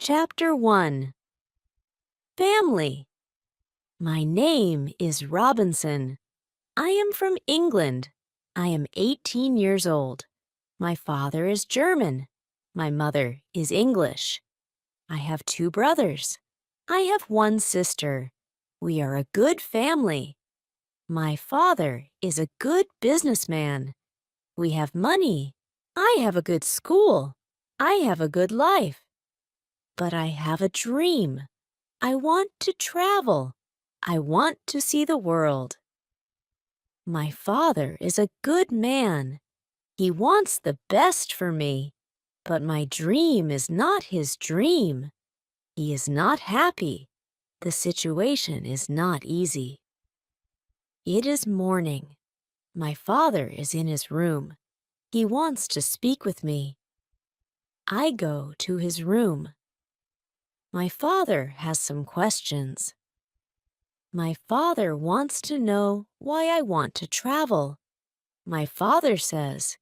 Chapter 1. Family. My name is Robinson. I am from England. I am 18 years old. My father is German. My mother is English. I have 2 brothers. I have 1 sister. We are a good family. My father is a good businessman. We have money. I have a good school. I have a good life. But I have a dream. I want to travel. I want to see the world. My father is a good man. He wants the best for me. But my dream is not his dream. He is not happy. The situation is not easy. It is morning. My father is in his room. He wants to speak with me. I go to his room. My father has some questions. My father wants to know why I want to travel. My father says,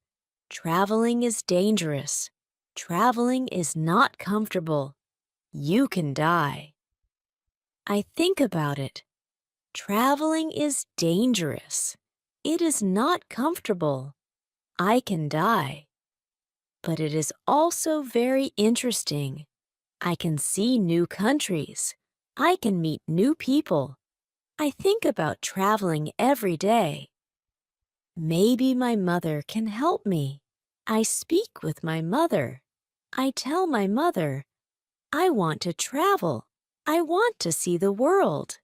traveling is dangerous. Traveling is not comfortable. You can die. I think about it. Traveling is dangerous. It is not comfortable. I can die. But it is also very interesting. I can see new countries. I can meet new people. I think about traveling every day. Maybe my mother can help me. I speak with my mother. I tell my mother, I want to travel. I want to see the world.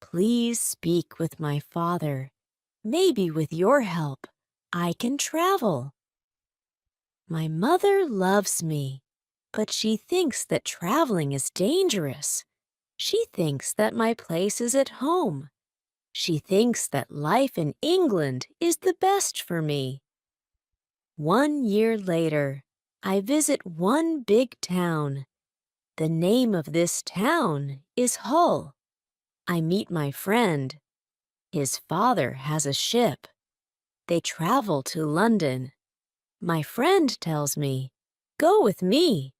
Please speak with my father. Maybe with your help, I can travel. My mother loves me, but she thinks that traveling is dangerous. She thinks that my place is at home. She thinks that life in England is the best for me. 1 year later, I visit one big town. The name of this town is Hull. I meet my friend. His father has a ship. They travel to London. My friend tells me, go with me.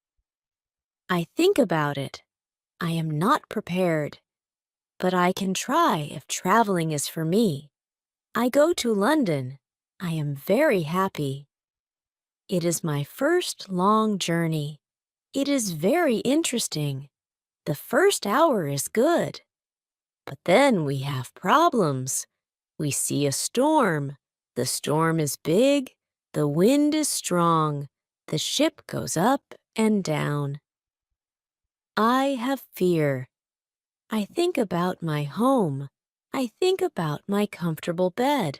I think about it. I am not prepared, but I can try if traveling is for me. I go to London. I am very happy. It is my first long journey. It is very interesting. The first hour is good. But then we have problems. We see a storm. The storm is big. The wind is strong. The ship goes up and down. I have fear. I think about my home. I think about my comfortable bed.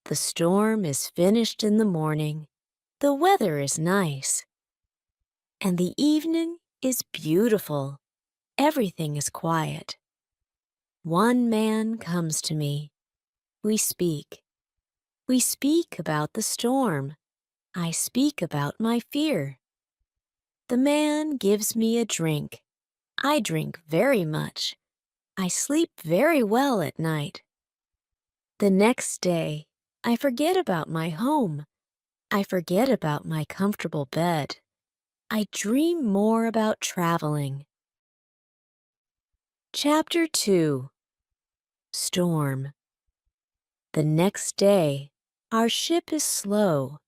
The storm is finished in the morning. The weather is nice. And the evening is beautiful. Everything is quiet. One man comes to me. We speak. We speak about the storm. I speak about my fear. The man gives me a drink. I drink very much. I sleep very well at night. The next day, I forget about my home. I forget about my comfortable bed. I dream more about traveling. Chapter 2. Storm. The next day, our ship is slow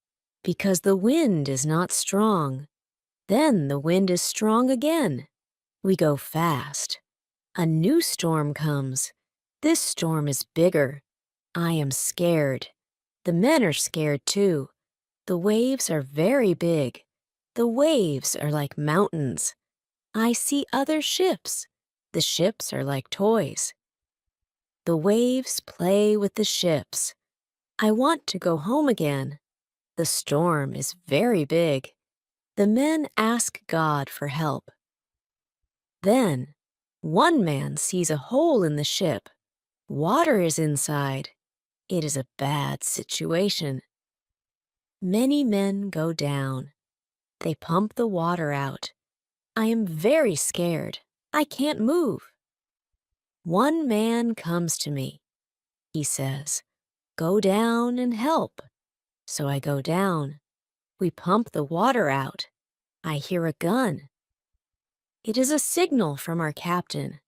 because the wind is not strong. Then the wind is strong again. We go fast. A new storm comes. This storm is bigger. I am scared. The men are scared too. The waves are very big. The waves are like mountains. I see other ships. The ships are like toys. The waves play with the ships. I want to go home again. The storm is very big. The men ask God for help. Then, one man sees a hole in the ship. Water is inside. It is a bad situation. Many men go down. They pump the water out. I am very scared. I can't move. One man comes to me. He says, go down and help. So I go down. We pump the water out. I hear a gun. It is a signal from our captain.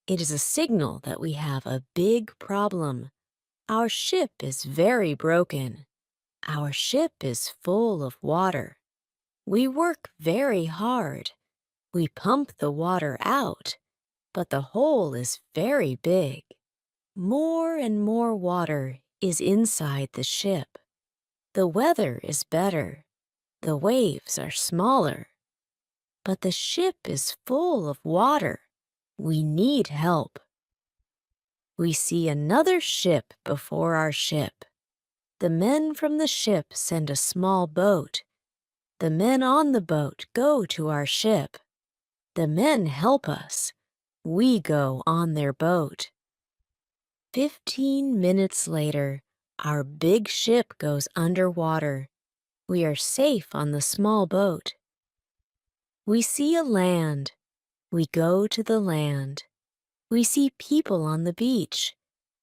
It is a signal that we have a big problem. Our ship is very broken. Our ship is full of water. We work very hard. We pump the water out, but the hole is very big. More and more water is inside the ship. The weather is better. The waves are smaller. But the ship is full of water. We need help. We see another ship before our ship. The men from the ship send a small boat. The men on the boat go to our ship. The men help us. We go on their boat. 15 minutes later, our big ship goes underwater. We are safe on the small boat. We see a land. We go to the land. We see people on the beach.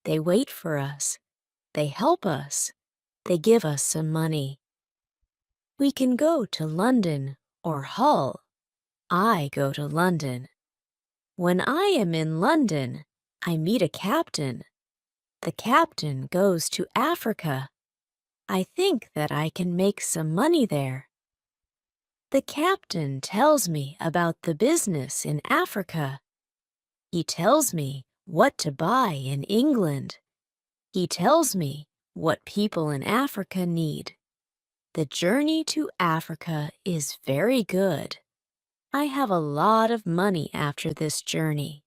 They wait for us. They help us. They give us some money. We can go to London or Hull. I go to London. When I am in London, I meet a captain. The captain goes to Africa. I think that I can make some money there. The captain tells me about the business in Africa. He tells me what to buy in England. He tells me what people in Africa need. The journey to Africa is very good. I have a lot of money after this journey.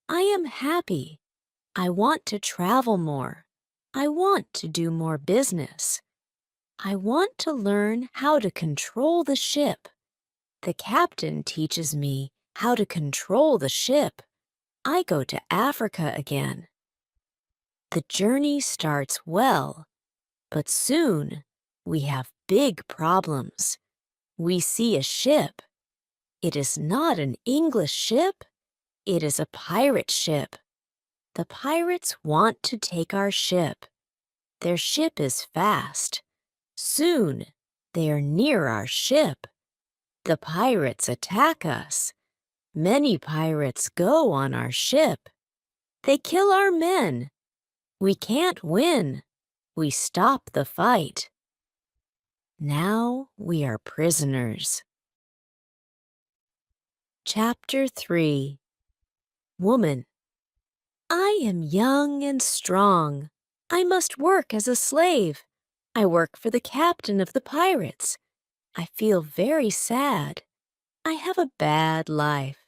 I am happy. I want to travel more. I want to do more business. I want to learn how to control the ship. The captain teaches me how to control the ship. I go to Africa again. The journey starts well, but soon we have big problems. We see a ship. It is not an English ship. It is a pirate ship. The pirates want to take our ship. Their ship is fast. Soon they are near our ship. The pirates attack us. Many pirates go on our ship. They kill our men. We can't win. We stop the fight. Now we are prisoners. Chapter 3. Woman. I am young and strong. I must work as a slave. I work for the captain of the pirates. I feel very sad. I have a bad life.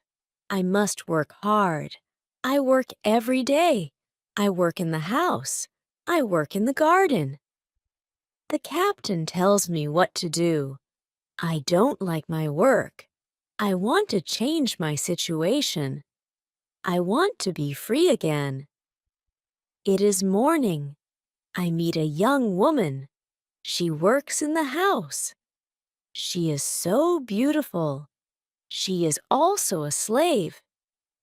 I must work hard. I work every day. I work in the house. I work in the garden. The captain tells me what to do. I don't like my work. I want to change my situation. I want to be free again. It is morning. I meet a young woman. She works in the house. She is so beautiful. She is also a slave.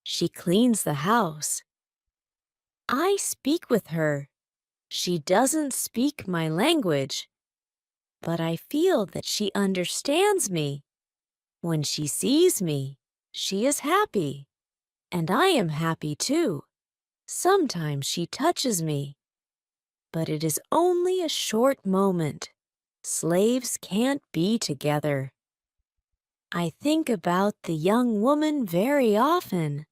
She cleans the house. I speak with her. She doesn't speak my language, but I feel that she understands me. When she sees me, she is happy, and I am happy too. Sometimes she touches me, but it is only a short moment. Slaves can't be together. I think about the young woman very often.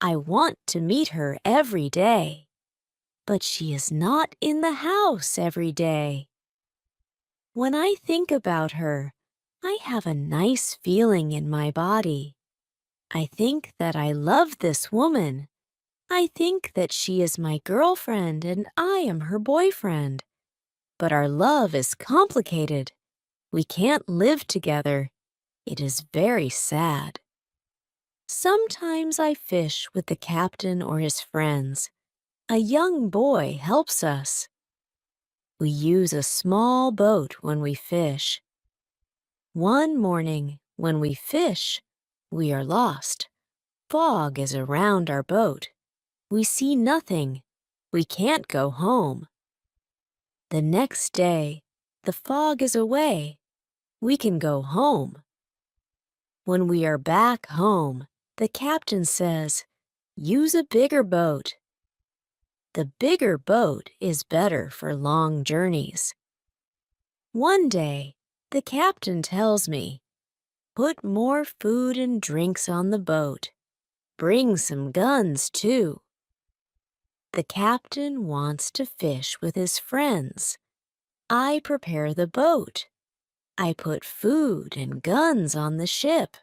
I want to meet her every day, but she is not in the house every day. When I think about her, I have a nice feeling in my body. I think that I love this woman. I think that she is my girlfriend and I am her boyfriend. But our love is complicated. We can't live together. It is very sad. Sometimes I fish with the captain or his friends. A young boy helps us. We use a small boat when we fish. One morning, when we fish, we are lost. Fog is around our boat. We see nothing. We can't go home. The next day, the fog is away. We can go home. When we are back home, the captain says, "Use a bigger boat." The bigger boat is better for long journeys. One day, the captain tells me, "Put more food and drinks on the boat. Bring some guns, too." The captain wants to fish with his friends. I prepare the boat. I put food and guns on the ship.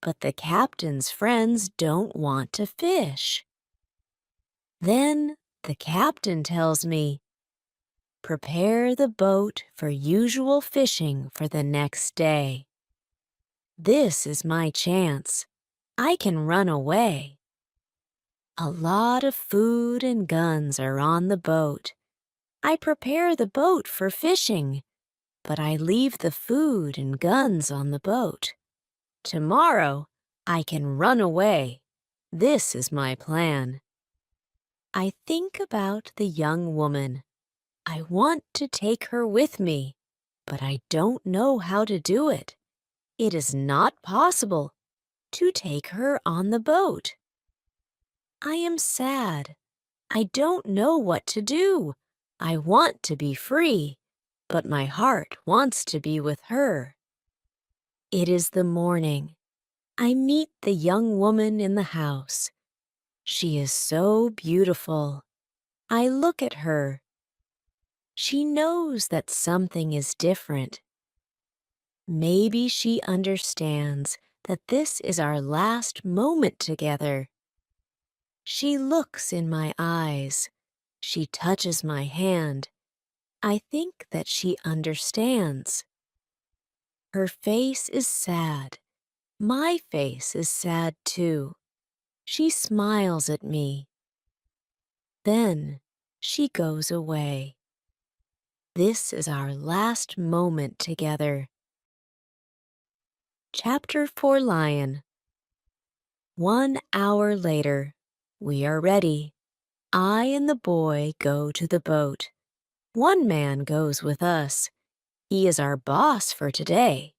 But the captain's friends don't want to fish. Then the captain tells me, "Prepare the boat for usual fishing for the next day." This is my chance. I can run away. A lot of food and guns are on the boat. I prepare the boat for fishing, but I leave the food and guns on the boat. Tomorrow, I can run away. This is my plan. I think about the young woman. I want to take her with me, but I don't know how to do it. It is not possible to take her on the boat. I am sad. I don't know what to do. I want to be free, but my heart wants to be with her. It is the morning. I meet the young woman in the house. She is so beautiful. I look at her. She knows that something is different. Maybe she understands that this is our last moment together. She looks in my eyes. She touches my hand. I think that she understands. Her face is sad. My face is sad too. She smiles at me. Then she goes away. This is our last moment together. Chapter 4 Lion. 1 hour later, we are ready. I and the boy go to the boat. One man goes with us. He is our boss for today.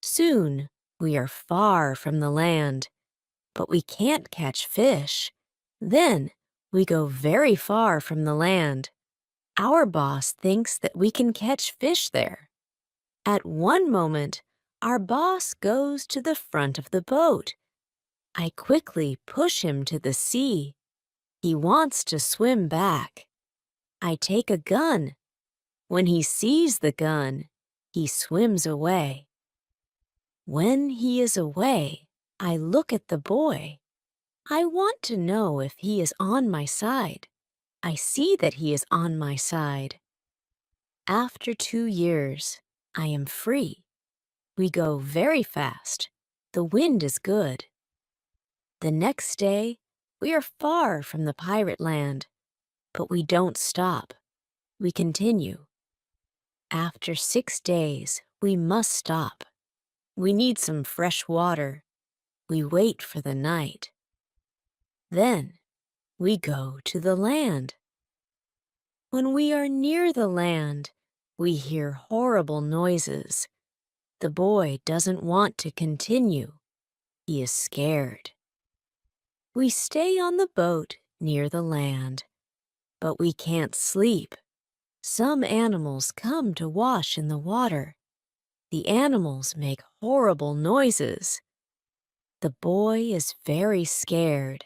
Soon, we are far from the land, but we can't catch fish. Then, we go very far from the land. Our boss thinks that we can catch fish there. At one moment, our boss goes to the front of the boat. I quickly push him to the sea. He wants to swim back. I take a gun. When he sees the gun, he swims away. When he is away, I look at the boy. I want to know if he is on my side. I see that he is on my side. After 2 years, I am free. We go very fast. The wind is good. The next day, we are far from the pirate land, but we don't stop. We continue. After 6 days, we must stop. We need some fresh water. We wait for the night. Then, we go to the land. When we are near the land, we hear horrible noises. The boy doesn't want to continue. He is scared. We stay on the boat near the land, but we can't sleep. Some animals come to wash in the water. The animals make horrible noises. The boy is very scared.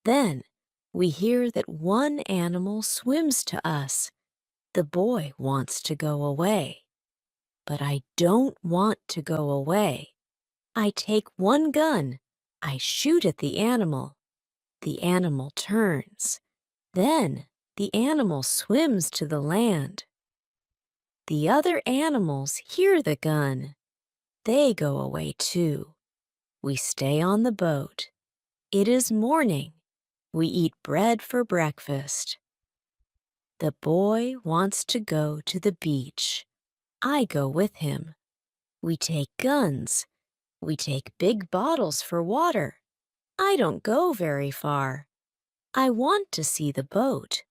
Then we hear that one animal swims to us. The boy wants to go away. But I don't want to go away. I take one gun. I shoot at the animal. The animal turns. Then the animal swims to the land. The other animals hear the gun. They go away too. We stay on the boat. It is morning. We eat bread for breakfast. The boy wants to go to the beach. I go with him. We take guns. We take big bottles for water. I don't go very far. I want to see the boat.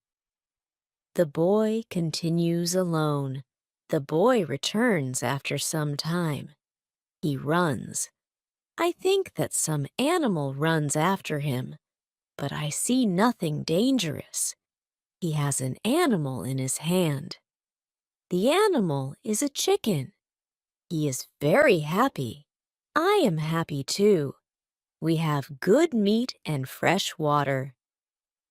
The boy continues alone. The boy returns after some time. He runs. I think that some animal runs after him, but I see nothing dangerous. He has an animal in his hand. The animal is a chicken. He is very happy. I am happy too. We have good meat and fresh water.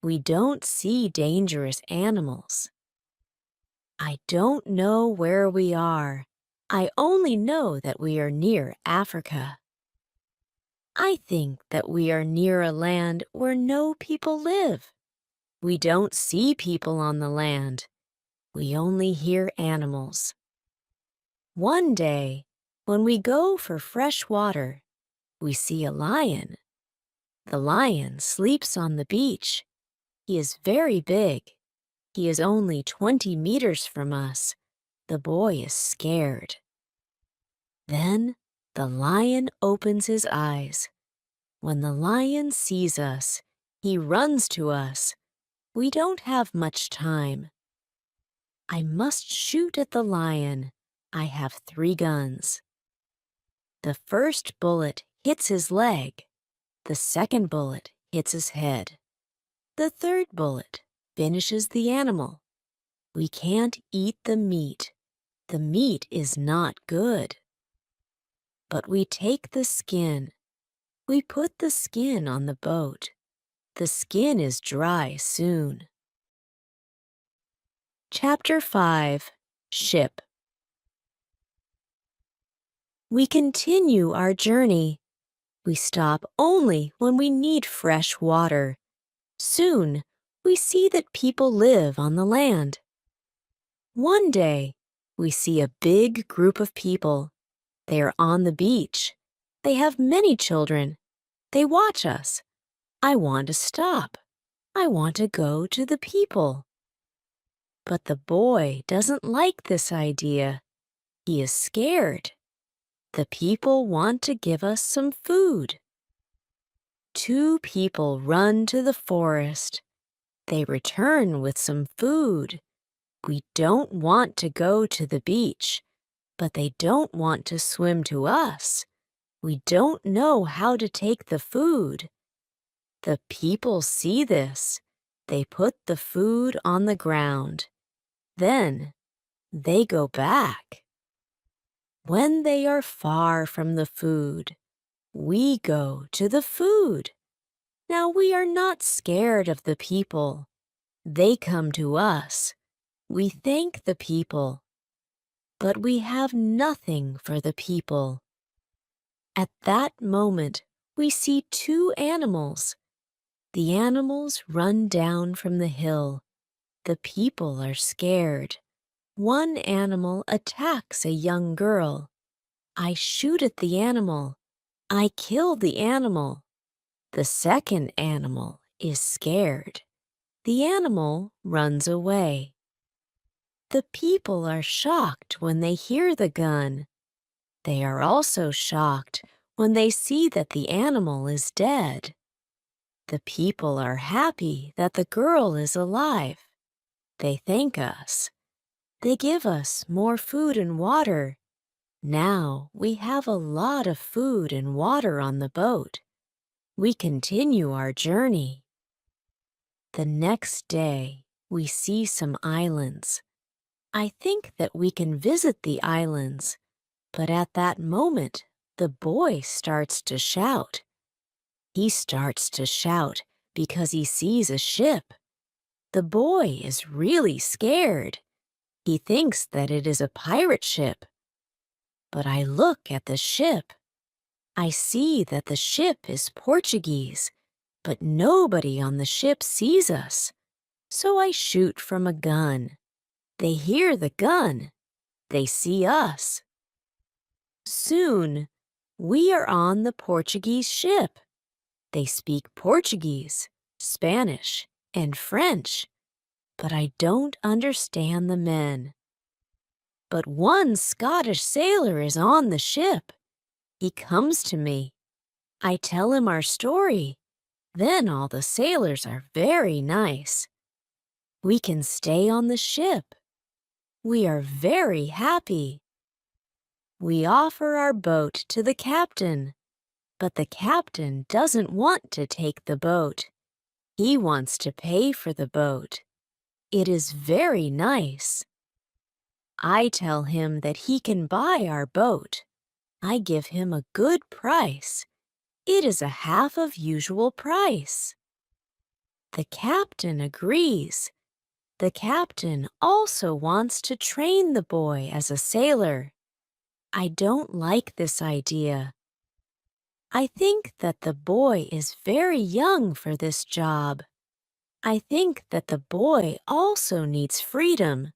We don't see dangerous animals. I don't know where we are. I only know that we are near Africa. I think that we are near a land where no people live. We don't see people on the land. We only hear animals. One day, when we go for fresh water, we see a lion. The lion sleeps on the beach. He is very big. He is only 20 meters from us. The boy is scared. Then the lion opens his eyes. When the lion sees us, he runs to us. We don't have much time. I must shoot at the lion. I have 3 guns. The first bullet hits his leg. The second bullet hits his head. The third bullet finishes the animal. We can't eat the meat. The meat is not good. But we take the skin. We put the skin on the boat. The skin is dry soon. Chapter 5. Ship. We continue our journey. We stop only when we need fresh water. Soon, we see that people live on the land. One day, we see a big group of people. They are on the beach. They have many children. They watch us. I want to stop. I want to go to the people. But the boy doesn't like this idea. He is scared. The people want to give us some food. 2 people run to the forest. They return with some food. We don't want to go to the beach, but they don't want to swim to us. We don't know how to take the food. The people see this. They put the food on the ground. Then they go back. When they are far from the food, we go to the food. Now we are not scared of the people. They come to us. We thank the people. But we have nothing for the people. At that moment, we see 2 animals. The animals run down from the hill. The people are scared. One animal attacks a young girl. I shoot at the animal. I kill the animal. The second animal is scared. The animal runs away. The people are shocked when they hear the gun. They are also shocked when they see that the animal is dead. The people are happy that the girl is alive. They thank us. They give us more food and water. Now we have a lot of food and water on the boat. We continue our journey. The next day, we see some islands. I think that we can visit the islands, but at that moment, the boy starts to shout. He starts to shout because he sees a ship. The boy is really scared. He thinks that it is a pirate ship. But I look at the ship. I see that the ship is Portuguese, but nobody on the ship sees us. So I shoot from a gun. They hear the gun. They see us. Soon, we are on the Portuguese ship. They speak Portuguese, Spanish, and French, but I don't understand the men. But one Scottish sailor is on the ship. He comes to me. I tell him our story. Then all the sailors are very nice. We can stay on the ship. We are very happy. We offer our boat to the captain. But the captain doesn't want to take the boat. He wants to pay for the boat. It is very nice. I tell him that he can buy our boat. I give him a good price. It is a half of usual price. The captain agrees. The captain also wants to train the boy as a sailor. I don't like this idea. I think that the boy is very young for this job. I think that the boy also needs freedom,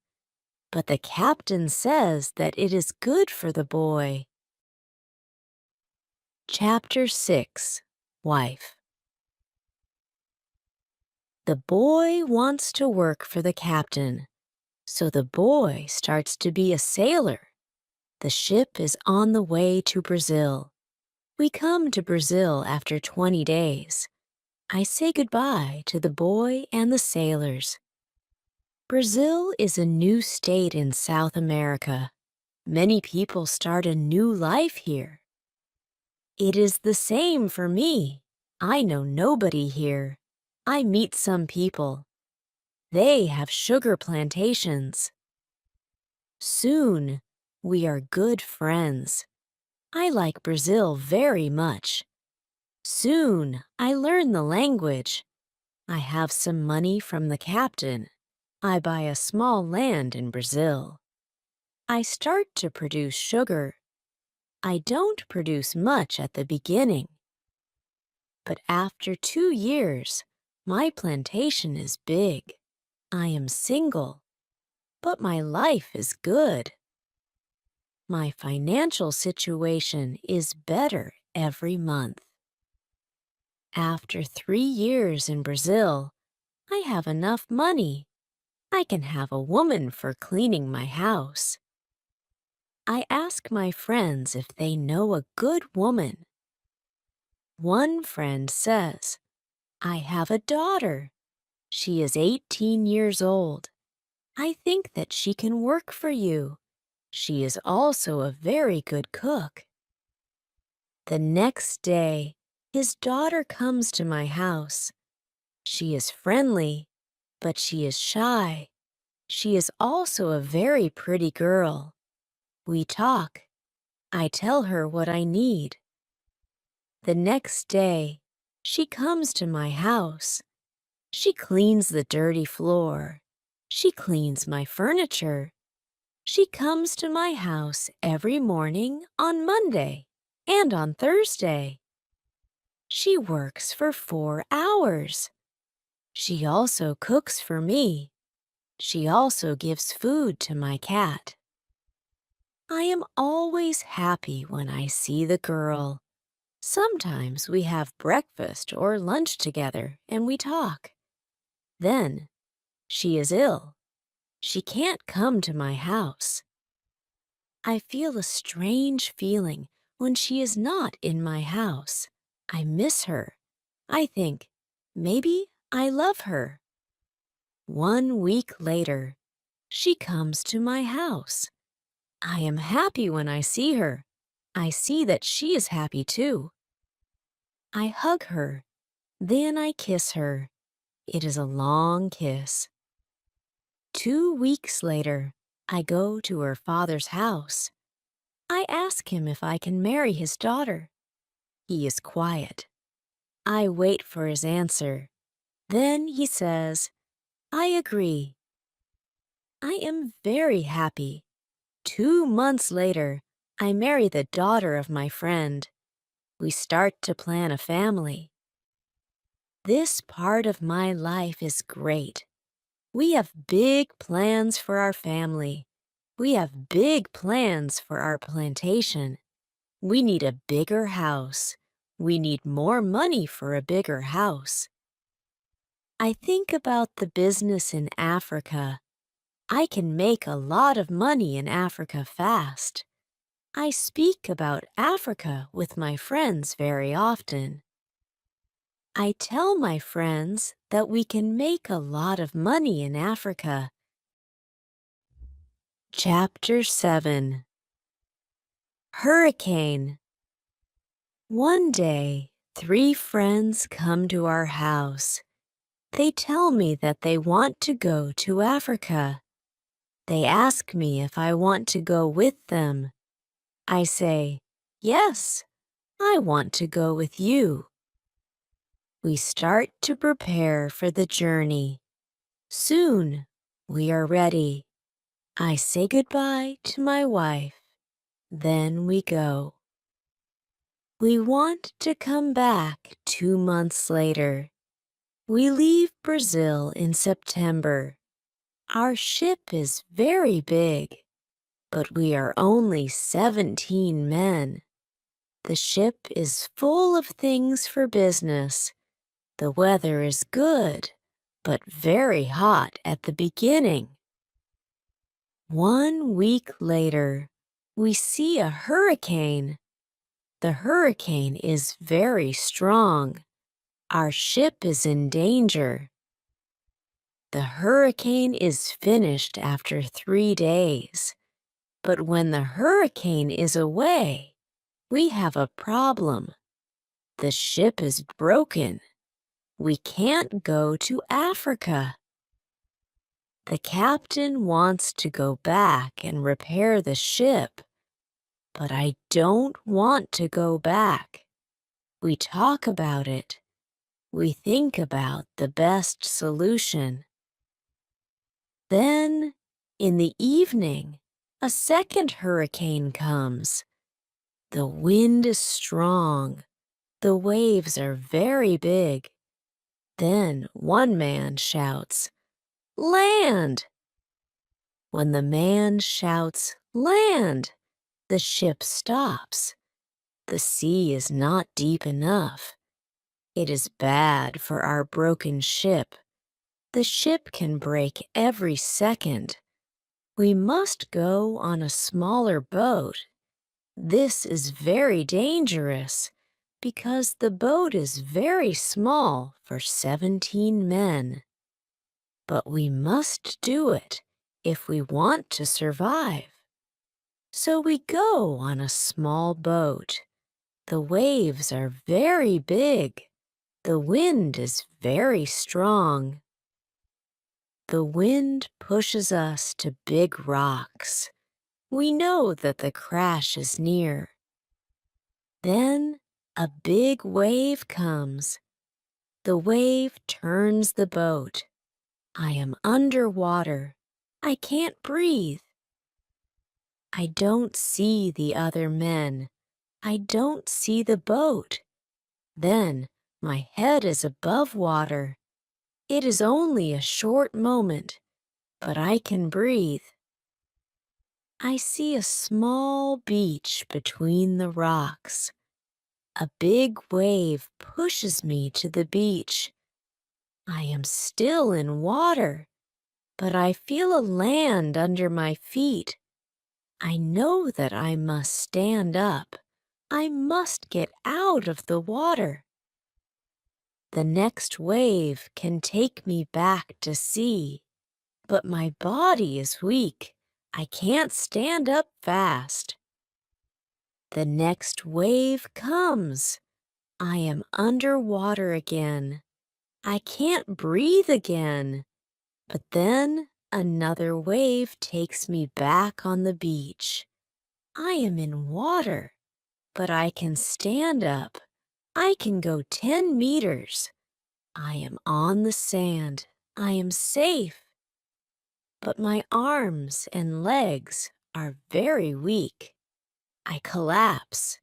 but the captain says that it is good for the boy. Chapter 6, Wife. The boy wants to work for the captain, so the boy starts to be a sailor. The ship is on the way to Brazil. We come to Brazil after 20 days. I say goodbye to the boy and the sailors. Brazil is a new state in South America. Many people start a new life here. It is the same for me. I know nobody here. I meet some people. They have sugar plantations. Soon, we are good friends. I like Brazil very much. Soon, I learn the language. I have some money from the captain. I buy a small land in Brazil. I start to produce sugar. I don't produce much at the beginning. But after 2 years, my plantation is big. I am single, but my life is good. My financial situation is better every month. After 3 years in Brazil, I have enough money. I can have a woman for cleaning my house. I ask my friends if they know a good woman. One friend says, I have a daughter. She is 18 years old. I think that she can work for you. She is also a very good cook. The next day, his daughter comes to my house. She is friendly, but she is shy. She is also a very pretty girl. We talk. I tell her what I need. The next day, she comes to my house. She cleans the dirty floor. She cleans my furniture. She comes to my house every morning on Monday and on Thursday. She works for 4 hours. She also cooks for me. She also gives food to my cat. I am always happy when I see the girl. Sometimes we have breakfast or lunch together and we talk. Then, she is ill. She can't come to my house. I feel a strange feeling when she is not in my house. I miss her. I think, maybe I love her. 1 week later, she comes to my house. I am happy when I see her. I see that she is happy too. I hug her. Then I kiss her. It is a long kiss. 2 weeks later, I go to her father's house. I ask him if I can marry his daughter. He is quiet. I wait for his answer. Then he says, I agree. I am very happy. 2 months later, I marry the daughter of my friend. We start to plan a family. This part of my life is great. We have big plans for our family. We have big plans for our plantation. We need a bigger house. We need more money for a bigger house. I think about the business in Africa. I can make a lot of money in Africa fast. I speak about Africa with my friends very often. I tell my friends that we can make a lot of money in Africa. Chapter 7, Hurricane. One day, 3 friends come to our house. They tell me that they want to go to Africa. They ask me if I want to go with them. I say, yes, I want to go with you. We start to prepare for the journey. Soon, we are ready. I say goodbye to my wife. Then we go. We want to come back 2 months later. We leave Brazil in September. Our ship is very big, but we are only 17 men. The ship is full of things for business. The weather is good, but very hot at the beginning. 1 week later, we see a hurricane. The hurricane is very strong. Our ship is in danger. The hurricane is finished after 3 days. But when the hurricane is away, we have a problem. The ship is broken. We can't go to Africa. The captain wants to go back and repair the ship, but I don't want to go back. We talk about it. We think about the best solution. Then, in the evening, a second hurricane comes. The wind is strong. The waves are very big. Then one man shouts, "Land!" When the man shouts, "Land!" the ship stops. The sea is not deep enough. It is bad for our broken ship. The ship can break every second. We must go on a smaller boat. This is very dangerous because the boat is very small for 17 men. But we must do it if we want to survive. So we go on a small boat. The waves are very big. The wind is very strong. The wind pushes us to big rocks. We know that the crash is near. Then a big wave comes. The wave turns the boat. I am underwater. I can't breathe. I don't see the other men. I don't see the boat. Then my head is above water. It is only a short moment, but I can breathe. I see a small beach between the rocks. A big wave pushes me to the beach. I am still in water, but I feel a land under my feet. I know that I must stand up. I must get out of the water. The next wave can take me back to sea, but my body is weak. I can't stand up fast. The next wave comes. I am underwater again. I can't breathe again. But then another wave takes me back on the beach. I am in water, but I can stand up. I can go 10 meters. I am on the sand. I am safe. But my arms and legs are very weak. I collapse.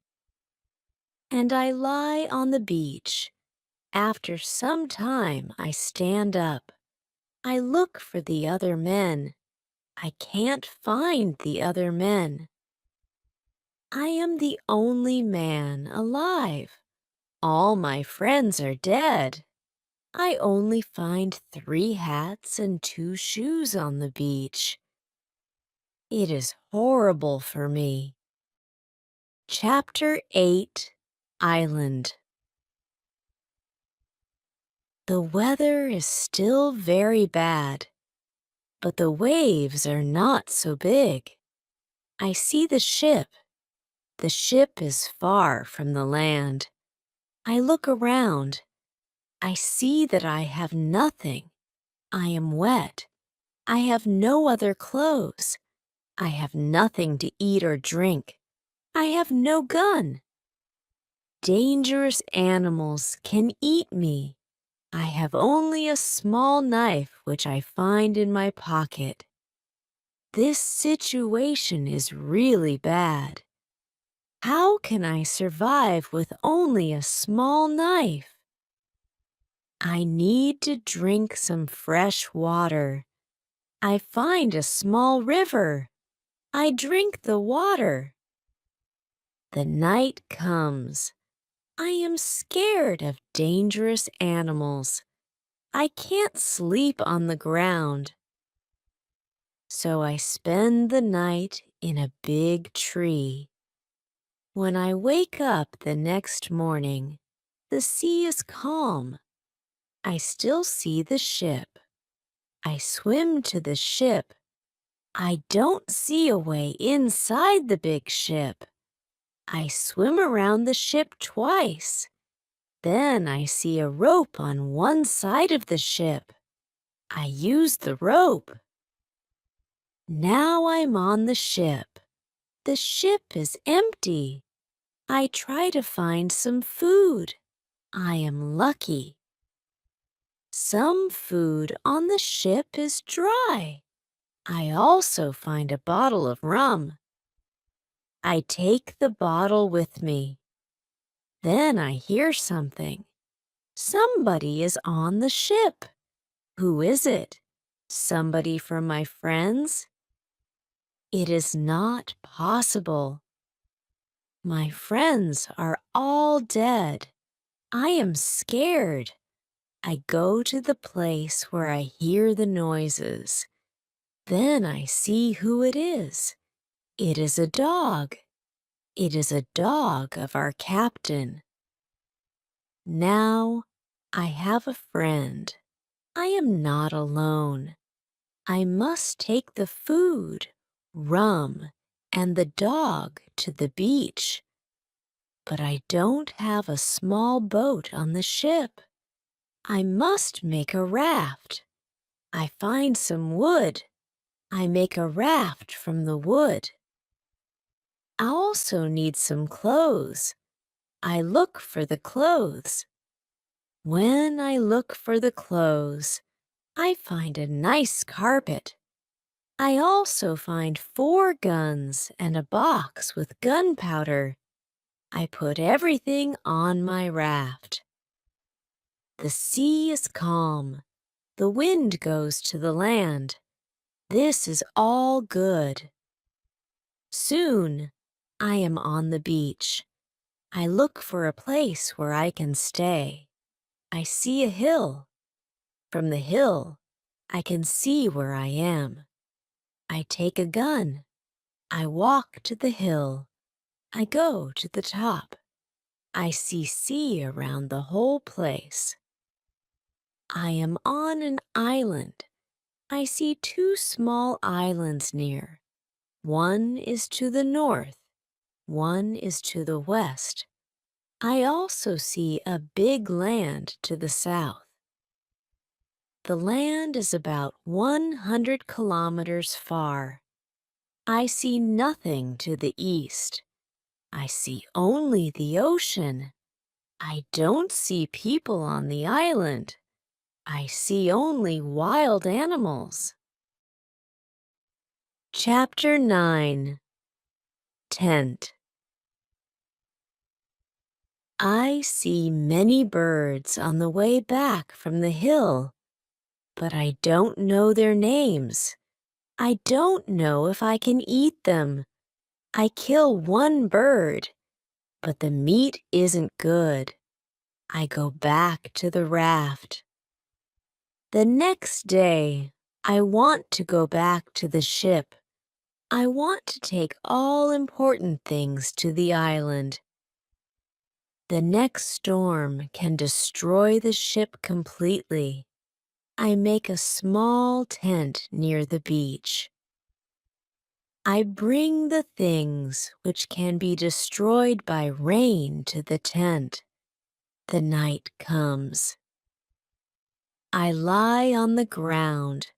And I lie on the beach. After some time, I stand up. I look for the other men. I can't find the other men. I am the only man alive. All my friends are dead. I only find 3 hats and 2 shoes on the beach. It is horrible for me. Chapter 8, Island. The weather is still very bad, but the waves are not so big. I see the ship. The ship is far from the land. I look around. I see that I have nothing. I am wet. I have no other clothes. I have nothing to eat or drink. I have no gun. Dangerous animals can eat me. I have only a small knife which I find in my pocket. This situation is really bad. How can I survive with only a small knife? I need to drink some fresh water. I find a small river. I drink the water. The night comes. I am scared of dangerous animals. I can't sleep on the ground. So I spend the night in a big tree. When I wake up the next morning, the sea is calm. I still see the ship. I swim to the ship. I don't see a way inside the big ship. I swim around the ship twice. Then I see a rope on one side of the ship. I use the rope. Now I'm on the ship. The ship is empty. I try to find some food. I am lucky. Some food on the ship is dry. I also find a bottle of rum. I take the bottle with me. Then I hear something. Somebody is on the ship. Who is it? Somebody from my friends? It is not possible. My friends are all dead. I am scared. I go to the place where I hear the noises. Then I see who it is. It is a dog. It is a dog of our captain. Now I have a friend. I am not alone. I must take the food, rum, and the dog to the beach. But I don't have a small boat on the ship. I must make a raft. I find some wood. I make a raft from the wood. I also need some clothes. I look for the clothes. When I look for the clothes, I find a nice carpet. I also find 4 guns and a box with gunpowder. I put everything on my raft. The sea is calm. The wind goes to the land. This is all good. Soon, I am on the beach. I look for a place where I can stay. I see a hill. From the hill, I can see where I am. I take a gun. I walk to the hill. I go to the top. I see sea around the whole place. I am on an island. I see 2 small islands near. One is to the north. One is to the west. I also see a big land to the south. The land is about 100 kilometers far. I see nothing to the east. I see only the ocean. I don't see people on the island. I see only wild animals. Chapter 9. Tent. I see many birds on the way back from the hill, but I don't know their names. I don't know if I can eat them. I kill one bird, but the meat isn't good. I go back to the raft. The next day, I want to go back to the ship. I want to take all important things to the island. The next storm can destroy the ship completely. I make a small tent near the beach. I bring the things which can be destroyed by rain to the tent. The night comes. I lie on the ground.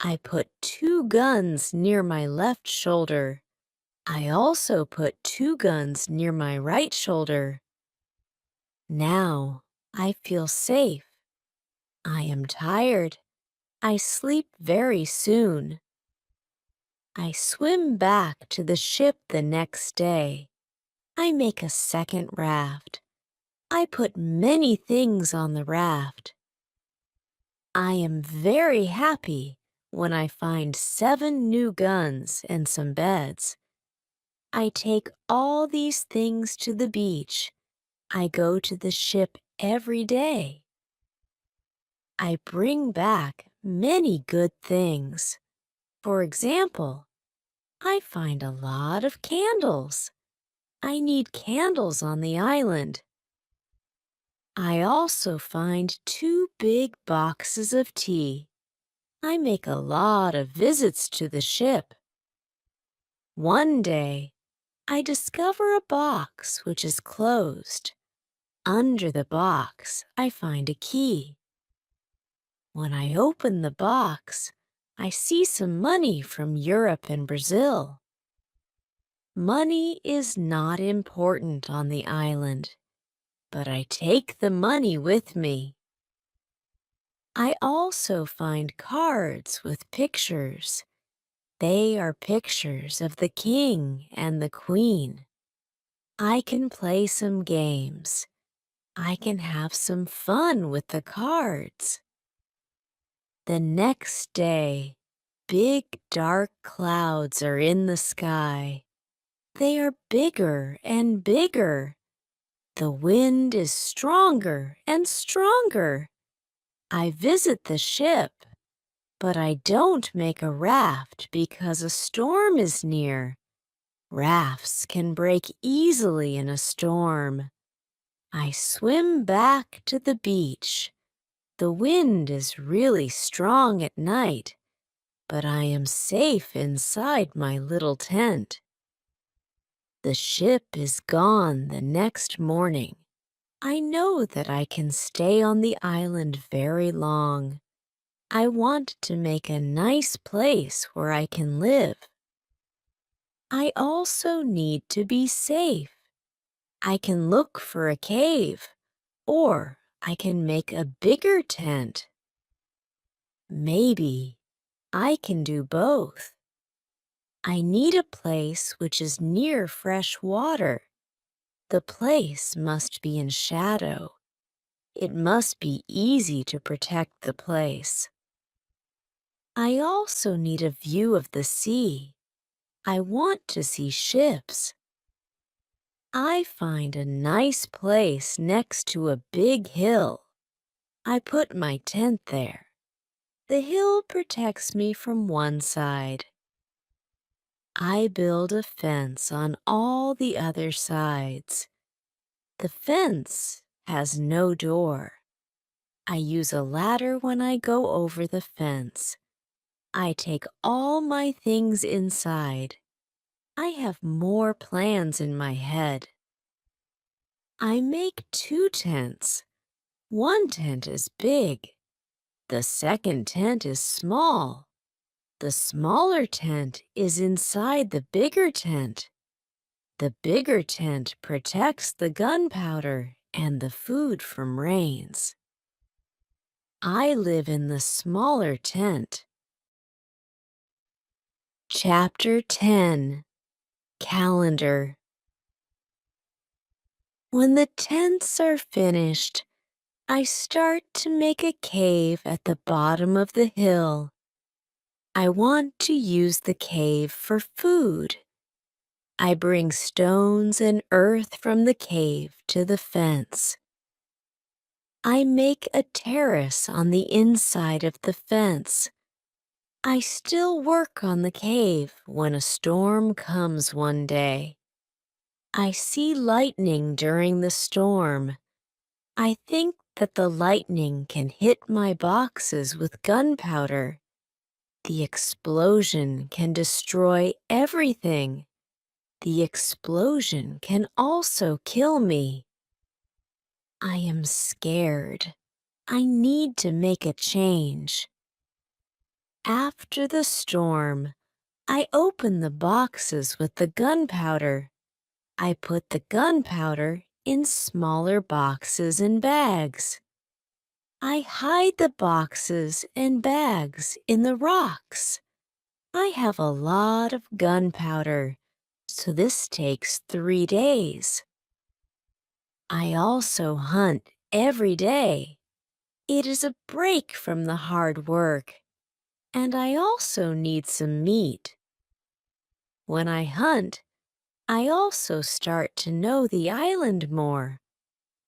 I put 2 guns near my left shoulder. I also put 2 guns near my right shoulder. Now I feel safe. I am tired. I sleep very soon. I swim back to the ship the next day. I make a second raft. I put many things on the raft. I am very happy when I find 7 new guns and some beds. I take all these things to the beach. I go to the ship every day. I bring back many good things. For example, I find a lot of candles. I need candles on the island. I also find 2 big boxes of tea. I make a lot of visits to the ship. One day, I discover a box which is closed. Under the box, I find a key. When I open the box, I see some money from Europe and Brazil. Money is not important on the island, but I take the money with me. I also find cards with pictures. They are pictures of the king and the queen. I can play some games. I can have some fun with the cards. The next day, big dark clouds are in the sky. They are bigger and bigger. The wind is stronger and stronger. I visit the ship, but I don't make a raft because a storm is near. Rafts can break easily in a storm. I swim back to the beach. The wind is really strong at night, but I am safe inside my little tent. The ship is gone the next morning. I know that I can stay on the island very long. I want to make a nice place where I can live. I also need to be safe. I can look for a cave, or I can make a bigger tent. Maybe I can do both. I need a place which is near fresh water. The place must be in shadow. It must be easy to protect the place. I also need a view of the sea. I want to see ships. I find a nice place next to a big hill. I put my tent there. The hill protects me from one side. I build a fence on all the other sides. The fence has no door. I use a ladder when I go over the fence. I take all my things inside. I have more plans in my head. I make 2 tents. One tent is big. The second tent is small. The smaller tent is inside the bigger tent. The bigger tent protects the gunpowder and the food from rains. I live in the smaller tent. Chapter 10. Calendar. When the tents are finished, I start to make a cave at the bottom of the hill. I want to use the cave for food. I bring stones and earth from the cave to the fence. I make a terrace on the inside of the fence. I still work on the cave when a storm comes one day. I see lightning during the storm. I think that the lightning can hit my boxes with gunpowder. The explosion can destroy everything. The explosion can also kill me. I am scared. I need to make a change. After the storm, I open the boxes with the gunpowder. I put the gunpowder in smaller boxes and bags. I hide the boxes and bags in the rocks. I have a lot of gunpowder, so this takes 3 days. I also hunt every day. It is a break from the hard work, and I also need some meat. When I hunt, I also start to know the island more.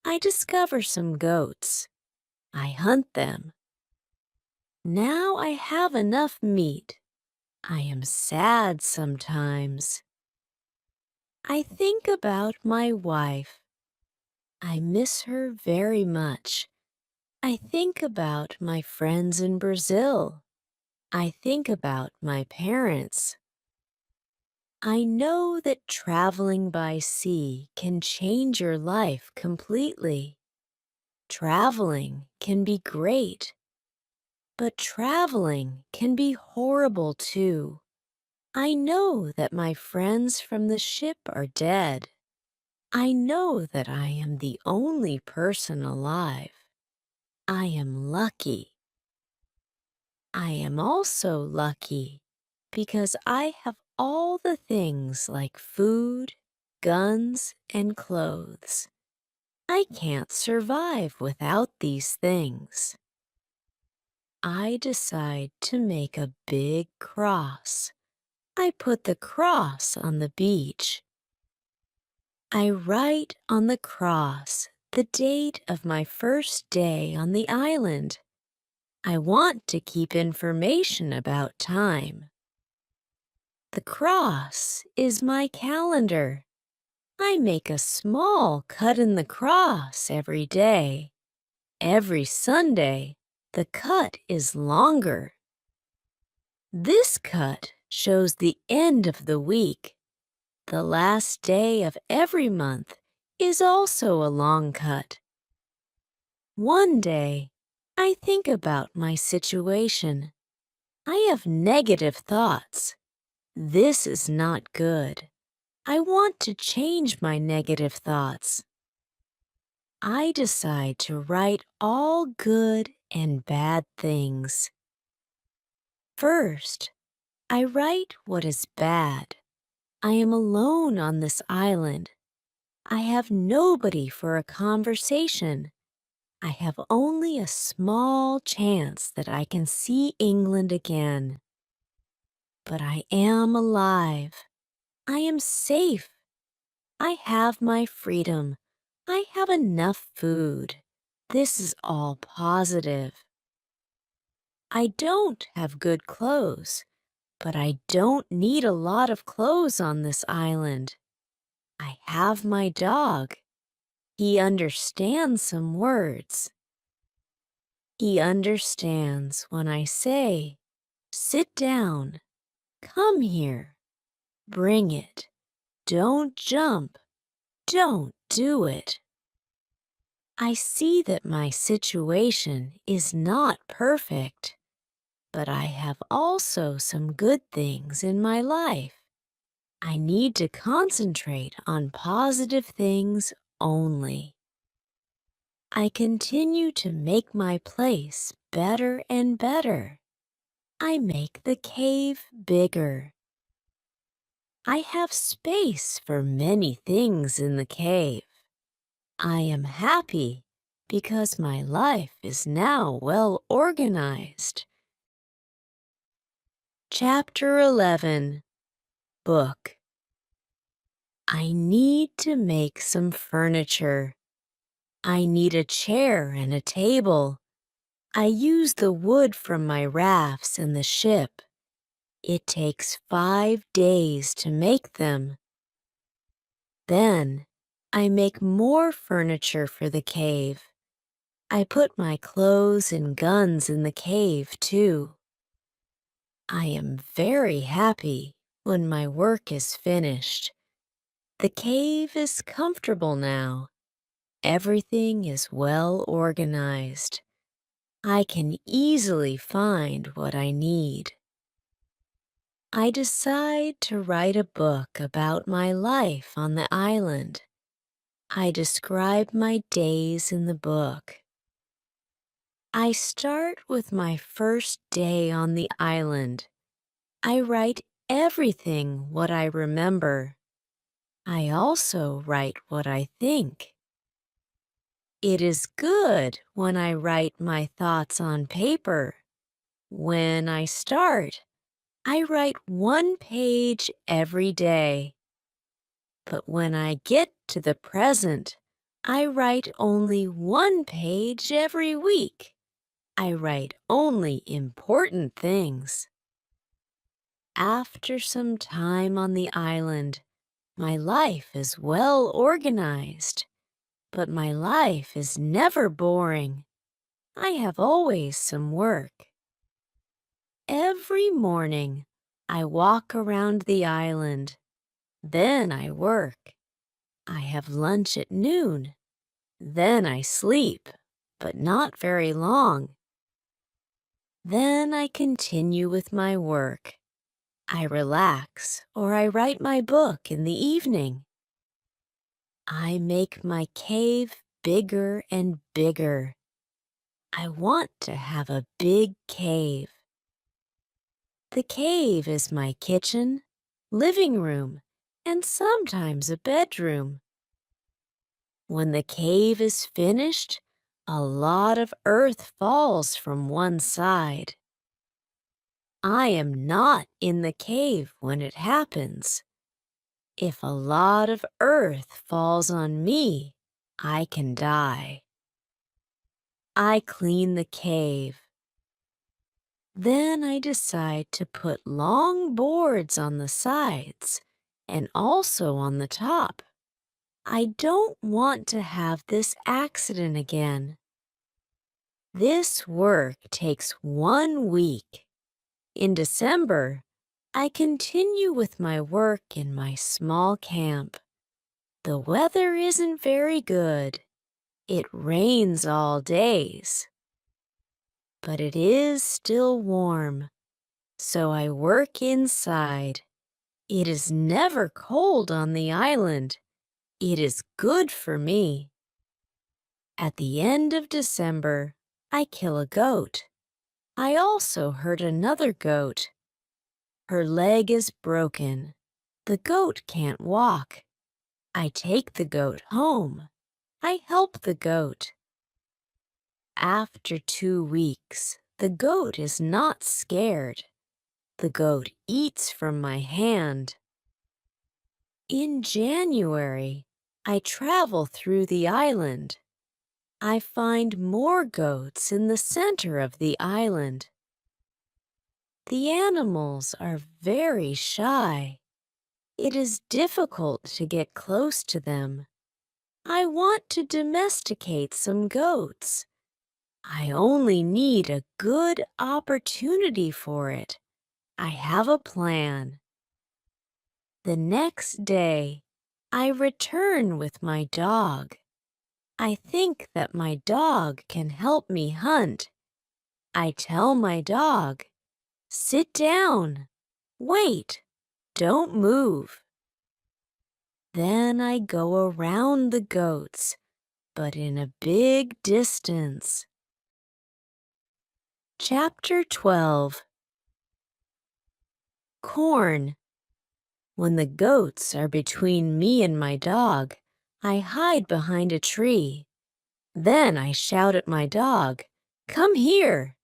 I discover some goats. I hunt them. Now I have enough meat. I am sad sometimes. I think about my wife. I miss her very much. I think about my friends in Brazil. I think about my parents. I know that traveling by sea can change your life completely. Traveling can be great, but traveling can be horrible too. I know that my friends from the ship are dead. I know that I am the only person alive. I am lucky. I am also lucky because I have all the things like food, guns, and clothes. I can't survive without these things. I decide to make a big cross. I put the cross on the beach. I write on the cross the date of my first day on the island. I want to keep information about time. The cross is my calendar. I make a small cut in the cross every day. Every Sunday, the cut is longer. This cut shows the end of the week. The last day of every month is also a long cut. One day, I think about my situation. I have negative thoughts. This is not good. I want to change my negative thoughts. I decide to write all good and bad things. First, I write what is bad. I am alone on this island. I have nobody for a conversation. I have only a small chance that I can see England again. But I am alive. I am safe. I have my freedom. I have enough food. This is all positive. I don't have good clothes, but I don't need a lot of clothes on this island. I have my dog. He understands some words. He understands when I say, "Sit down, come here, bring it, don't jump, don't do it." I see that my situation is not perfect, but I have also some good things in my life. I need to concentrate on positive things only. I continue to make my place better and better. I make the cave bigger. I have space for many things in the cave. I am happy because my life is now well organized. Chapter 11. Book. I need to make some furniture. I need a chair and a table. I use the wood from my rafts and the ship. It takes 5 days to make them. Then I make more furniture for the cave. I put my clothes and guns in the cave, too. I am very happy when my work is finished. The cave is comfortable now. Everything is well organized. I can easily find what I need. I decide to write a book about my life on the island. I describe my days in the book. I start with my first day on the island. I write everything what I remember. I also write what I think. It is good when I write my thoughts on paper. When I start, I write 1 page every day. But when I get to the present, I write only 1 page every week. I write only important things. After some time on the island, my life is well organized. But my life is never boring. I have always some work. Every morning, I walk around the island. Then I work. I have lunch at noon. Then I sleep, but not very long. Then I continue with my work. I relax or I write my book in the evening. I make my cave bigger and bigger. I want to have a big cave. The cave is my kitchen, living room, and sometimes a bedroom. When the cave is finished, a lot of earth falls from one side. I am not in the cave when it happens. If a lot of earth falls on me, I can die. I clean the cave. Then I decide to put long boards on the sides and also on the top. I don't want to have this accident again. This work takes 1 week. In December, I continue with my work in my small camp. The weather isn't very good. It rains all days. But it is still warm. So I work inside. It is never cold on the island. It is good for me. At the end of December, I kill a goat. I also hurt another goat. Her leg is broken. The goat can't walk. I take the goat home. I help the goat. After 2 weeks, the goat is not scared. The goat eats from my hand. In January, I travel through the island. I find more goats in the center of the island. The animals are very shy. It is difficult to get close to them. I want to domesticate some goats. I only need a good opportunity for it. I have a plan. The next day, I return with my dog. I think that my dog can help me hunt. I tell my dog, "Sit down. Wait. Don't move." Then I go around the goats, but in a big distance. Chapter 12. Corn. When the goats are between me and my dog, I hide behind a tree. Then I shout at my dog, "Come here."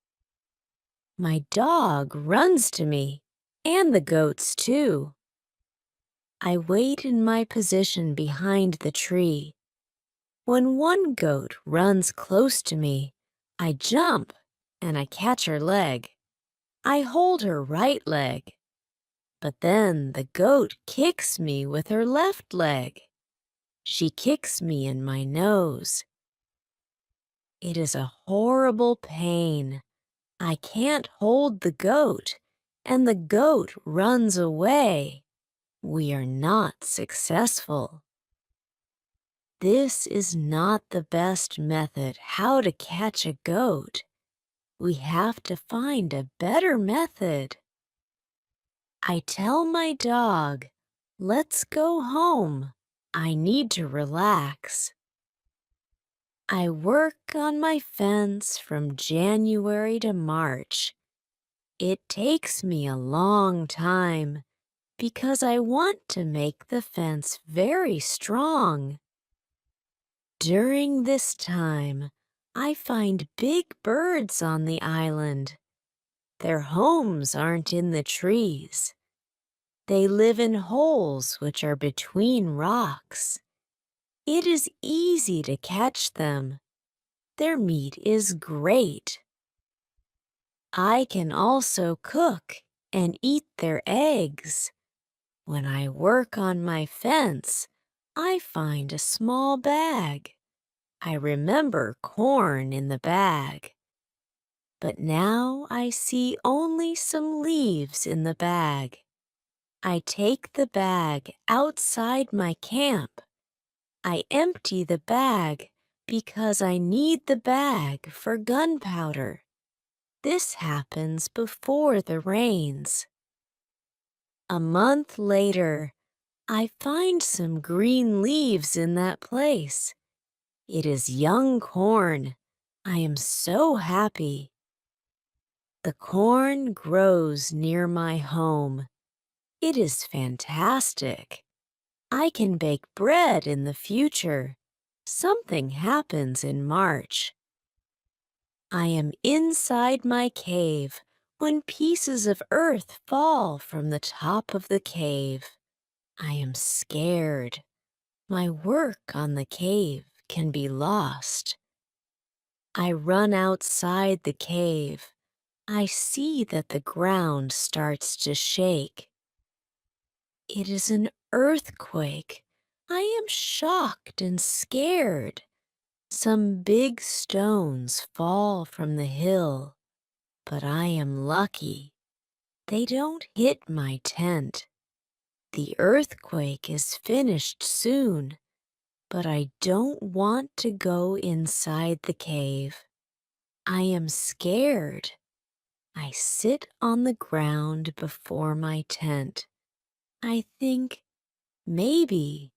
My dog runs to me, and the goats too. I wait in my position behind the tree. When one goat runs close to me, I jump and I catch her leg. I hold her right leg. But then the goat kicks me with her left leg. She kicks me in my nose. It is a horrible pain. I can't hold the goat. and the goat runs away. We are not successful. This is not the best method how to catch a goat. We have to find a better method. I tell my dog, let's go home. I need to relax. I work on my fence from January to March. It takes me a long time because I want to make the fence very strong. During this time, I find big birds on the island. Their homes aren't in the trees. They live in holes which are between rocks. It is easy to catch them. Their meat is great. I can also cook and eat their eggs. When I work on my fence, I find a small bag. I remember corn in the bag. But now I see only some leaves in the bag. I take the bag outside my camp. I empty the bag because I need the bag for gunpowder. This happens before the rains. A month later, I find some green leaves in that place. It is young corn. I am so happy. The corn grows near my home. It is fantastic. I can bake bread in the future. Something happens in March. I am inside my cave when pieces of earth fall from the top of the cave. I am scared. My work on the cave can be lost. I run outside the cave. I see that the ground starts to shake. It is an earthquake. I am shocked and scared. Some big stones fall from the hill, but I am lucky. They don't hit my tent. The earthquake is finished soon, but I don't want to go inside the cave. I am scared. I sit on the ground before my tent. I think maybe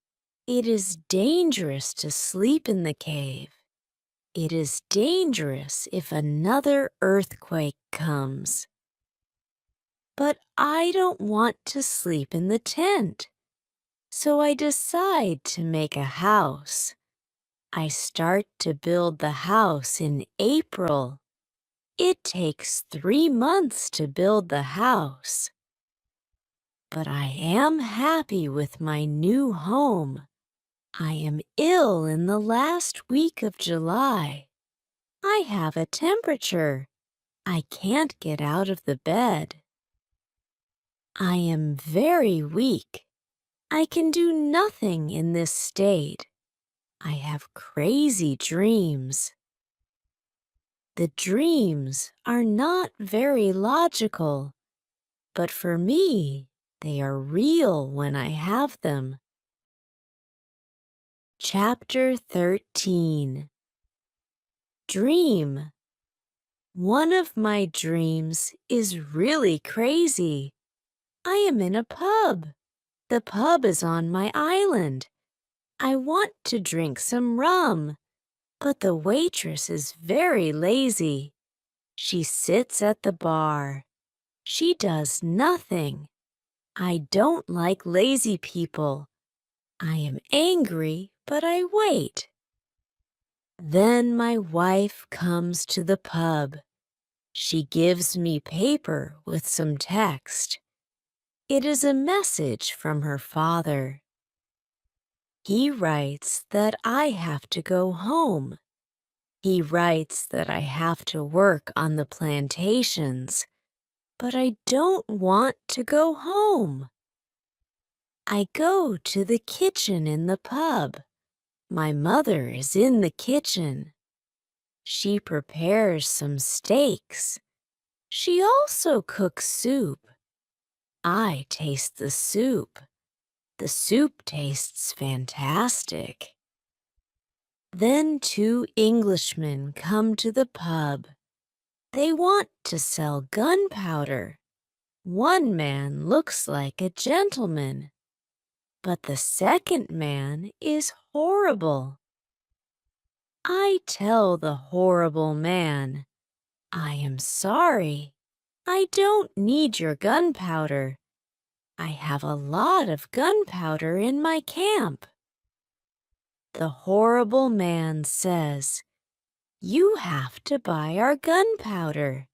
it is dangerous to sleep in the cave. It is dangerous if another earthquake comes. But I don't want to sleep in the tent. So I decide to make a house. I start to build the house in April. It takes 3 months to build the house. But I am happy with my new home. I am ill in the last week of July. I have a temperature. I can't get out of the bed. I am very weak. I can do nothing in this state. I have crazy dreams. The dreams are not very logical, but for me, they are real when I have them. Chapter 13. Dream. One of my dreams is really crazy. I am in a pub. The pub is on my island. I want to drink some rum, but the waitress is very lazy. She sits at the bar. She does nothing. I don't like lazy people. I am angry, but I wait. Then my wife comes to the pub. She gives me paper with some text. It is a message from her father. He writes that I have to go home. He writes that I have to work on the plantations, but I don't want to go home. I go to the kitchen in the pub. My mother is in the kitchen. She prepares some steaks. She also cooks soup. I taste the soup. The soup tastes fantastic. Then two Englishmen come to the pub. They want to sell gunpowder. One man looks like a gentleman, but the second man is horrible. I tell the horrible man, I am sorry. I don't need your gunpowder. I have a lot of gunpowder in my camp. The horrible man says, you have to buy our gunpowder.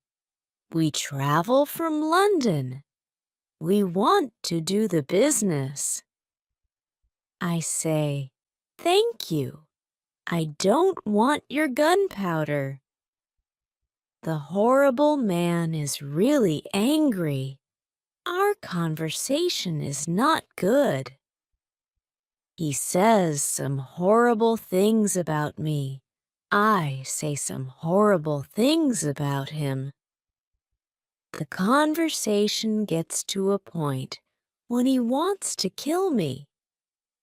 We travel from London. We want to do the business. I say, thank you. I don't want your gunpowder. The horrible man is really angry. Our conversation is not good. He says some horrible things about me. I say some horrible things about him. The conversation gets to a point when he wants to kill me.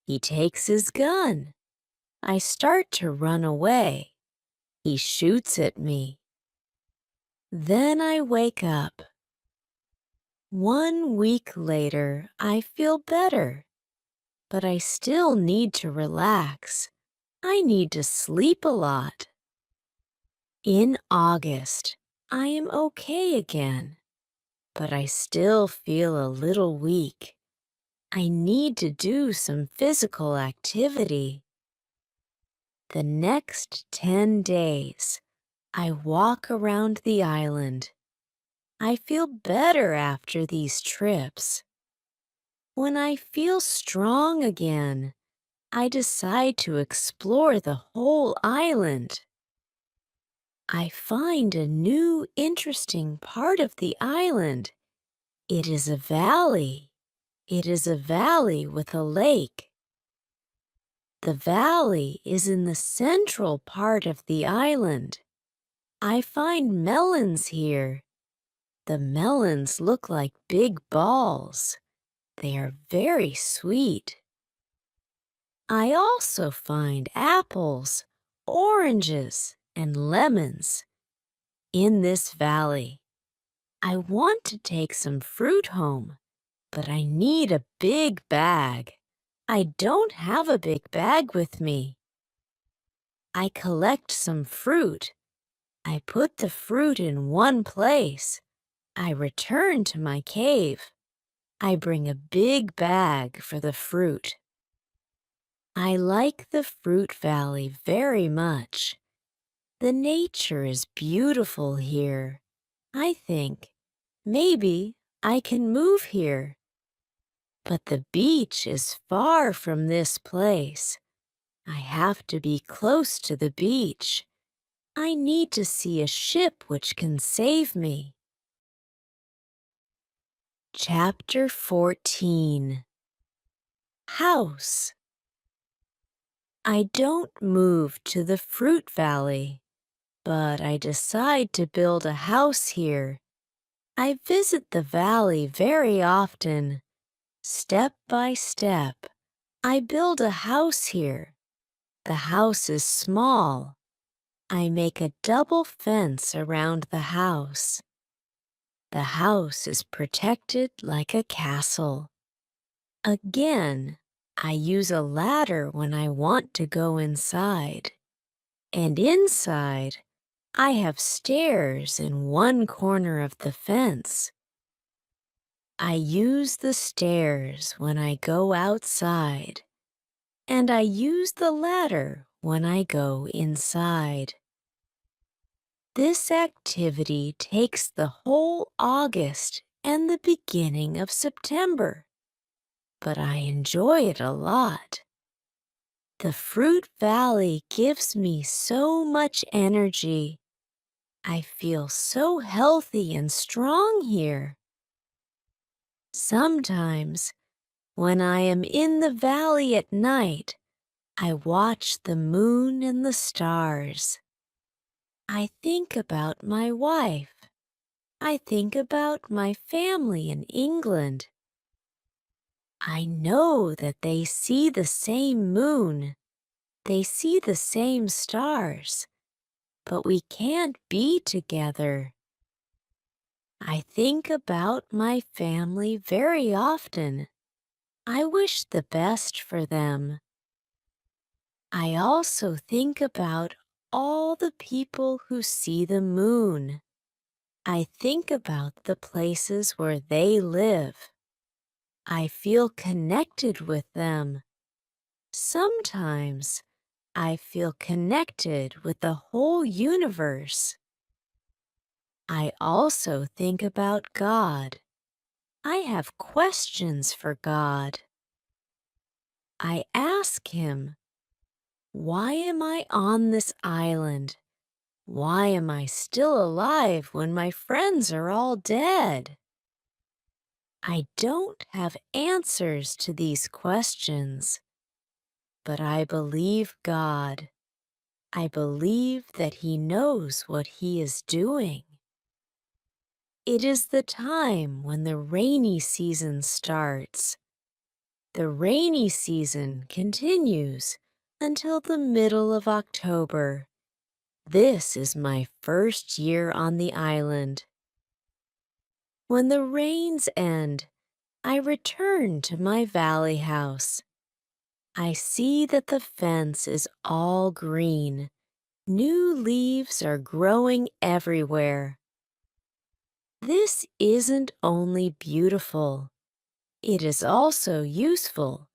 He takes his gun. I start to run away. He shoots at me. Then I wake up. 1 week later, I feel better, but I still need to relax. I need to sleep a lot. In August, I am okay again, but I still feel a little weak. I need to do some physical activity. The next 10 days, I walk around the island. I feel better after these trips. When I feel strong again, I decide to explore the whole island. I find a new interesting part of the island. It is a valley. It is a valley with a lake. The valley is in the central part of the island. I find melons here. The melons look like big balls. They are very sweet. I also find apples, oranges, and lemons. In this valley, I want to take some fruit home, but I need a big bag. I don't have a big bag with me. I collect some fruit. I put the fruit in one place. I return to my cave. I bring a big bag for the fruit. I like the fruit valley very much. The nature is beautiful here. I think maybe I can move here. But the beach is far from this place. I have to be close to the beach. I need to see a ship which can save me. Chapter 14. House. I don't move to the fruit valley, but I decide to build a house here. I visit the valley very often. Step by step, I build a house here. The house is small. I make a double fence around the house. The house is protected like a castle. Again, I use a ladder when I want to go inside. And inside, I have stairs in one corner of the fence. I use the stairs when I go outside, and I use the ladder when I go inside. This activity takes the whole August and the beginning of September, but I enjoy it a lot. The fruit valley gives me so much energy. I feel so healthy and strong here. Sometimes, when I am in the valley at night, I watch the moon and the stars. I think about my wife. I think about my family in England. I know that they see the same moon. They see the same stars, but we can't be together. I think about my family very often. I wish the best for them. I also think about all the people who see the moon. I think about the places where they live. I feel connected with them. Sometimes I feel connected with the whole universe. I also think about God. I have questions for God. I ask Him, why am I on this island? Why am I still alive when my friends are all dead? I don't have answers to these questions, but I believe God. I believe that He knows what He is doing. It is the time when the rainy season starts. The rainy season continues until the middle of October. This is my first year on the island. When the rains end, I return to my valley house. I see that the fence is all green. New leaves are growing everywhere. This isn't only beautiful, it is also useful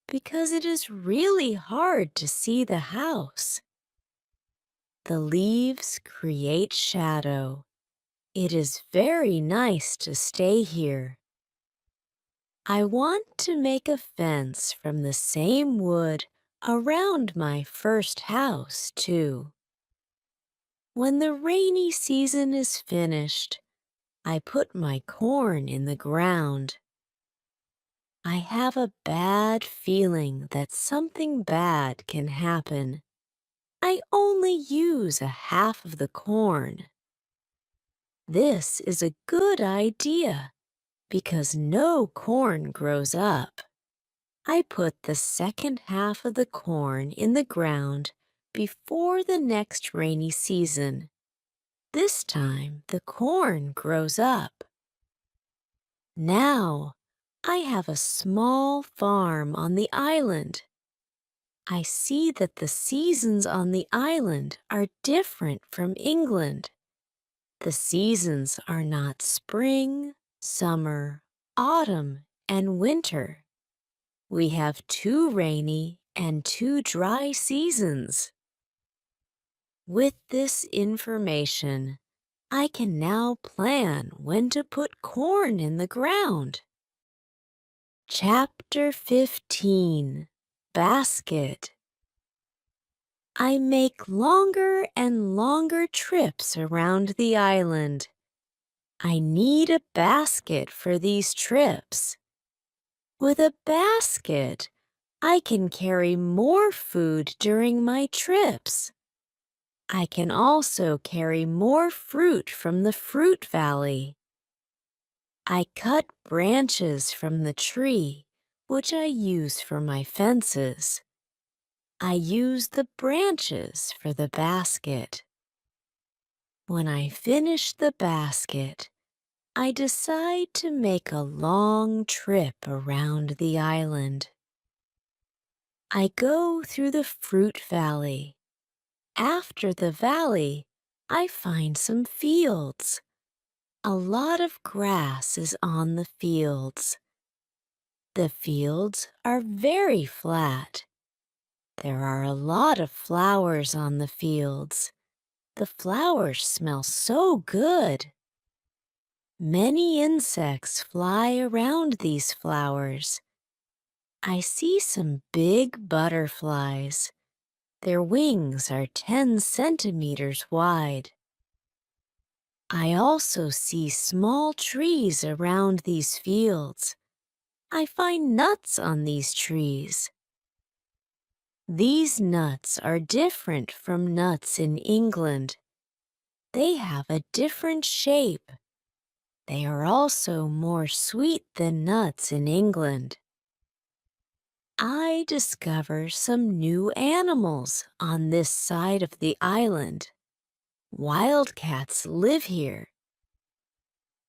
because it is really hard to see the house. The leaves create shadow. It is very nice to stay here. I want to make a fence from the same wood around my first house, too. When the rainy season is finished, I put my corn in the ground. I have a bad feeling that something bad can happen. I only use a half of the corn. This is a good idea because no corn grows up. I put the second half of the corn in the ground before the next rainy season. This time the corn grows up. Now I have a small farm on the island. I see that the seasons on the island are different from England. The seasons are not spring, summer, autumn, and winter. We have 2 rainy and 2 dry seasons. With this information, I can now plan when to put corn in the ground. Chapter 15, Basket. I make longer and longer trips around the island. I need a basket for these trips. With a basket, I can carry more food during my trips. I can also carry more fruit from the fruit valley. I cut branches from the tree, which I use for my fences. I use the branches for the basket. When I finish the basket, I decide to make a long trip around the island. I go through the fruit valley. After the valley, I find some fields. A lot of grass is on the fields. The fields are very flat. There are a lot of flowers on the fields. The flowers smell so good. Many insects fly around these flowers. I see some big butterflies. Their wings are 10 centimeters wide. I also see small trees around these fields. I find nuts on these trees. These nuts are different from nuts in England. They have a different shape. They are also more sweet than nuts in England. I discover some new animals on this side of the island. Wildcats live here.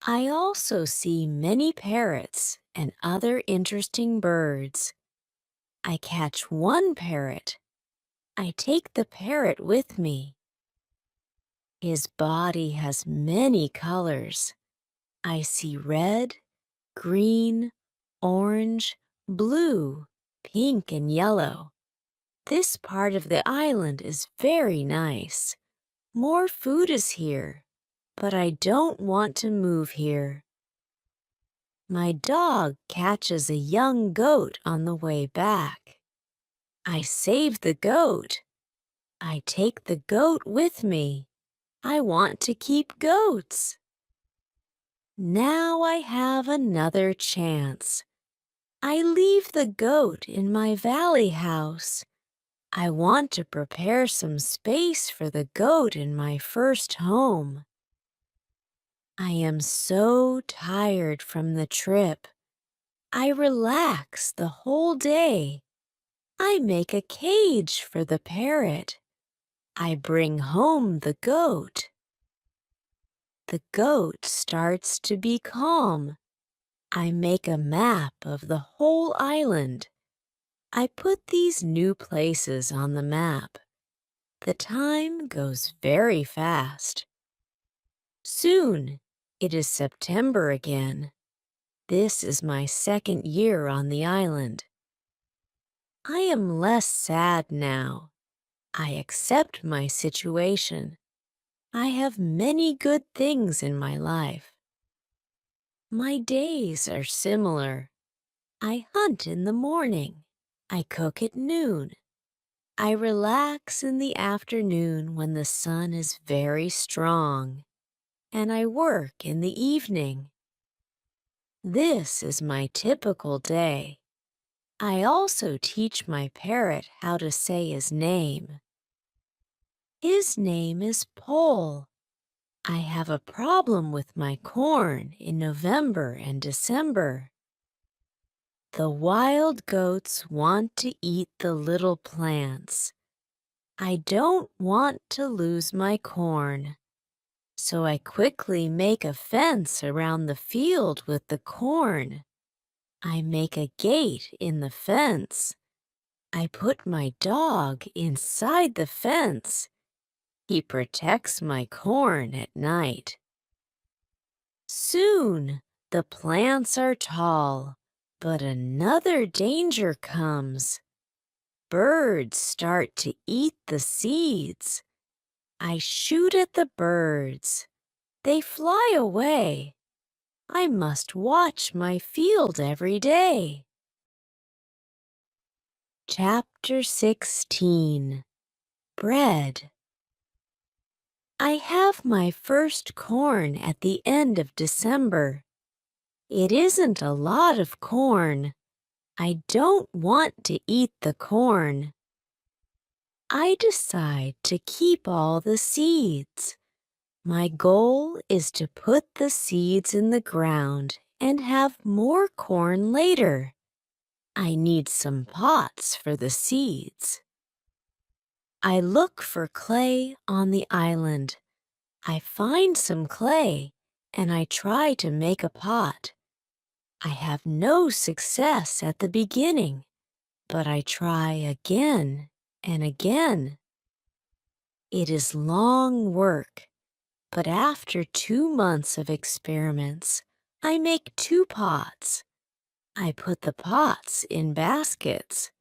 I also see many parrots and other interesting birds. I catch one parrot. I take the parrot with me. His body has many colors. I see red, green, orange, blue, pink, and yellow. This part of the island is very nice. More food is here, but I don't want to move here. My dog catches a young goat on the way back. I save the goat. I take the goat with me. I want to keep goats. Now I have another chance. I leave the goat in my valley house. I want to prepare some space for the goat in my first home. I am so tired from the trip. I relax the whole day. I make a cage for the parrot. I bring home the goat. The goat starts to be calm. I make a map of the whole island. I put these new places on the map. The time goes very fast. Soon, it is September again. This is my second year on the island. I am less sad now. I accept my situation. I have many good things in my life. My days are similar. I hunt in the morning. I cook at noon. I relax in the afternoon when the sun is very strong, and I work in the evening. This is my typical day. I also teach my parrot how to say his name. His name is Pole. I have a problem with my corn in November and December. The wild goats want to eat the little plants. I don't want to lose my corn. So I quickly make a fence around the field with the corn. I make a gate in the fence. I put my dog inside the fence. He protects my corn at night. Soon the plants are tall, but another danger comes. Birds start to eat the seeds. I shoot at the birds. They fly away. I must watch my field every day. Chapter 16. Bread. I have my first corn at the end of December. It isn't a lot of corn. I don't want to eat the corn. I decide to keep all the seeds. My goal is to put the seeds in the ground and have more corn later. I need some pots for the seeds. I look for clay on the island. I find some clay and I try to make a pot. I have no success at the beginning, but I try again and again. It is long work, but after 2 months of experiments, I make 2 pots. I put the pots in baskets.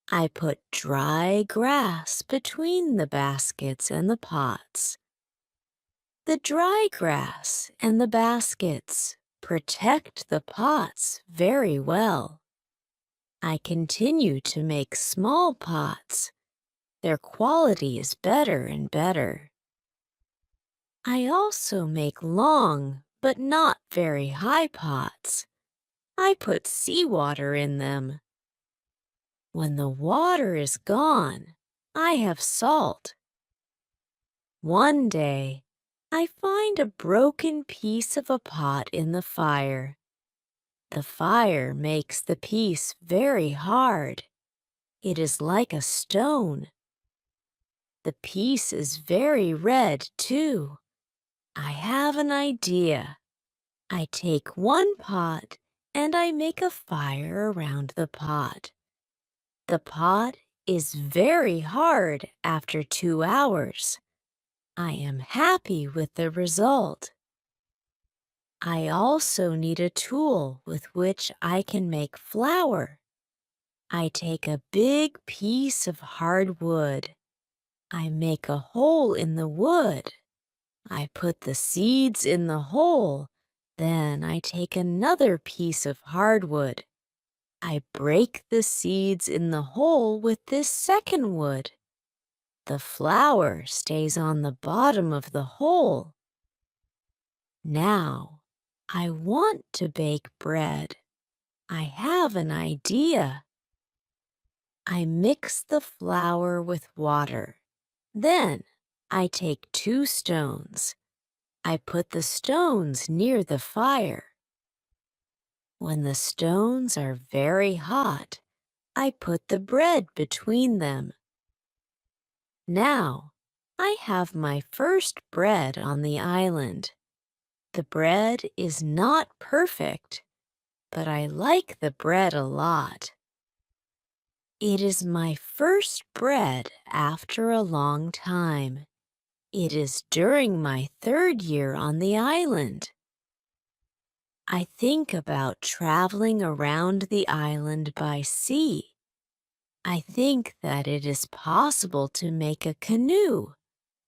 I put dry grass between the baskets and the pots. The dry grass and the baskets protect the pots very well. I continue to make small pots. Their quality is better and better. I also make long but not very high pots. I put seawater in them. When the water is gone, I have salt. One day, I find a broken piece of a pot in the fire. The fire makes the piece very hard. It is like a stone. The piece is very red, too. I have an idea. I take one pot and I make a fire around the pot. The pot is very hard after 2 hours. I am happy with the result. I also need a tool with which I can make flour. I take a big piece of hard wood. I make a hole in the wood. I put the seeds in the hole. Then I take another piece of hardwood. I break the seeds in the hole with this second wood. The flour stays on the bottom of the hole. Now, I want to bake bread. I have an idea. I mix the flour with water. Then, I take 2 stones. I put the stones near the fire. When the stones are very hot, I put the bread between them. Now, I have my first bread on the island. The bread is not perfect, but I like the bread a lot. It is my first bread after a long time. It is during my 3rd year on the island. I think about traveling around the island by sea. I think that it is possible to make a canoe.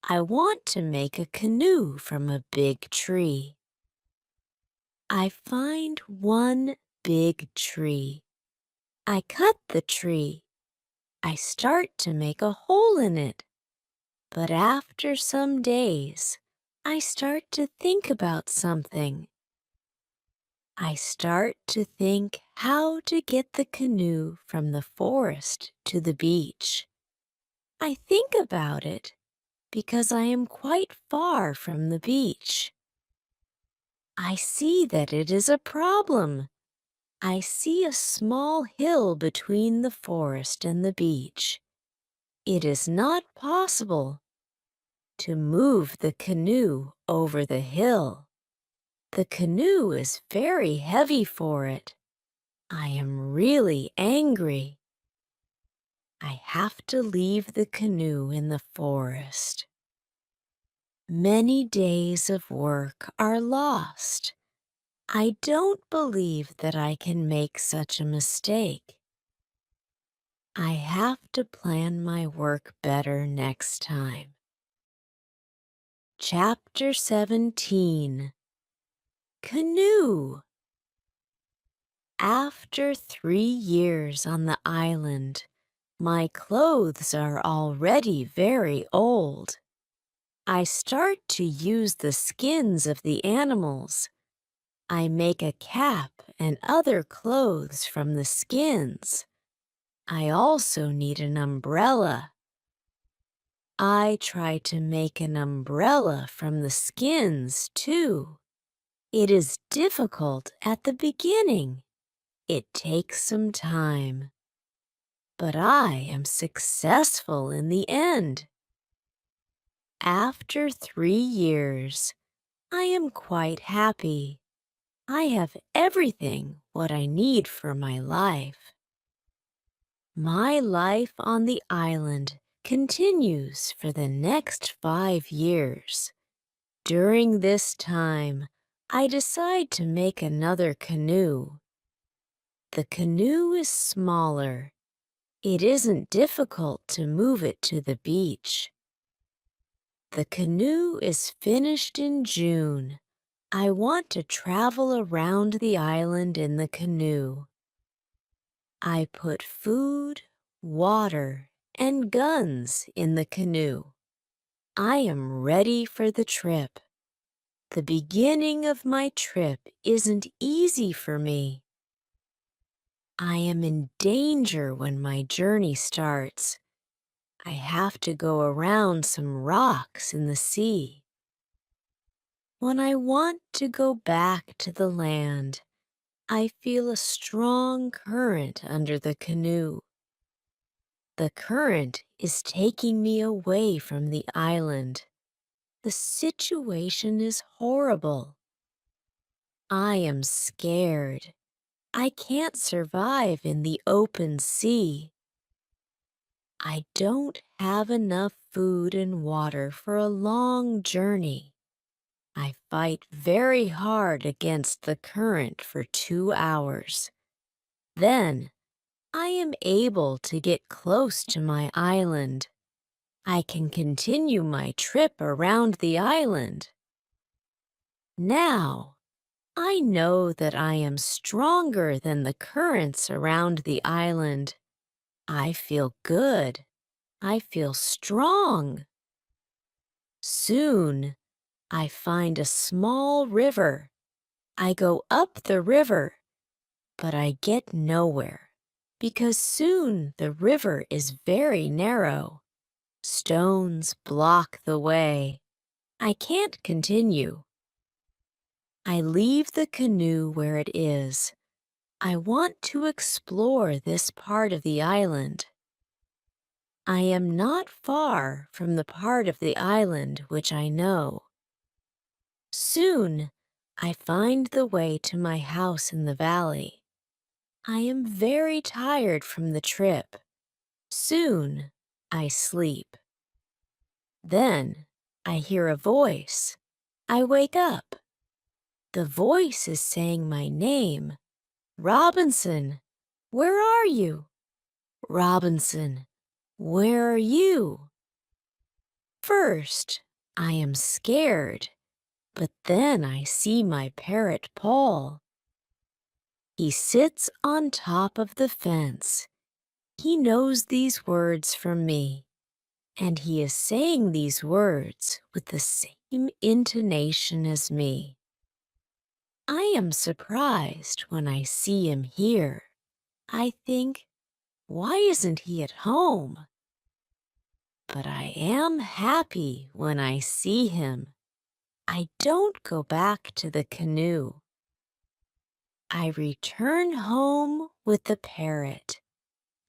I want to make a canoe from a big tree. I find one big tree. I cut the tree. I start to make a hole in it. But after some days, I start to think about something. I start to think how to get the canoe from the forest to the beach. I think about it because I am quite far from the beach. I see that it is a problem. I see a small hill between the forest and the beach. It is not possible to move the canoe over the hill. The canoe is very heavy for it. I am really angry. I have to leave the canoe in the forest. Many days of work are lost. I don't believe that I can make such a mistake. I have to plan my work better next time. Chapter 17. Canoe. After 3 years on the island, my clothes are already very old. I start to use the skins of the animals. I make a cap and other clothes from the skins. I also need an umbrella. I try to make an umbrella from the skins, too. It is difficult at the beginning. It takes some time. But I am successful in the end. After 3 years, I am quite happy. I have everything what I need for my life. My life on the island continues for the next 5 years. During this time, I decide to make another canoe. The canoe is smaller. It isn't difficult to move it to the beach. The canoe is finished in June. I want to travel around the island in the canoe. I put food, water, and guns in the canoe. I am ready for the trip. The beginning of my trip isn't easy for me. I am in danger when my journey starts. I have to go around some rocks in the sea. When I want to go back to the land, I feel a strong current under the canoe. The current is taking me away from the island. The situation is horrible. I am scared. I can't survive in the open sea. I don't have enough food and water for a long journey. I fight very hard against the current for 2 hours. Then, I am able to get close to my island. I can continue my trip around the island. Now, I know that I am stronger than the currents around the island. I feel good. I feel strong. Soon, I find a small river. I go up the river, but I get nowhere because soon the river is very narrow. Stones block the way. I can't continue. I leave the canoe where it is. I want to explore this part of the island. I am not far from the part of the island which I know. Soon, I find the way to my house in the valley. I am very tired from the trip. Soon, I sleep. Then, I hear a voice. I wake up. The voice is saying my name. Robinson, where are you? Robinson, where are you? First, I am scared, but then I see my parrot Paul. He sits on top of the fence. He knows these words from me, and he is saying these words with the same intonation as me. I am surprised when I see him here. I think, why isn't he at home? But I am happy when I see him. I don't go back to the canoe. I return home with the parrot.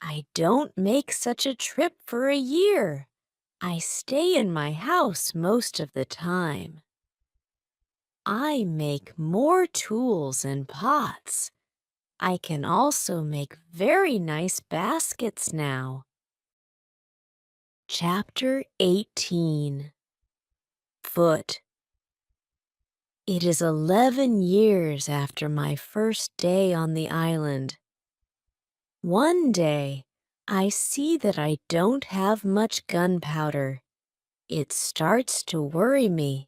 I don't make such a trip for a year. I stay in my house most of the time. I make more tools and pots. I can also make very nice baskets now. Chapter 18. Foot. It is 11 years after my first day on the island. One day, I see that I don't have much gunpowder. It starts to worry me.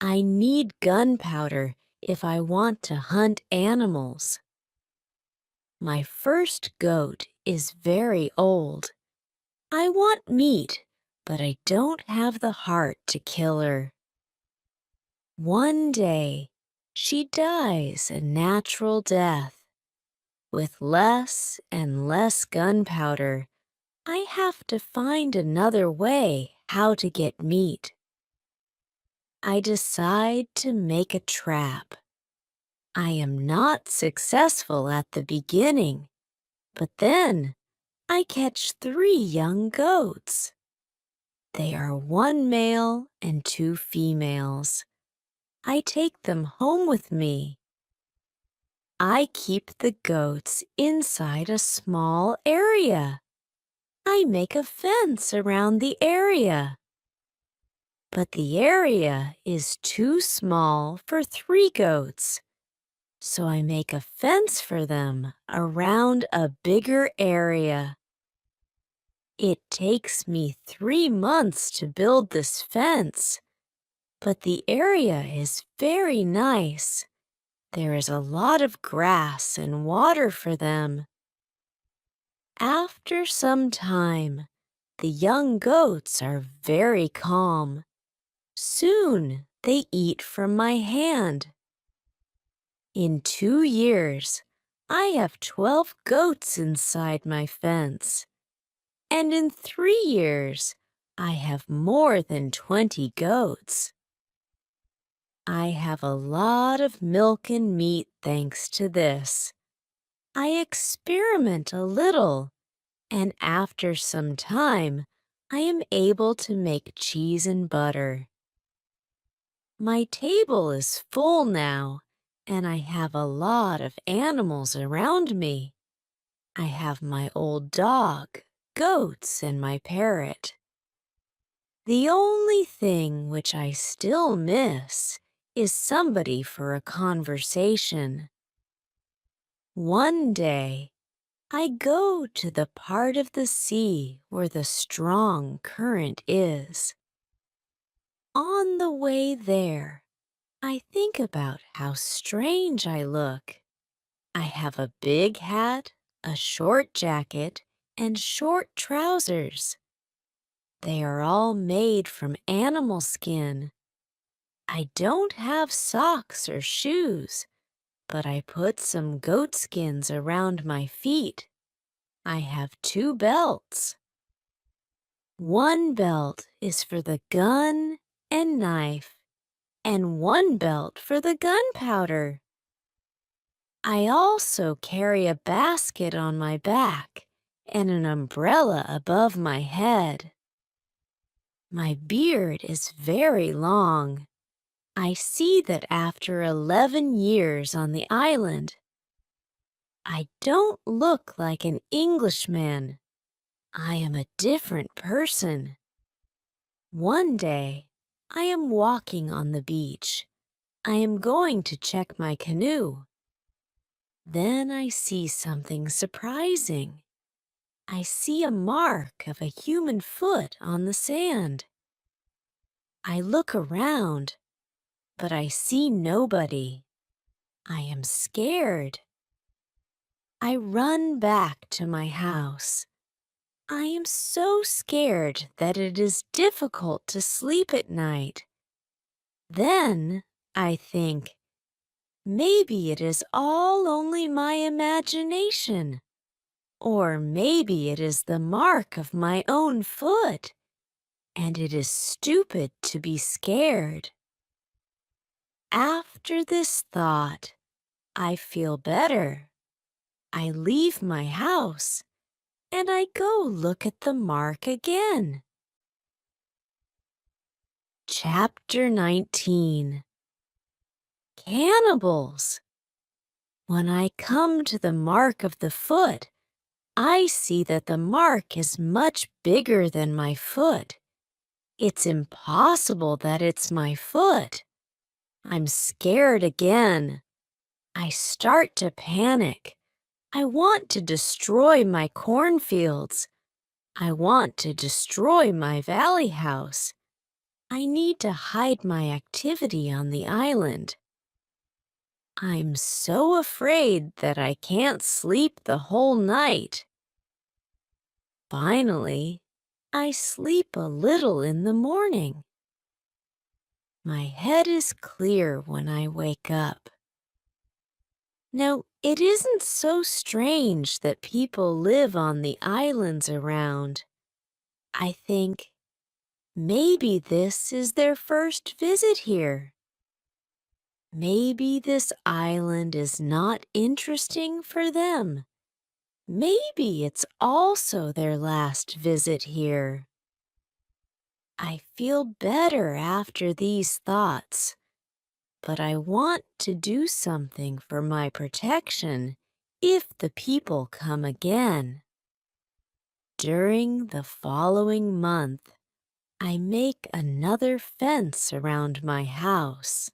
I need gunpowder if I want to hunt animals. My first goat is very old. I want meat, but I don't have the heart to kill her. One day, she dies a natural death. With less and less gunpowder, I have to find another way how to get meat. I decide to make a trap. I am not successful at the beginning, but then I catch 3 young goats. They are 1 male and 2 females. I take them home with me. I keep the goats inside a small area. I make a fence around the area. But the area is too small for 3 goats, so I make a fence for them around a bigger area. It takes me 3 months to build this fence, but the area is very nice. There is a lot of grass and water for them. After some time, the young goats are very calm. Soon they eat from my hand. In 2 years, I have 12 goats inside my fence. And in 3 years, I have more than 20 goats. I have a lot of milk and meat thanks to this. I experiment a little, and after some time, I am able to make cheese and butter. My table is full now, and I have a lot of animals around me. I have my old dog, goats, and my parrot. The only thing which I still miss is somebody for a conversation. One day, I go to the part of the sea where the strong current is. On the way there, I think about how strange I look. I have a big hat, a short jacket, and short trousers. They are all made from animal skin. I don't have socks or shoes, but I put some goat skins around my feet. I have 2 belts. One belt is for the gun and knife, and one belt for the gunpowder. I also carry a basket on my back and an umbrella above my head. My beard is very long. I see that after 11 years on the island, I don't look like an Englishman. I am a different person. One day, I am walking on the beach. I am going to check my canoe. Then I see something surprising. I see a mark of a human foot on the sand. I look around, but I see nobody. I am scared. I run back to my house. I am so scared that it is difficult to sleep at night. Then I think, maybe it is all only my imagination. Or maybe it is the mark of my own foot, and it is stupid to be scared. After this thought, I feel better. I leave my house, and I go look at the mark again. Chapter 19. Cannibals. When I come to the mark of the foot, I see that the mark is much bigger than my foot. It's impossible that it's my foot. I'm scared again. I start to panic. I want to destroy my cornfields. I want to destroy my valley house. I need to hide my activity on the island. I'm so afraid that I can't sleep the whole night. Finally, I sleep a little in the morning. My head is clear when I wake up. Now, it isn't so strange that people live on the islands around. I think maybe this is their first visit here. Maybe this island is not interesting for them. Maybe it's also their last visit here. I feel better after these thoughts, but I want to do something for my protection if the people come again. During the following month, I make another fence around my house.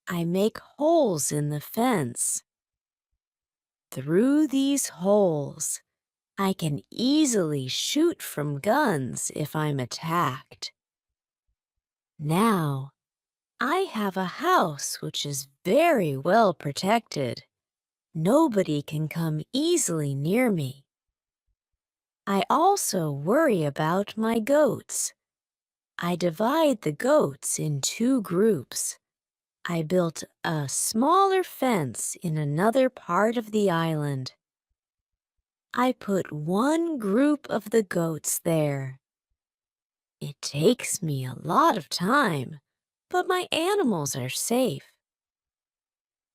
I make holes in the fence. Through these holes, I can easily shoot from guns if I'm attacked. Now, I have a house which is very well protected. Nobody can come easily near me. I also worry about my goats. I divide the goats in 2 groups. I built a smaller fence in another part of the island. I put one group of the goats there. It takes me a lot of time, but my animals are safe.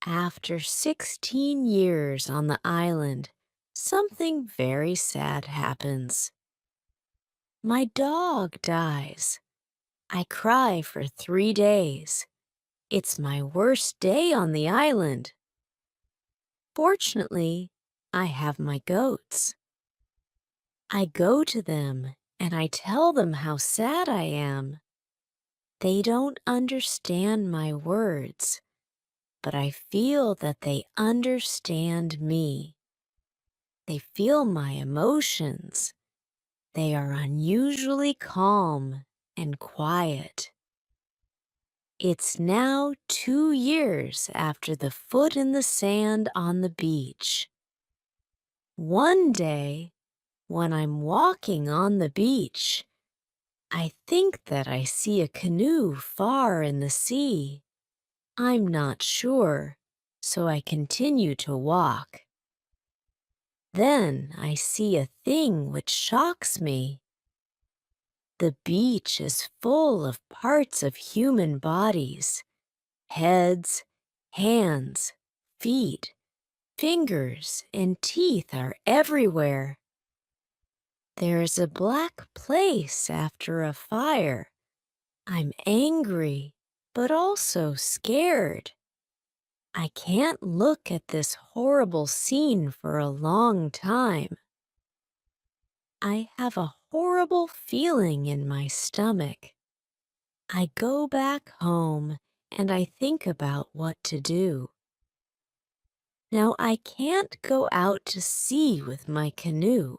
After 16 years on the island, something very sad happens. My dog dies. I cry for 3 days. It's my worst day on the island. Fortunately, I have my goats. I go to them and I tell them how sad I am. They don't understand my words, but I feel that they understand me. They feel my emotions. They are unusually calm and quiet. It's now 2 years after the foot in the sand on the beach. One day, when I'm walking on the beach, I think that I see a canoe far in the sea. I'm not sure, so I continue to walk. Then I see a thing which shocks me. The beach is full of parts of human bodies. Heads, hands, feet, fingers, and teeth are everywhere. There's a black place after a fire. I'm angry, but also scared. I can't look at this horrible scene for a long time. I have a horrible feeling in my stomach. I go back home and I think about what to do. Now I can't go out to sea with my canoe.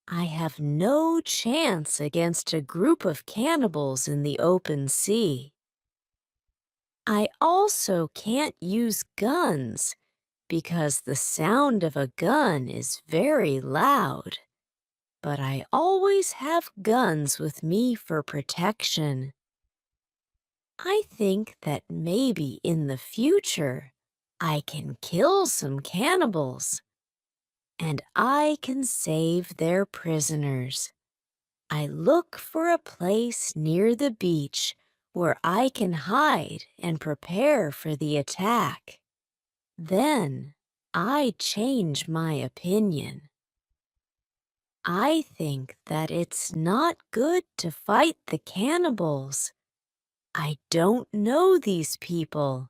I have no chance against a group of cannibals in the open sea. I also can't use guns because the sound of a gun is very loud. But I always have guns with me for protection. I think that maybe in the future I can kill some cannibals and I can save their prisoners. I look for a place near the beach where I can hide and prepare for the attack. Then I change my opinion. I think that it's not good to fight the cannibals. I don't know these people.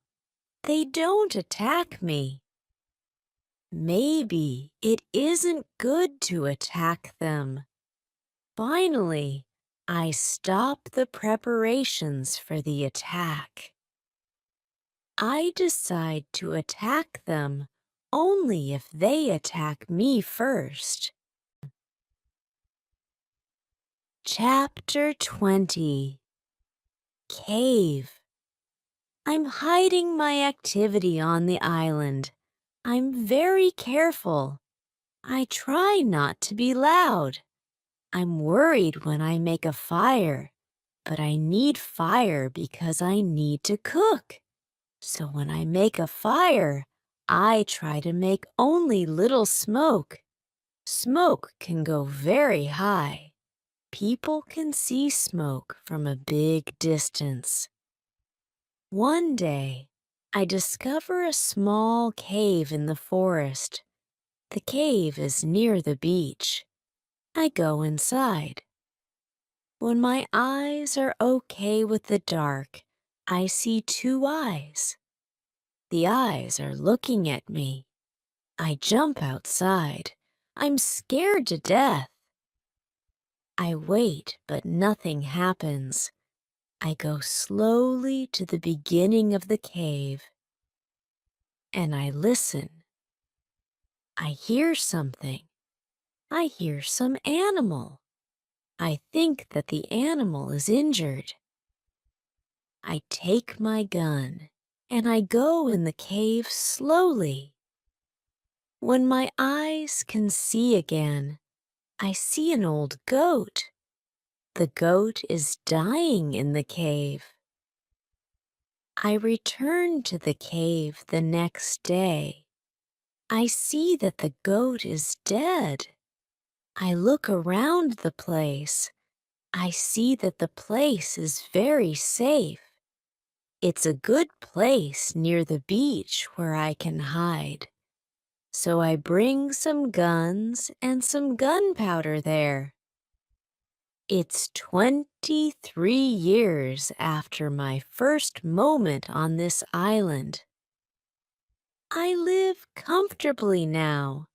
They don't attack me. Maybe it isn't good to attack them. Finally, I stop the preparations for the attack. I decide to attack them only if they attack me first. Chapter 20. Cave. I'm hiding my activity on the island. I'm very careful. I try not to be loud. I'm worried when I make a fire, but I need fire because I need to cook. So when I make a fire, I try to make only little smoke. Smoke can go very high. People can see smoke from a big distance. One day, I discover a small cave in the forest. The cave is near the beach. I go inside. When my eyes are okay with the dark, I see two eyes. The eyes are looking at me. I jump outside. I'm scared to death. I wait, but nothing happens. I go slowly to the beginning of the cave, and I listen. I hear something. I hear some animal. I think that the animal is injured. I take my gun, and I go in the cave slowly. When my eyes can see again, I see an old goat. The goat is dying in the cave. I return to the cave the next day. I see that the goat is dead. I look around the place. I see that the place is very safe. It's a good place near the beach where I can hide. So I bring some guns and some gunpowder there. It's 23 years after my first moment on this island. I live comfortably now.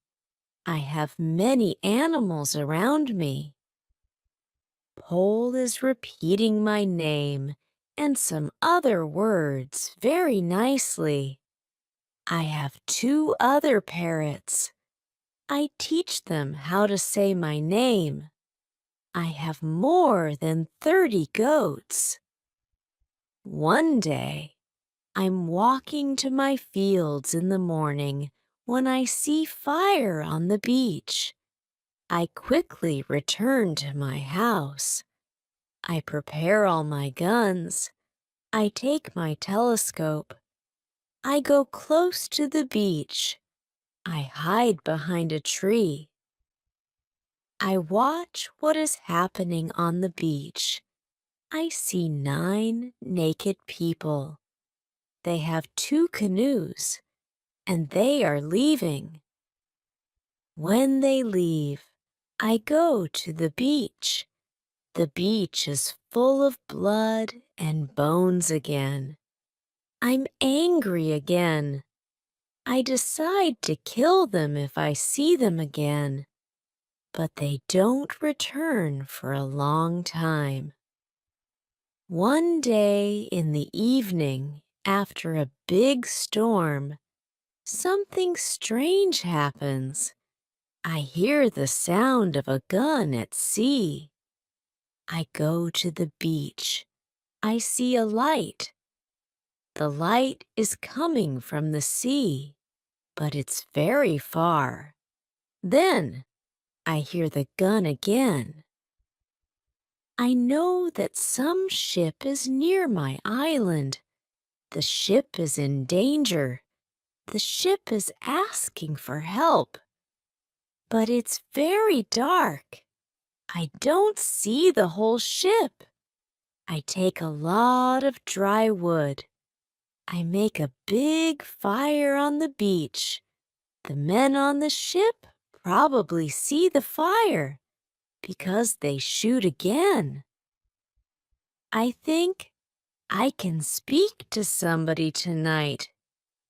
I have many animals around me. Pole is repeating my name and some other words very nicely. I have 2 other parrots. I teach them how to say my name. I have more than 30 goats. One day, I'm walking to my fields in the morning when I see fire on the beach. I quickly return to my house. I prepare all my guns. I take my telescope. I go close to the beach. I hide behind a tree. I watch what is happening on the beach. I see 9 naked people. They have 2 canoes, and they are leaving. When they leave, I go to the beach. The beach is full of blood and bones again. I'm angry again. I decide to kill them if I see them again, but they don't return for a long time. One day in the evening, after a big storm, something strange happens. I hear the sound of a gun at sea. I go to the beach. I see a light. The light is coming from the sea, but it's very far. Then I hear the gun again. I know that some ship is near my island. The ship is in danger. The ship is asking for help. But it's very dark. I don't see the whole ship. I take a lot of dry wood. I make a big fire on the beach. The men on the ship probably see the fire because they shoot again. I think I can speak to somebody tonight.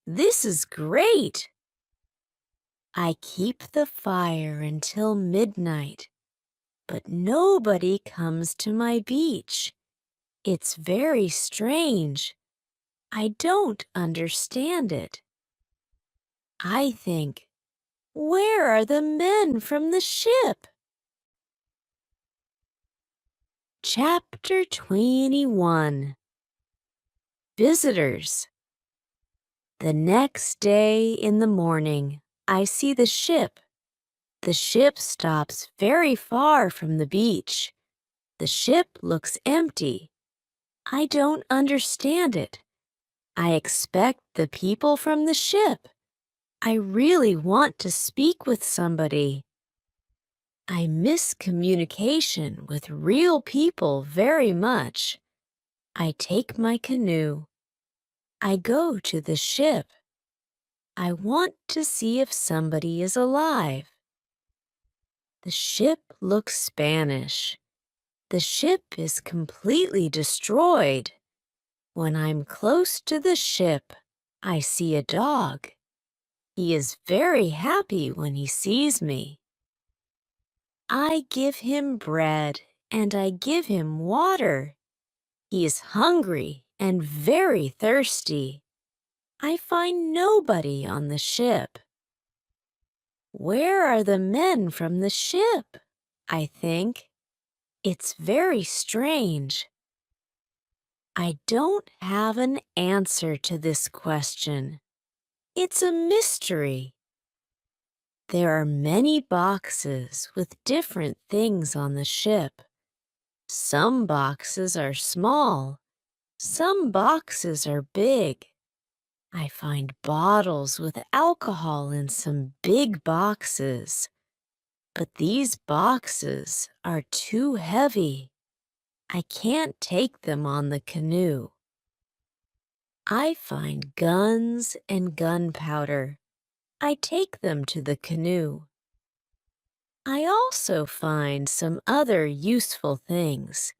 This is great. I keep the fire until midnight, but nobody comes to my beach. It's very strange. I don't understand it. I think, where are the men from the ship? Chapter 21. Visitors. The next day in the morning, I see the ship. The ship stops very far from the beach. The ship looks empty. I don't understand it. I expect the people from the ship. I really want to speak with somebody. I miss communication with real people very much. I take my canoe. I go to the ship. I want to see if somebody is alive. The ship looks Spanish. The ship is completely destroyed. When I'm close to the ship, I see a dog. He is very happy when he sees me. I give him bread and I give him water. He is hungry and very thirsty. I find nobody on the ship. Where are the men from the ship? I think. It's very strange. I don't have an answer to this question. It's a mystery. There are many boxes with different things on the ship. Some boxes are small. Some boxes are big. I find bottles with alcohol in some big boxes. But these boxes are too heavy. I can't take them on the canoe. I find guns and gunpowder. I take them to the canoe. I also find some other useful things.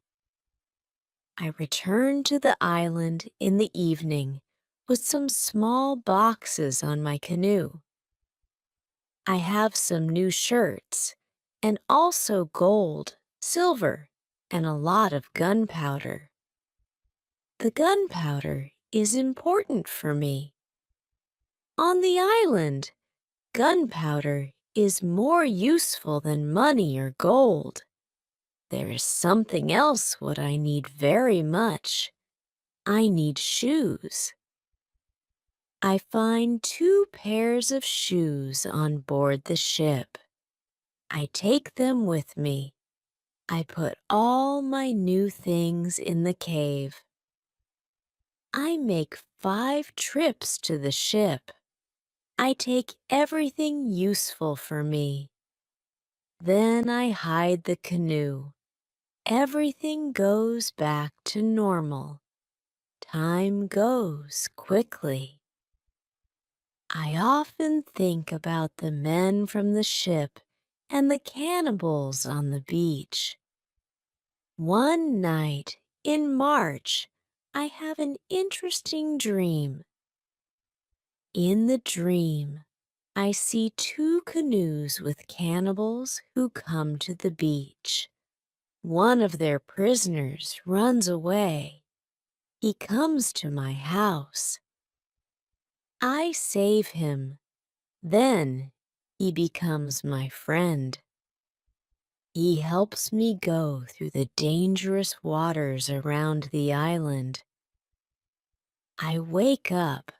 I return to the island in the evening with some small boxes on my canoe. I have some new shirts and also gold, silver, and a lot of gunpowder. The gunpowder is important for me. On the island, gunpowder is more useful than money or gold. There is something else what I need very much. I need shoes. I find 2 pairs of shoes on board the ship. I take them with me. I put all my new things in the cave. I make 5 trips to the ship. I take everything useful for me. Then I hide the canoe. Everything goes back to normal. Time goes quickly. I often think about the men from the ship and the cannibals on the beach. One night in March, I have an interesting dream. In the dream, I see 2 canoes with cannibals who come to the beach. One of their prisoners runs away. He comes to my house. I save him. Then he becomes my friend. He helps me go through the dangerous waters around the island. I wake up,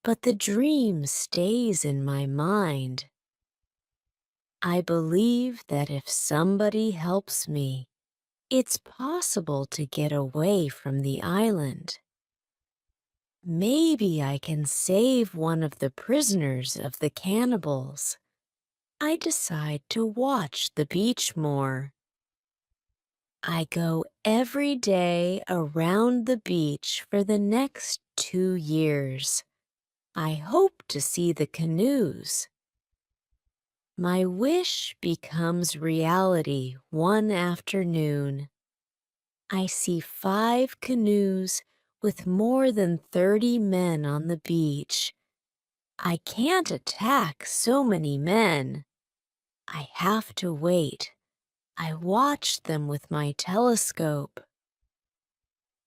but the dream stays in my mind. I believe that if somebody helps me, it's possible to get away from the island. Maybe I can save one of the prisoners of the cannibals. I decide to watch the beach more. I go every day around the beach for the next 2 years. I hope to see the canoes. My wish becomes reality one afternoon. I see 5 canoes with more than 30 men on the beach. I can't attack so many men. I have to wait. I watch them with my telescope.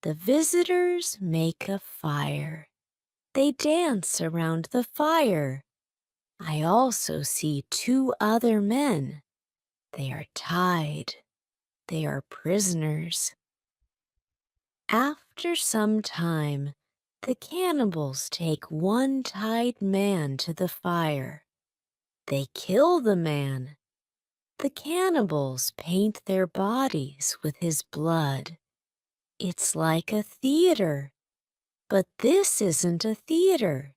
The visitors make a fire. They dance around the fire. I also see 2 other men. They are tied. They are prisoners. After some time, the cannibals take one tied man to the fire. They kill the man. The cannibals paint their bodies with his blood. It's like a theater. But this isn't a theater.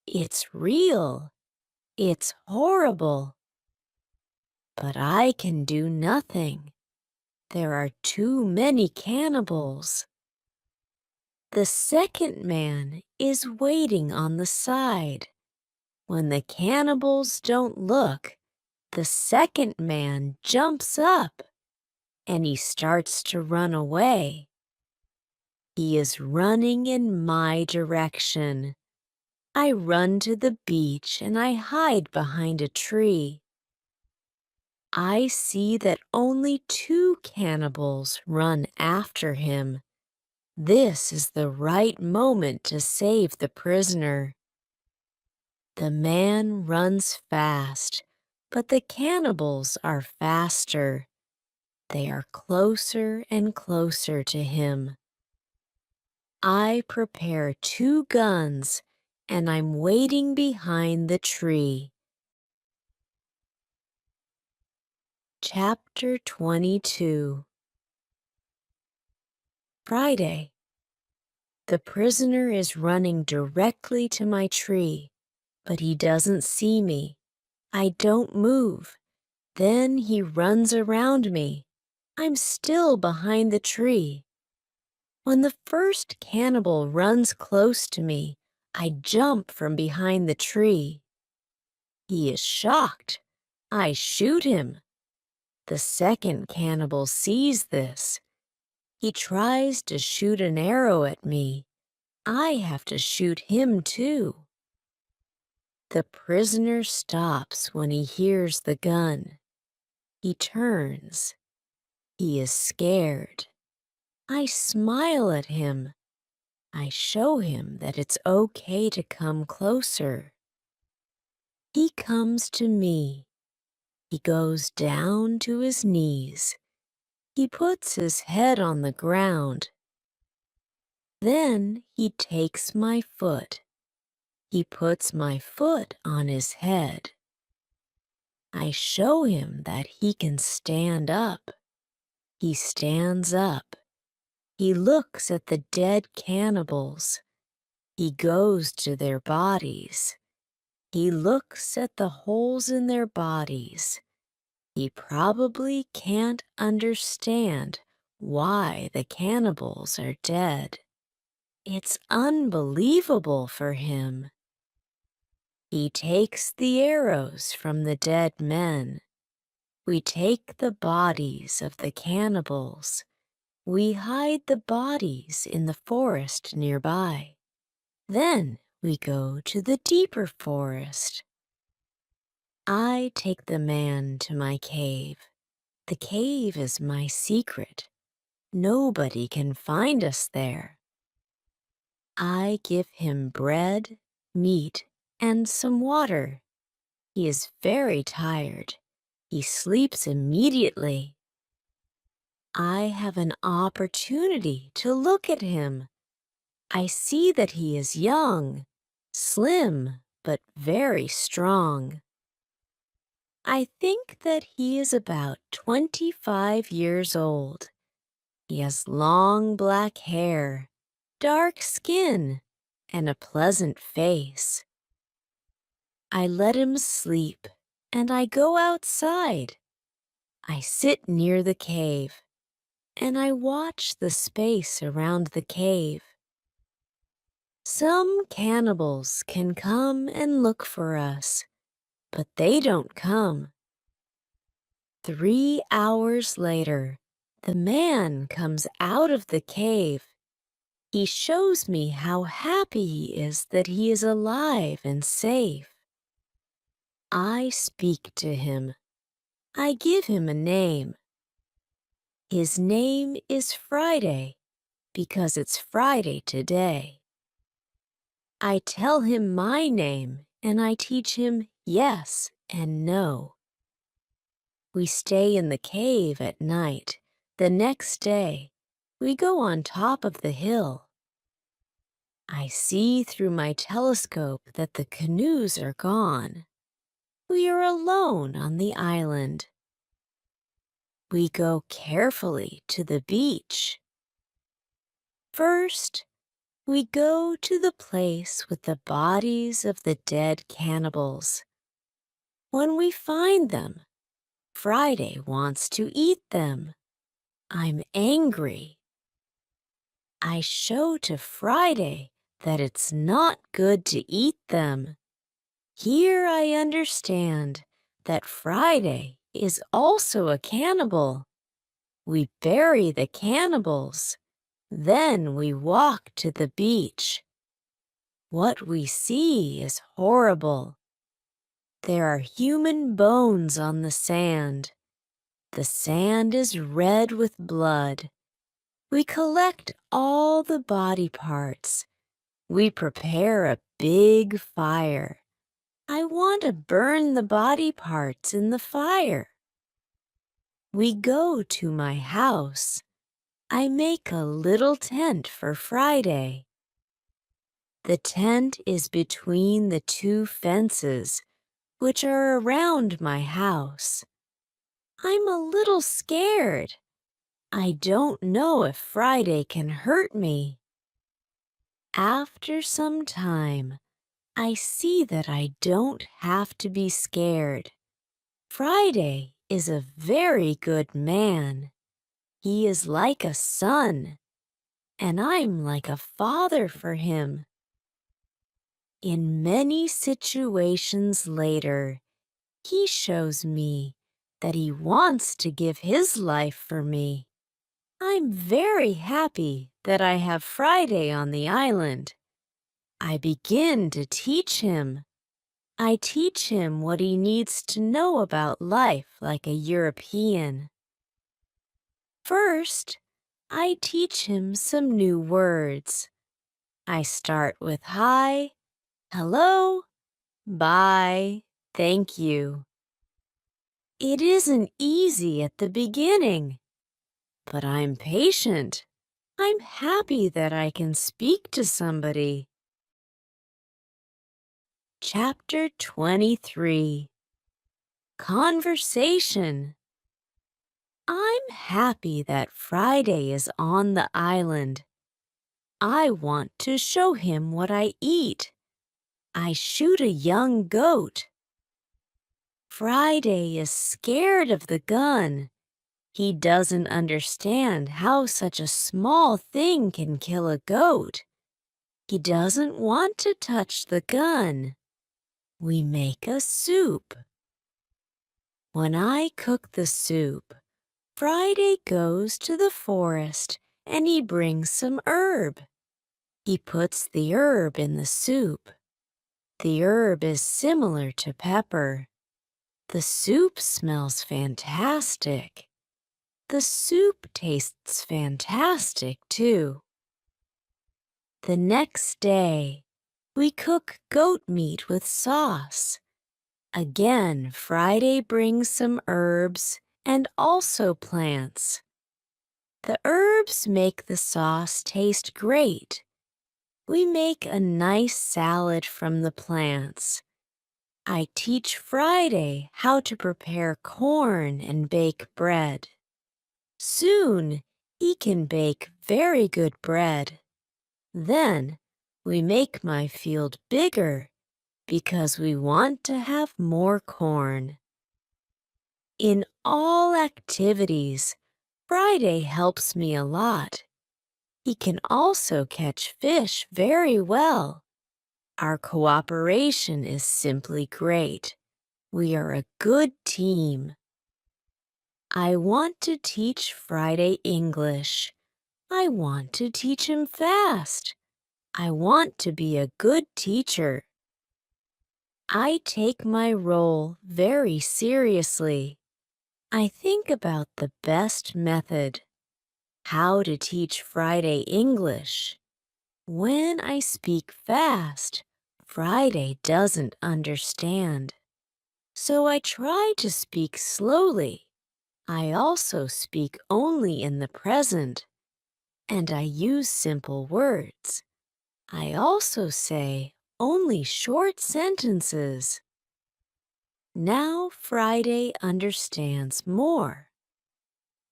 It's real. It's horrible. But I can do nothing. There are too many cannibals. The second man is waiting on the side. When the cannibals don't look, the second man jumps up and he starts to run away. He is running in my direction. I run to the beach and I hide behind a tree. I see that only 2 cannibals run after him. This is the right moment to save the prisoner. The man runs fast, but the cannibals are faster. They are closer and closer to him. I prepare 2 guns and I'm waiting behind the tree. Chapter 22. Friday. The prisoner is running directly to my tree, but he doesn't see me. I don't move. Then he runs around me. I'm still behind the tree. When the first cannibal runs close to me, I jump from behind the tree. He is shocked. I shoot him. The second cannibal sees this. He tries to shoot an arrow at me. I have to shoot him too. The prisoner stops when he hears the gun. He turns. He is scared. I smile at him. I show him that it's okay to come closer. He comes to me. He goes down to his knees. He puts his head on the ground. Then he takes my foot. He puts my foot on his head. I show him that he can stand up. He stands up. He looks at the dead cannibals. He goes to their bodies. He looks at the holes in their bodies. He probably can't understand why the cannibals are dead. It's unbelievable for him. He takes the arrows from the dead men. We take the bodies of the cannibals. We hide the bodies in the forest nearby. Then we go to the deeper forest. I take the man to my cave. The cave is my secret. Nobody can find us there. I give him bread, meat, and some water. He is very tired. He sleeps immediately. I have an opportunity to look at him. I see that he is young, slim, but very strong. I think that he is about 25 years old. He has long black hair, dark skin, and a pleasant face. I let him sleep, and I go outside. I sit near the cave, and I watch the space around the cave. Some cannibals can come and look for us, but they don't come. 3 hours later, the man comes out of the cave. He shows me how happy he is that he is alive and safe. I speak to him. I give him a name. His name is Friday because it's Friday today. I tell him my name and I teach him yes and no. We stay in the cave at night. The next day, we go on top of the hill. I see through my telescope that the canoes are gone. We are alone on the island. We go carefully to the beach. First, we go to the place with the bodies of the dead cannibals. When we find them, Friday wants to eat them. I'm angry. I show to Friday that it's not good to eat them. Here I understand that Friday is also a cannibal. We bury the cannibals. Then we walk to the beach. What we see is horrible. There are human bones on the sand. The sand is red with blood. We collect all the body parts. We prepare a big fire. I want to burn the body parts in the fire. We go to my house. I make a little tent for Friday. The tent is between the 2 fences, which are around my house. I'm a little scared. I don't know if Friday can hurt me. After some time, I see that I don't have to be scared. Friday is a very good man. He is like a son. and I'm like a father for him. In many situations later, he shows me that he wants to give his life for me. I'm very happy that I have Friday on the island. I begin to teach him. I teach him what he needs to know about life like a European. First, I teach him some new words. I start with hi, hello, bye, thank you. It isn't easy at the beginning, but I'm patient. I'm happy that I can speak to somebody. Chapter 23. Conversation. I'm happy that Friday is on the island. I want to show him what I eat. I shoot a young goat. Friday is scared of the gun. He doesn't understand how such a small thing can kill a goat. He doesn't want to touch the gun. We make a soup. When I cook the soup, Friday goes to the forest and he brings some herb. He puts the herb in the soup. The herb is similar to pepper. The soup smells fantastic. The soup tastes fantastic, too. The next day, we cook goat meat with sauce. Again, Friday brings some herbs and also plants. The herbs make the sauce taste great. We make a nice salad from the plants. I teach Friday how to prepare corn and bake bread. Soon, he can bake very good bread. Then, we make my field bigger because we want to have more corn. In all activities, Friday helps me a lot. He can also catch fish very well. Our cooperation is simply great. We are a good team. I want to teach Friday English. I want to teach him fast. I want to be a good teacher. I take my role very seriously. I think about the best method. How to teach Friday English. When I speak fast, Friday doesn't understand. So I try to speak slowly. I also speak only in the present, and I use simple words. I also say only short sentences. Now Friday understands more.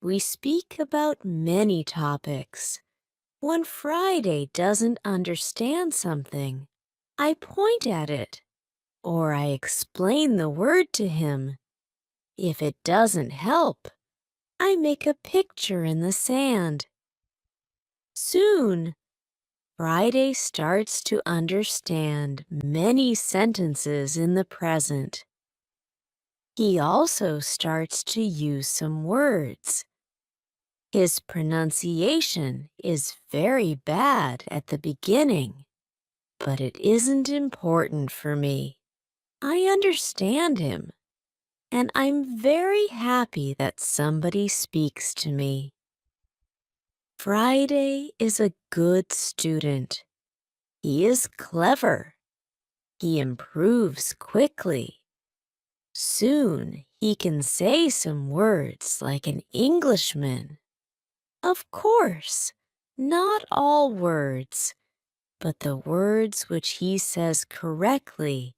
We speak about many topics. When Friday doesn't understand something, I point at it, or I explain the word to him. If it doesn't help, I make a picture in the sand. Soon, Friday starts to understand many sentences in the present. He also starts to use some words. His pronunciation is very bad at the beginning, but it isn't important for me. I understand him, and I'm very happy that somebody speaks to me. Friday is a good student. He is clever. He improves quickly. Soon he can say some words like an Englishman. Of course, not all words, but the words which he says correctly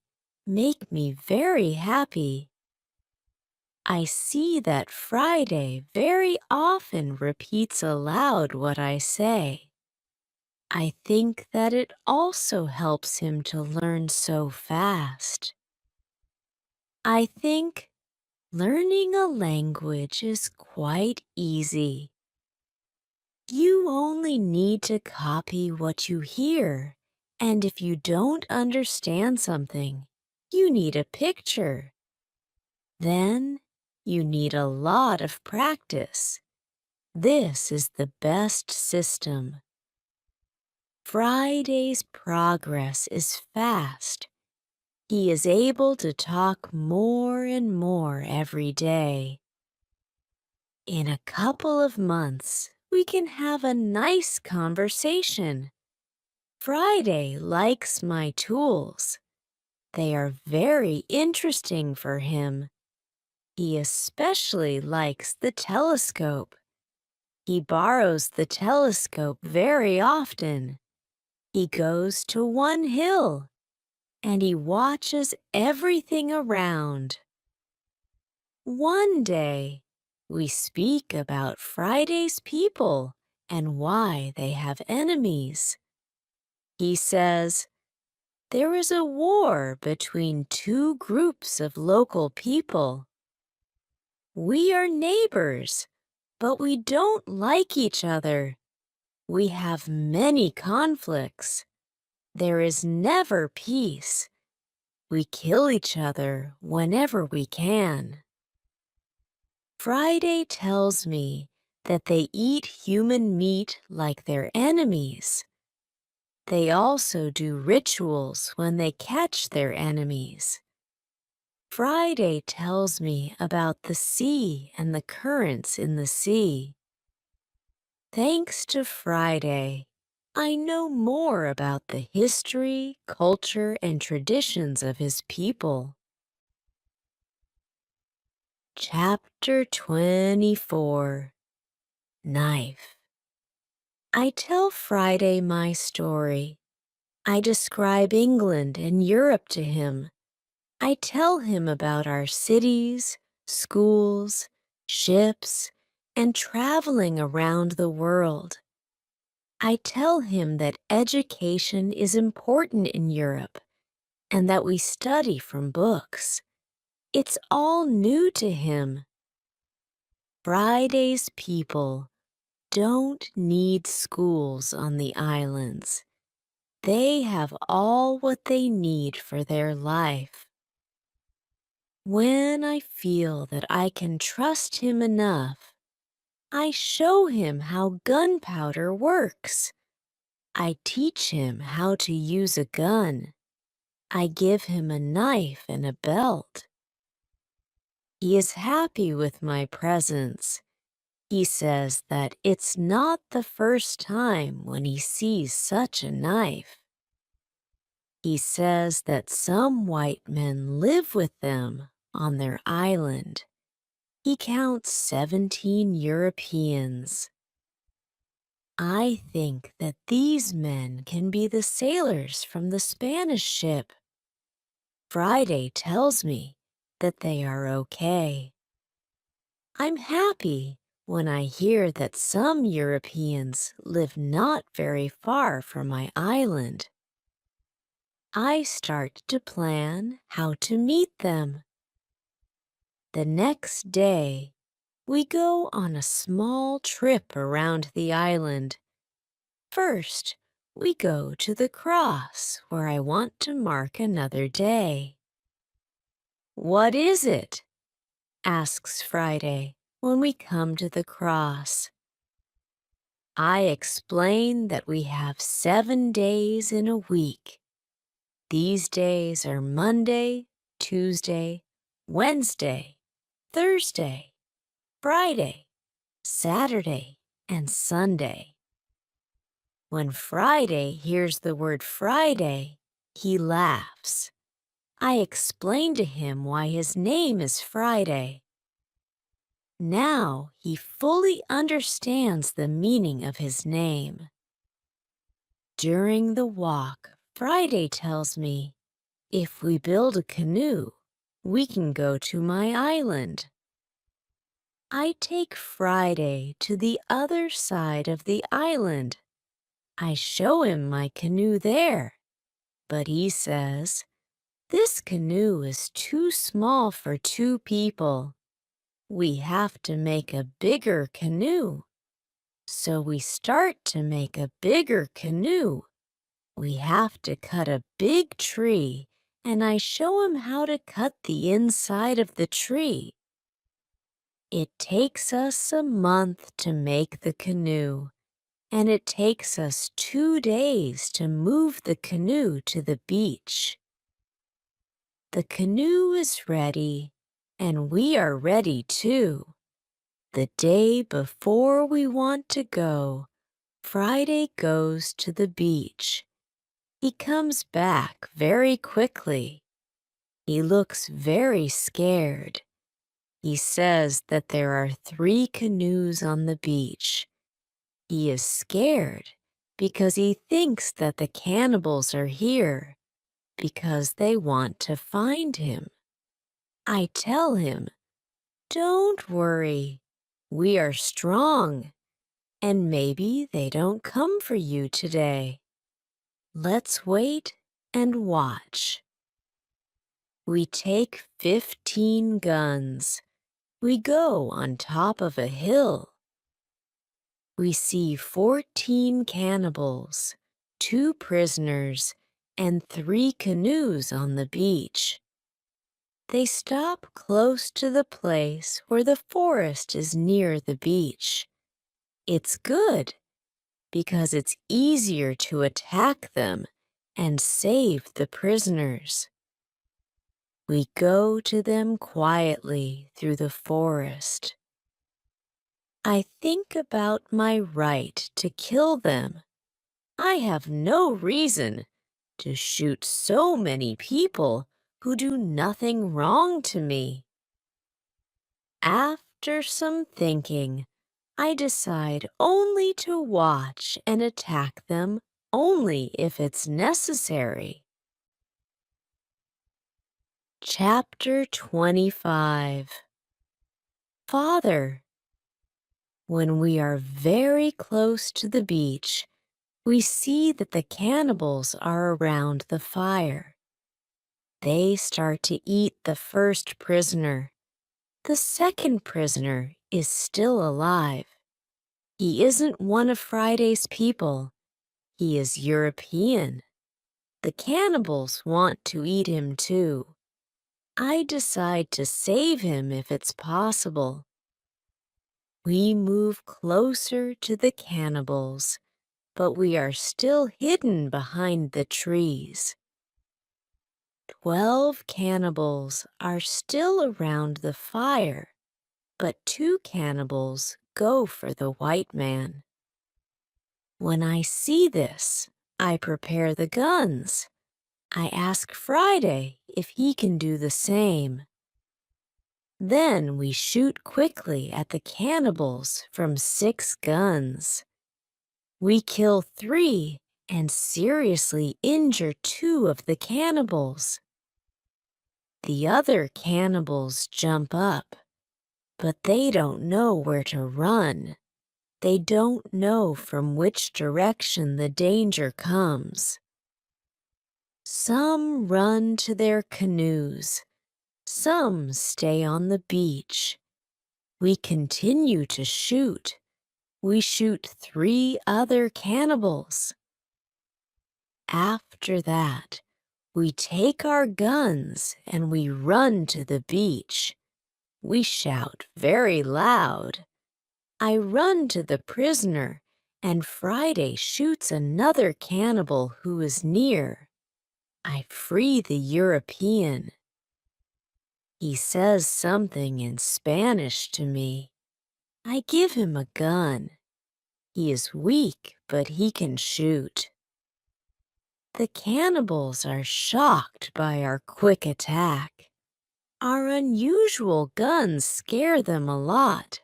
make me very happy. I see that Friday very often repeats aloud what I say. I think that it also helps him to learn so fast. I think learning a language is quite easy. You only need to copy what you hear, and if you don't understand something, you need a picture. Then you need a lot of practice. This is the best system. Friday's progress is fast. He is able to talk more and more every day. In a couple of months, we can have a nice conversation. Friday likes my tools. They are very interesting for him. He especially likes the telescope. He borrows the telescope very often. He goes to one hill, and he watches everything around. One day, we speak about Friday's people and why they have enemies. He says, there is a war between two groups of local people. We are neighbors, but we don't like each other. We have many conflicts. There is never peace. We kill each other whenever we can. Friday tells me that they eat human meat like their enemies. They also do rituals when they catch their enemies. Friday tells me about the sea and the currents in the sea. Thanks to Friday, I know more about the history, culture, and traditions of his people. Chapter 24 Knife. I tell Friday my story. I describe England and Europe to him. I tell him about our cities, schools, ships, and traveling around the world. I tell him that education is important in Europe and that we study from books. It's all new to him. Friday's people don't need schools on the islands. They have all what they need for their life. When I feel that I can trust him enough, I show him how gunpowder works. I teach him how to use a gun. I give him a knife and a belt. He is happy with my presence. He says that it's not the first time when he sees such a knife. He says that some white men live with them on their island. He counts 17 Europeans. I think that these men can be the sailors from the Spanish ship. Friday tells me that they are okay. I'm happy when I hear that some Europeans live not very far from my island. I start to plan how to meet them. The next day, we go on a small trip around the island. First, we go to the cross where I want to mark another day. What is it? Asks Friday when we come to the cross. I explain that we have 7 days in a week. These days are Monday, Tuesday, Wednesday, Thursday, Friday, Saturday, and Sunday. When Friday hears the word Friday, he laughs. I explain to him why his name is Friday. Now he fully understands the meaning of his name. During the walk, Friday tells me, if we build a canoe, we can go to my island. I take Friday to the other side of the island. I show him my canoe there, but he says, this canoe is too small for 2 people. We have to make a bigger canoe. So we start to make a bigger canoe. We have to cut a big tree, and I show him how to cut the inside of the tree. It takes us a month to make the canoe, and it takes us 2 days to move the canoe to the beach. The canoe is ready, and we are ready too. The day before we want to go, Friday goes to the beach. He comes back very quickly. He looks very scared. He says that there are 3 canoes on the beach. He is scared because he thinks that the cannibals are here because they want to find him. I tell him, "Don't worry. We are strong, and maybe they don't come for you today. Let's wait and watch." We take 15 guns. We go on top of a hill. We see 14 cannibals, 2 prisoners, and 3 canoes on the beach. They stop close to the place where the forest is near the beach. It's good because it's easier to attack them and save the prisoners. We go to them quietly through the forest. I think about my right to kill them. I have no reason to shoot so many people who do nothing wrong to me. After some thinking, I decide only to watch and attack them only if it's necessary. Chapter 25. Father. When we are very close to the beach, we see that the cannibals are around the fire. They start to eat the first prisoner. The second prisoner is still alive. He isn't one of Friday's people. He is European. The cannibals want to eat him too. I decide to save him if it's possible. We move closer to the cannibals, but we are still hidden behind the trees. 12 cannibals are still around the fire, but 2 cannibals go for the white man. When I see this, I prepare the guns. I ask Friday if he can do the same. Then we shoot quickly at the cannibals from 6 guns. We kill 3 and seriously injure 2 of the cannibals. The other cannibals jump up, but they don't know where to run. They don't know from which direction the danger comes. Some run to their canoes. Some stay on the beach. We continue to shoot. We shoot 3 other cannibals. After that, we take our guns and we run to the beach. We shout very loud. I run to the prisoner, and Friday shoots another cannibal who is near. I free the European. He says something in Spanish to me. I give him a gun. He is weak, but he can shoot. The cannibals are shocked by our quick attack. Our unusual guns scare them a lot.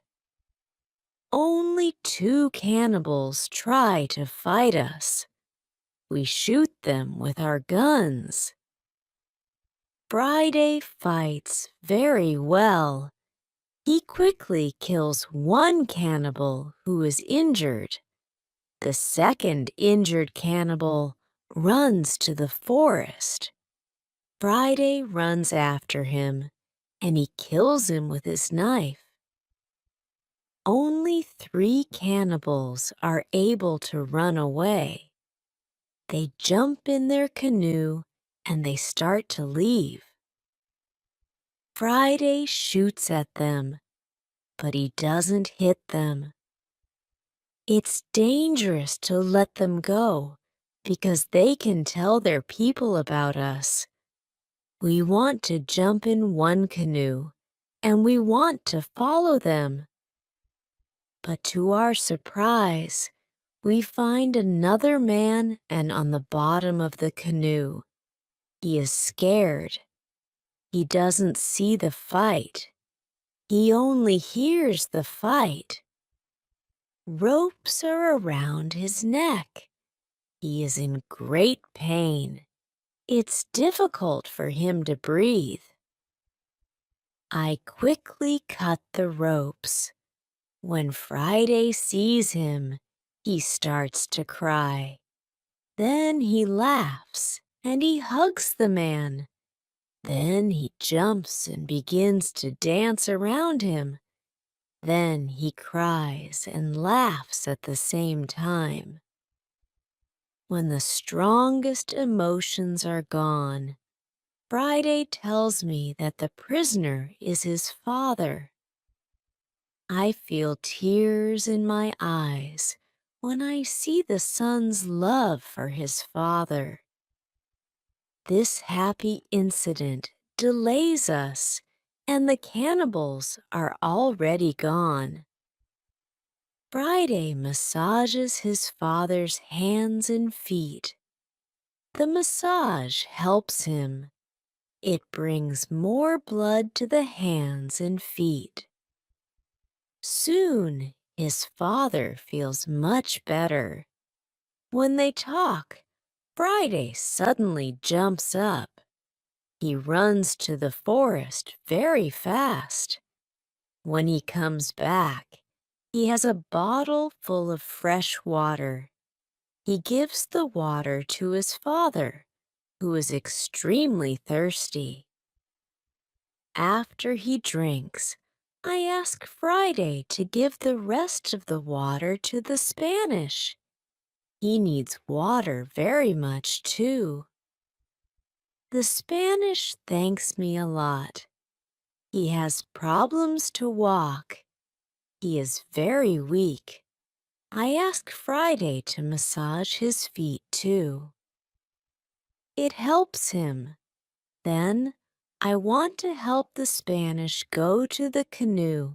Only 2 cannibals try to fight us. We shoot them with our guns. Friday fights very well. He quickly kills 1 cannibal who is injured. The second injured cannibal runs to the forest. Friday runs after him, and he kills him with his knife. Only 3 cannibals are able to run away. They jump in their canoe and they start to leave. Friday shoots at them, but he doesn't hit them. It's dangerous to let them go because they can tell their people about us. We want to jump in one canoe and we want to follow them. But to our surprise, we find another man and on the bottom of the canoe. He is scared. He doesn't see the fight. He only hears the fight. Ropes are around his neck. He is in great pain. It's difficult for him to breathe. I quickly cut the ropes. When Friday sees him, he starts to cry. Then he laughs and he hugs the man. Then he jumps and begins to dance around him. Then he cries and laughs at the same time. When the strongest emotions are gone, Friday tells me that the prisoner is his father. I feel tears in my eyes when I see the son's love for his father. This happy incident delays us, and the cannibals are already gone. Friday massages his father's hands and feet. The massage helps him. It brings more blood to the hands and feet. Soon, his father feels much better. When they talk, Friday suddenly jumps up. He runs to the forest very fast. When he comes back, he has a bottle full of fresh water. He gives the water to his father, who is extremely thirsty. After he drinks, I ask Friday to give the rest of the water to the Spanish. He needs water very much, too. The Spanish thanks me a lot. He has problems to walk. He is very weak. I ask Friday to massage his feet, too. It helps him. Then I want to help the Spanish go to the canoe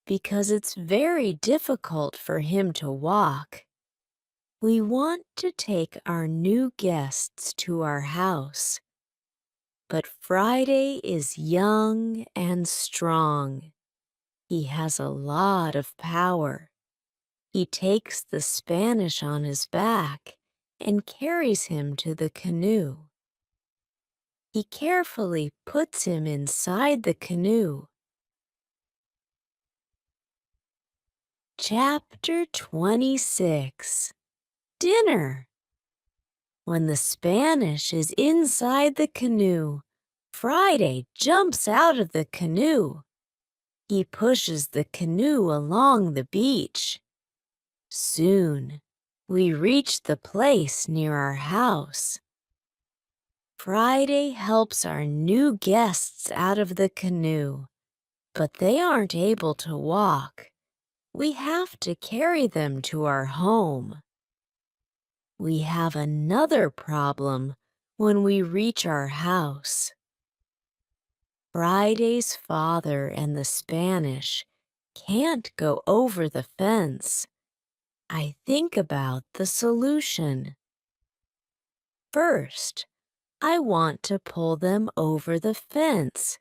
because it's very difficult for him to walk. We want to take our new guests to our house. But Friday is young and strong. He has a lot of power. He takes the Spanish on his back and carries him to the canoe. He carefully puts him inside the canoe. Chapter 26. Dinner. When the Spanish is inside the canoe, Friday jumps out of the canoe. He pushes the canoe along the beach. Soon, we reach the place near our house. Friday helps our new guests out of the canoe, but they aren't able to walk. We have to carry them to our home. We have another problem when we reach our house. Friday's father and the Spanish can't go over the fence. I think about the solution. First, I want to pull them over the fence,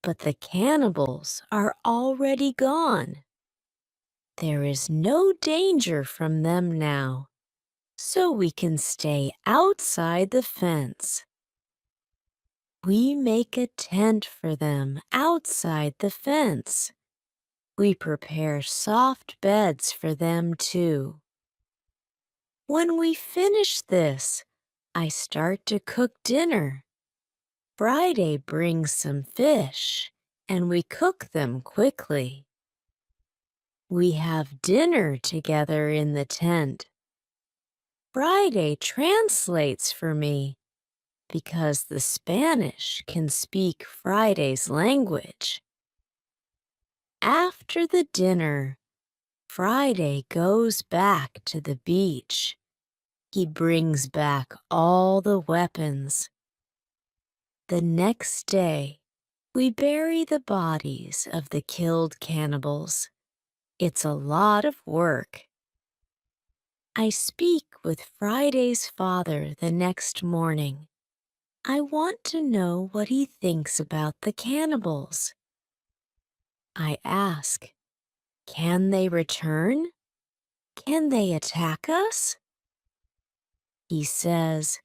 but the cannibals are already gone. There is no danger from them now, so we can stay outside the fence. We make a tent for them outside the fence. We prepare soft beds for them too. When we finish this, I start to cook dinner. Friday brings some fish, and we cook them quickly. We have dinner together in the tent. Friday translates for me because the Spanish can speak Friday's language. After the dinner, Friday goes back to the beach. He brings back all the weapons. The next day, we bury the bodies of the killed cannibals. It's a lot of work. I speak with Friday's father the next morning. I want to know what he thinks about the cannibals. I ask, can they return? Can they attack us? He says,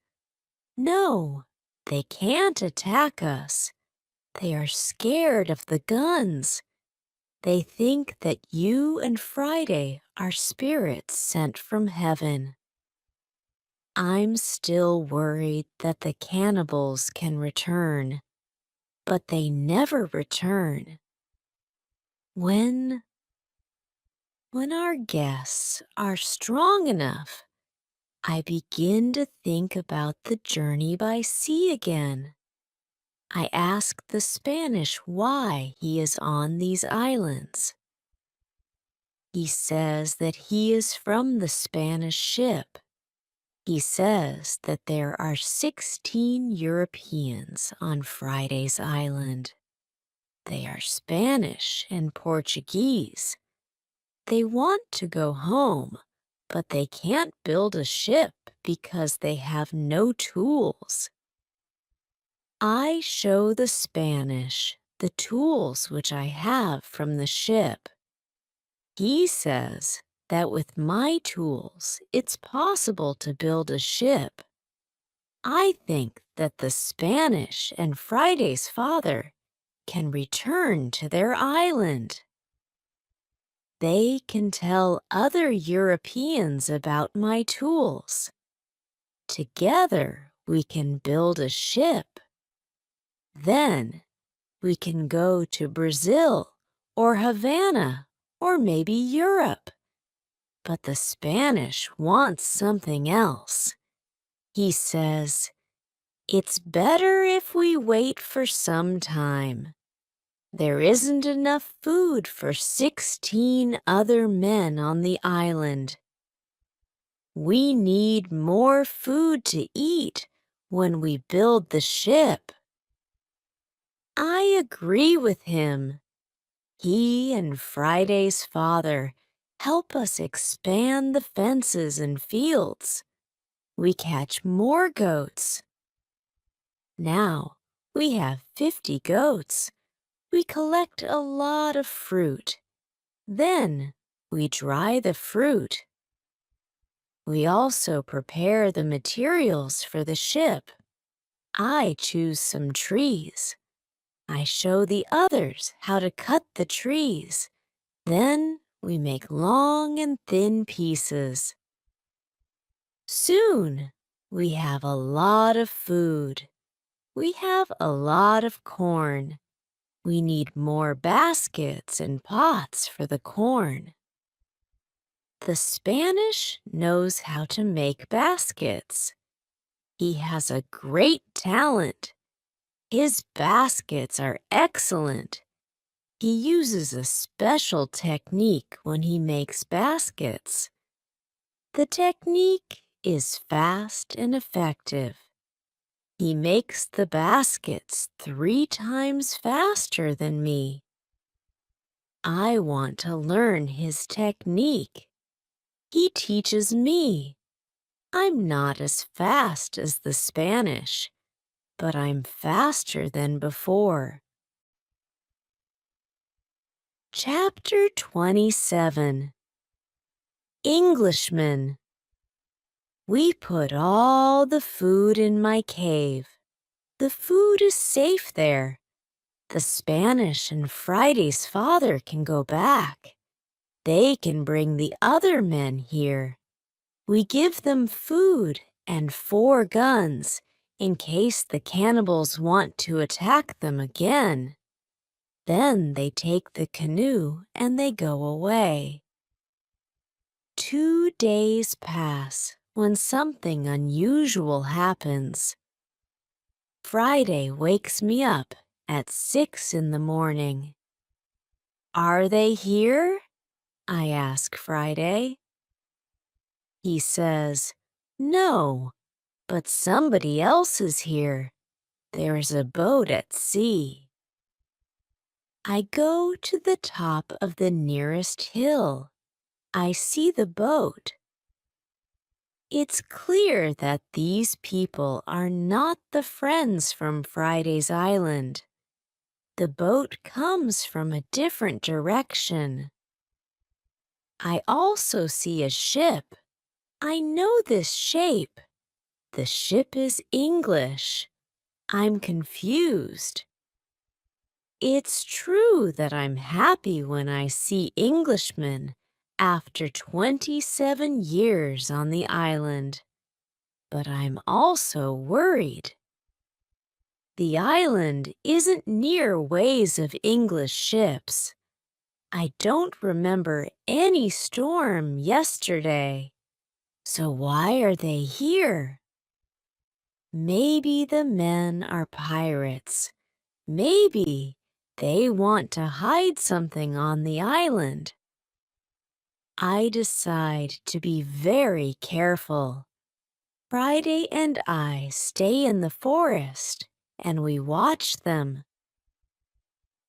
no, they can't attack us. They are scared of the guns. They think that you and Friday are spirits sent from heaven. I'm still worried that the cannibals can return, but they never return. When our guests are strong enough, I begin to think about the journey by sea again. I ask the Spanish why he is on these islands. He says that he is from the Spanish ship. He says that there are 16 Europeans on Friday's island. They are Spanish and Portuguese. They want to go home, but they can't build a ship because they have no tools. I show the Spanish the tools which I have from the ship. He says that with my tools, it's possible to build a ship. I think that the Spanish and Friday's father can return to their island. They can tell other Europeans about my tools. Together, we can build a ship. Then, we can go to Brazil or Havana or maybe Europe. But the Spanish wants something else. He says, it's better if we wait for some time. There isn't enough food for 16 other men on the island. We need more food to eat when we build the ship. I agree with him. He and Friday's father help us expand the fences and fields. We catch more goats. Now we have 50 goats. We collect a lot of fruit. Then we dry the fruit. We also prepare the materials for the ship. I choose some trees. I show the others how to cut the trees. Then we make long and thin pieces. Soon we have a lot of food. We have a lot of corn. We need more baskets and pots for the corn. The Spanish knows how to make baskets. He has a great talent. His baskets are excellent. He uses a special technique when he makes baskets. The technique is fast and effective. He makes the baskets 3 times faster than me. I want to learn his technique. He teaches me. I'm not as fast as the Spanish, but I'm faster than before. Chapter 27. Englishmen. We put all the food in my cave. The food is safe there. The Spanish and Friday's father can go back. They can bring the other men here. We give them food and 4 guns in case the cannibals want to attack them again. Then they take the canoe and they go away. 2 days pass when something unusual happens. Friday wakes me up at 6 in the morning. Are they here? I ask Friday. He says, no, but somebody else is here. There's a boat at sea. I go to the top of the nearest hill. I see the boat. It's clear that these people are not the friends from Friday's island. The boat comes from a different direction. I also see a ship. I know this shape. The ship is English. I'm confused. It's true that I'm happy when I see Englishmen after 27 years on the island, but I'm also worried. The island isn't near ways of English ships. I don't remember any storm yesterday. So why are they here? Maybe the men are pirates. Maybe they want to hide something on the island. I decide to be very careful. Friday and I stay in the forest and we watch them.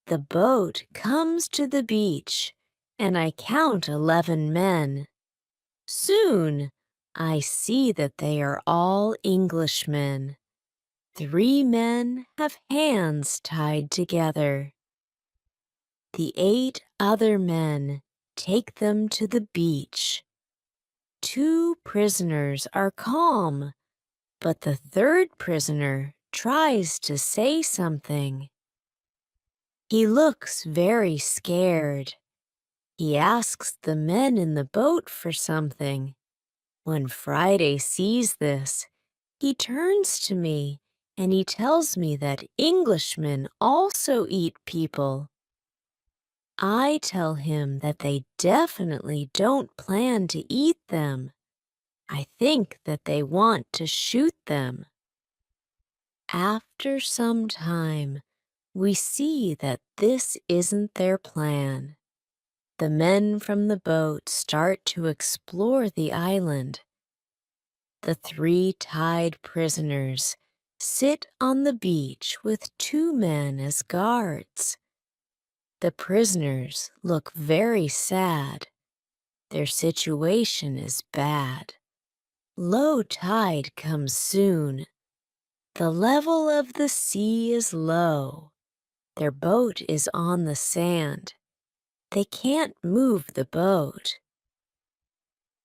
The boat comes to the beach and I count 11 men. Soon, I see that they are all Englishmen. 3 men have hands tied together. The 8 other men take them to the beach. 2 prisoners are calm, but the third prisoner tries to say something. He looks very scared. He asks the men in the boat for something. When Friday sees this, he turns to me and he tells me that Englishmen also eat people. I tell him that they definitely don't plan to eat them. I think that they want to shoot them. After some time, we see that this isn't their plan. The men from the boat start to explore the island. The 3 tied prisoners sit on the beach with 2 men as guards. The prisoners look very sad. Their situation is bad. Low tide comes soon. The level of the sea is low. Their boat is on the sand. They can't move the boat.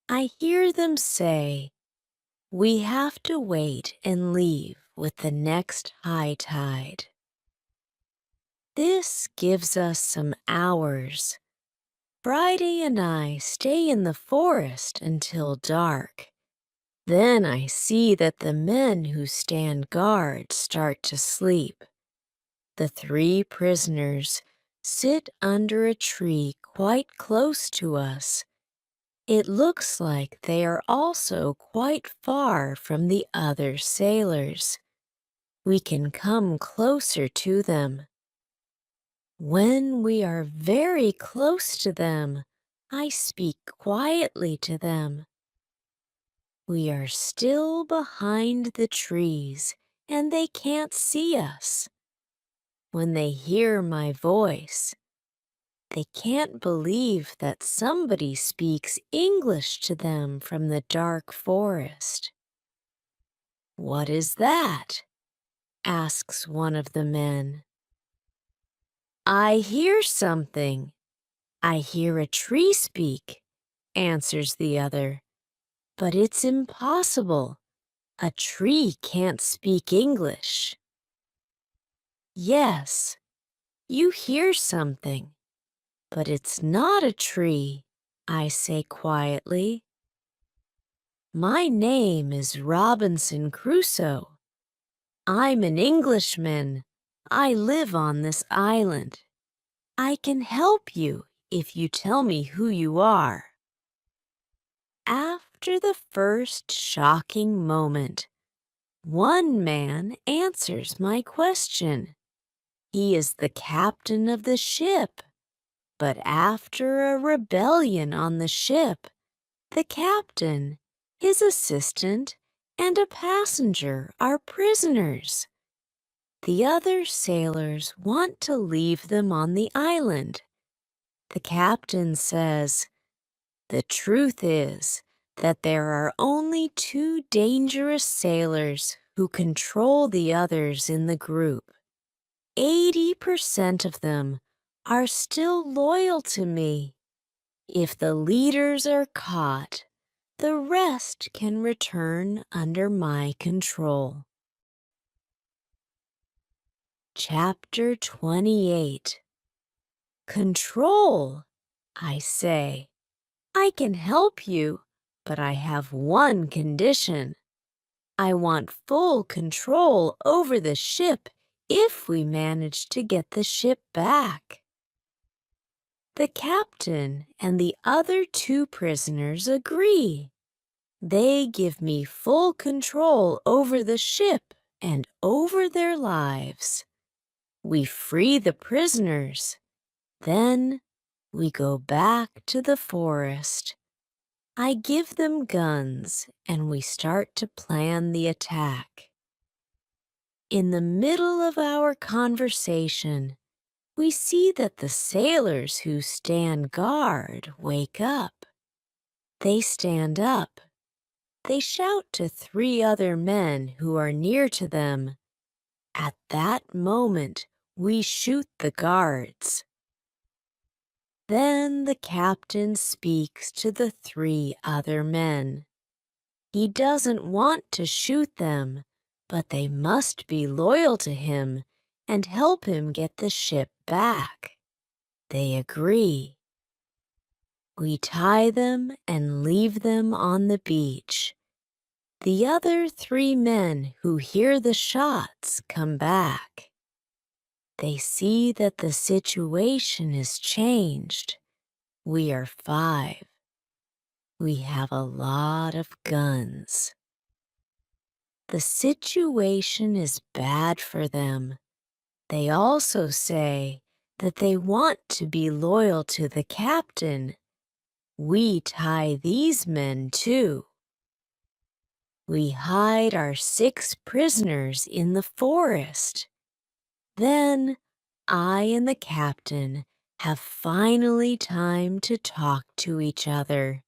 I hear them say, "We have to wait and leave with the next high tide." This gives us some hours. Friday and I stay in the forest until dark. Then I see that the men who stand guard start to sleep. The 3 prisoners sit under a tree quite close to us. It looks like they are also quite far from the other sailors. We can come closer to them. When we are very close to them, I speak quietly to them. We are still behind the trees and they can't see us. When they hear my voice, they can't believe that somebody speaks English to them from the dark forest. "What is that?" asks one of the men. "I hear something. I hear a tree speak," answers the other. "But it's impossible. A tree can't speak English." "Yes, you hear something, but it's not a tree," I say quietly. "My name is Robinson Crusoe. I'm an Englishman. I live on this island. I can help you if you tell me who you are. After the first shocking moment, one man answers my question. He is the captain of the ship. But after a rebellion on the ship, the captain, his assistant, and a passenger are prisoners. The other sailors want to leave them on the island. The captain says, "The truth is that there are only two dangerous sailors who control the others in the group. 80% of them are still loyal to me. If the leaders are caught, the rest can return under my control." Chapter 28. Control, I say. I can help you, but I have one condition. I want full control over the ship if we manage to get the ship back. The captain and the other two prisoners agree. They give me full control over the ship and over their lives. We free the prisoners. Then we go back to the forest. I give them guns and we start to plan the attack. In the middle of our conversation, we see that the sailors who stand guard wake up. They stand up. They shout to three other men who are near to them. At that moment, we shoot the guards. Then the captain speaks to the three other men. He doesn't want to shoot them, but they must be loyal to him and help him get the ship back. They agree. We tie them and leave them on the beach. The other three men who hear the shots come back. They see that the situation is changed. We are 5. We have a lot of guns. The situation is bad for them. They also say that they want to be loyal to the captain. We tie these men too. We hide our 6 prisoners in the forest. Then I and the captain have finally time to talk to each other.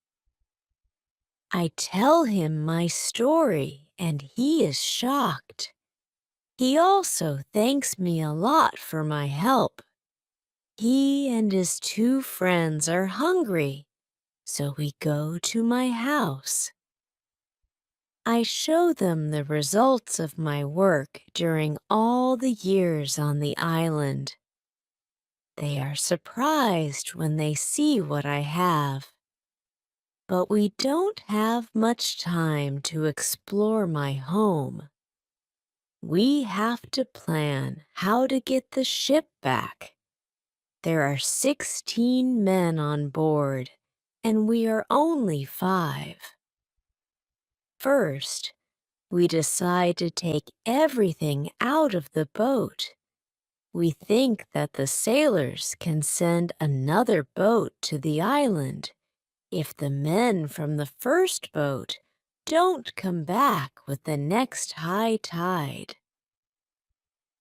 I tell him my story and he is shocked. He also thanks me a lot for my help. He and his 2 friends are hungry, so we go to my house. I show them the results of my work during all the years on the island. They are surprised when they see what I have. But we don't have much time to explore my home. We have to plan how to get the ship back. There are 16 men on board, and we are only 5. First, we decide to take everything out of the boat. We think that the sailors can send another boat to the island if the men from the first boat don't come back with the next high tide.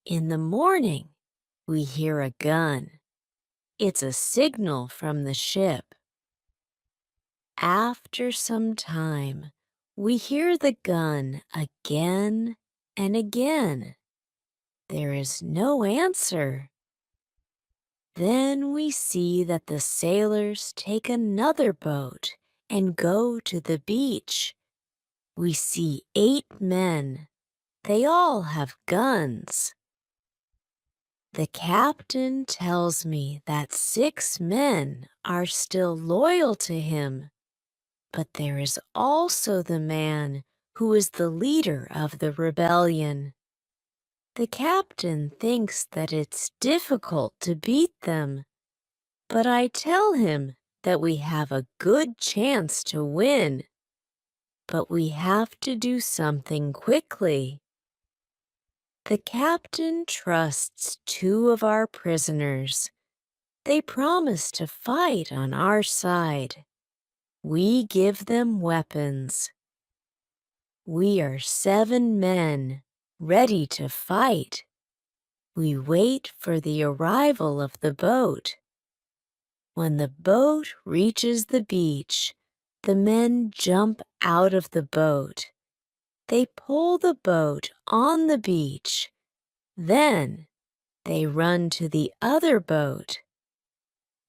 In the morning, we hear a gun. It's a signal from the ship. After some time, we hear the gun again and again. There is no answer. Then we see that the sailors take another boat and go to the beach. We see 8 men. They all have guns. The captain tells me that 6 men are still loyal to him. But there is also the man who is the leader of the rebellion. The captain thinks that it's difficult to beat them, But I tell him that we have a good chance to win. But we have to do something quickly. The captain trusts two of our prisoners. They promise to fight on our side. We give them weapons. We are 7 men, ready to fight. We wait for the arrival of the boat. When the boat reaches the beach, the men jump out of the boat. They pull the boat on the beach. Then they run to the other boat.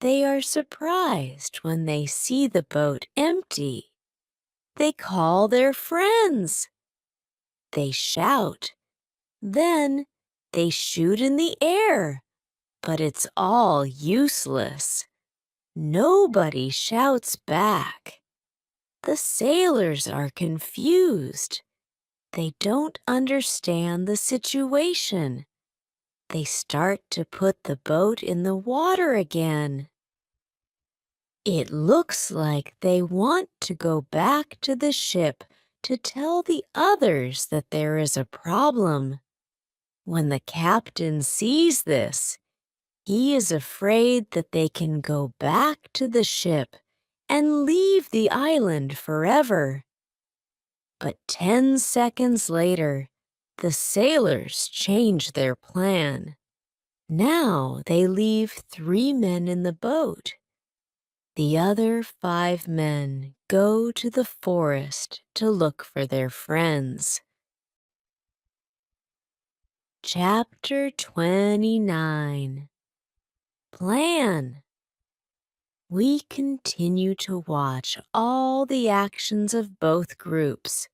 They are surprised when they see the boat empty. They call their friends. They shout. Then they shoot in the air, but it's all useless. Nobody shouts back. The sailors are confused. They don't understand the situation. They start to put the boat in the water again. It looks like they want to go back to the ship to tell the others that there is a problem. When the captain sees this, he is afraid that they can go back to the ship and leave the island forever. But 10 seconds later, the sailors change their plan. Now they leave 3 men in the boat. The other 5 men go to the forest to look for their friends. Chapter 29. Plan. We continue to watch all the actions of both groups.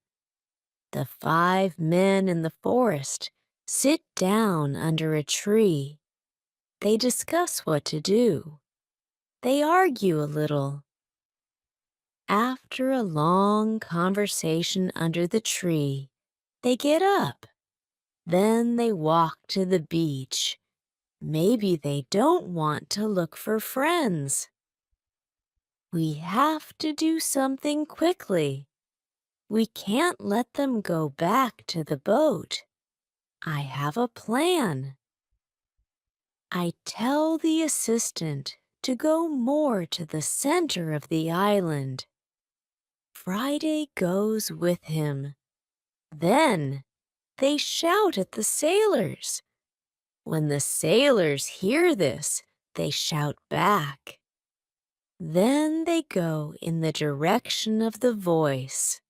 The 5 men in the forest sit down under a tree. They discuss what to do. They argue a little. After a long conversation under the tree, they get up. Then they walk to the beach. Maybe they don't want to look for friends. We have to do something quickly. We can't let them go back to the boat. I have a plan. I tell the assistant to go more to the center of the island. Friday goes with him. Then they shout at the sailors. When the sailors hear this, they shout back. Then they go in the direction of the voice.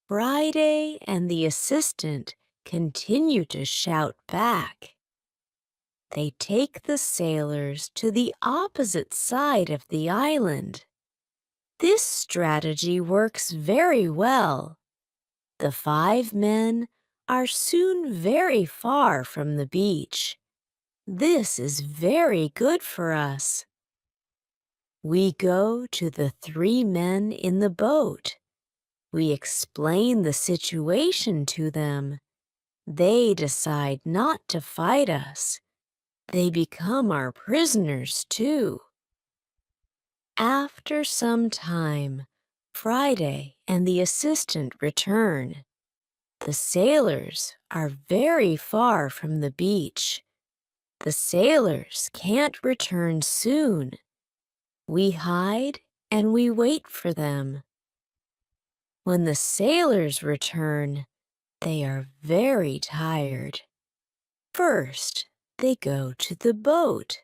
Friday and the assistant continue to shout back. They take the sailors to the opposite side of the island. This strategy works very well. The 5 men are soon very far from the beach. This is very good for us. We go to the 3 men in the boat. We explain the situation to them. They decide not to fight us. They become our prisoners, too. After some time, Friday and the assistant return. The sailors are very far from the beach. The sailors can't return soon. We hide and we wait for them. When the sailors return, they are very tired. First, they go to the boat.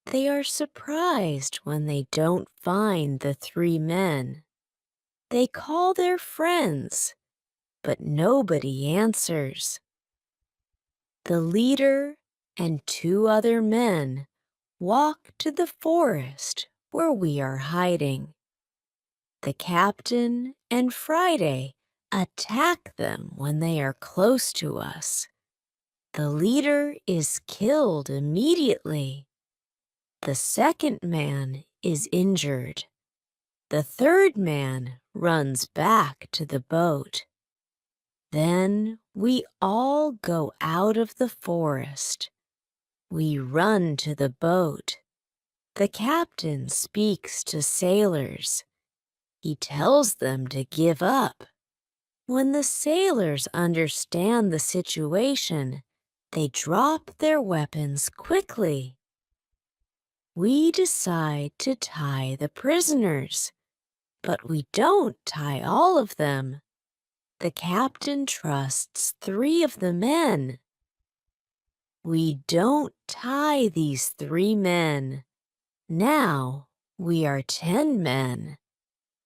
They are surprised when they don't find the 3 men. They call their friends, but nobody answers. The leader and 2 other men walk to the forest where we are hiding. The captain and Friday attack them when they are close to us. The leader is killed immediately. The second man is injured. The third man runs back to the boat. Then we all go out of the forest. We run to the boat. The captain speaks to sailors. He tells them to give up. When the sailors understand the situation, they drop their weapons quickly. We decide to tie the prisoners, but we don't tie all of them. The captain trusts 3 of the men. We don't tie these 3 men. Now we are 10 men.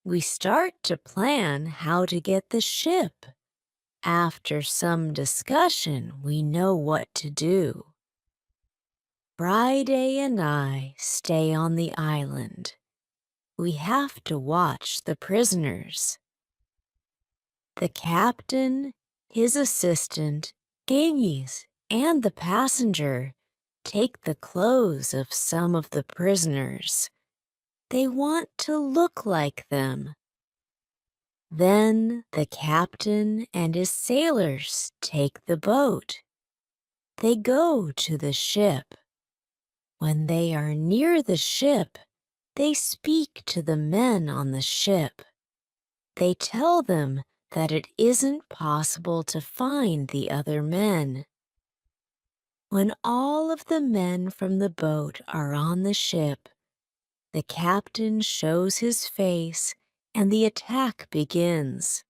We start to plan how to get the ship. After some discussion, we know what to do. Friday and I stay on the island. We have to watch the prisoners. The captain, his assistant, dinghies, and the passenger take the clothes of some of the prisoners. They want to look like them. Then the captain and his sailors take the boat. They go to the ship. When they are near the ship, they speak to the men on the ship. They tell them that it isn't possible to find the other men. When all of the men from the boat are on the ship, the captain shows his face and the attack begins.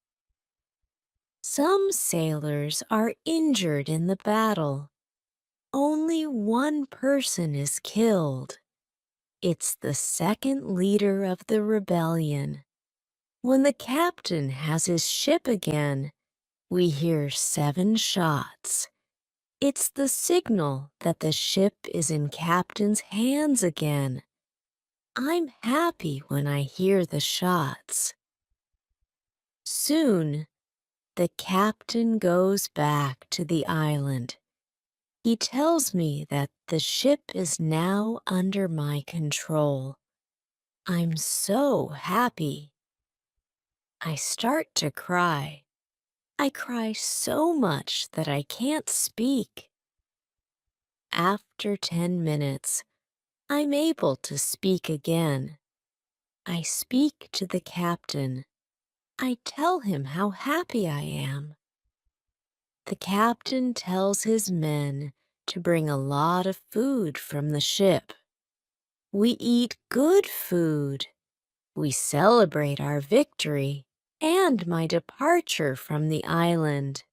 Some sailors are injured in the battle. Only 1 person is killed. It's the second leader of the rebellion. When the captain has his ship again, we hear 7 shots. It's the signal that the ship is in captain's hands again. I'm happy when I hear the shots. Soon, the captain goes back to the island. He tells me that the ship is now under my control. I'm so happy. I start to cry. I cry so much that I can't speak. After 10 minutes, I'm able to speak again. I speak to the captain. I tell him how happy I am. The captain tells his men to bring a lot of food from the ship. We eat good food. We celebrate our victory and my departure from the island.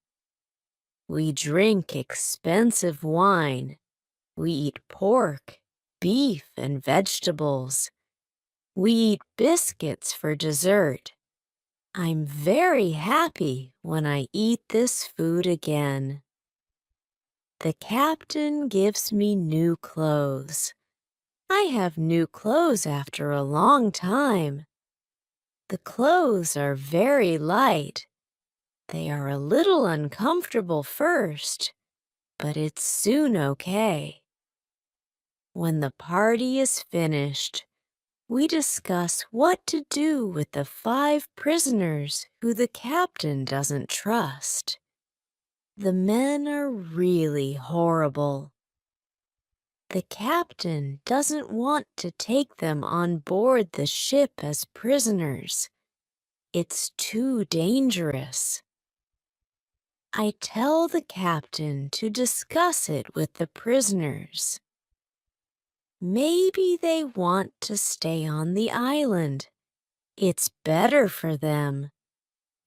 We drink expensive wine. We eat pork, beef, and vegetables. We eat biscuits for dessert. I'm very happy when I eat this food again. The captain gives me new clothes. I have new clothes after a long time. The clothes are very light. They are a little uncomfortable first, but it's soon okay. When the party is finished, we discuss what to do with the 5 prisoners who the captain doesn't trust. The men are really horrible. The captain doesn't want to take them on board the ship as prisoners. It's too dangerous. I tell the captain to discuss it with the prisoners. Maybe they want to stay on the island. It's better for them,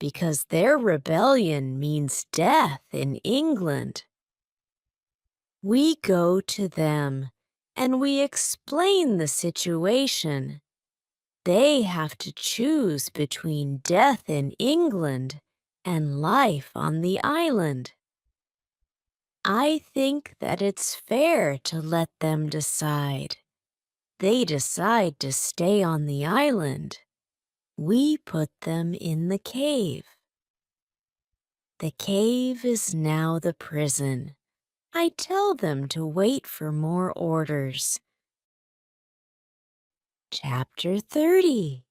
because their rebellion means death in England. We go to them, and we explain the situation. They have to choose between death in England and life on the island. I think that it's fair to let them decide. They decide to stay on the island. We put them in the cave. The cave is now the prison. I tell them to wait for more orders. Chapter 30.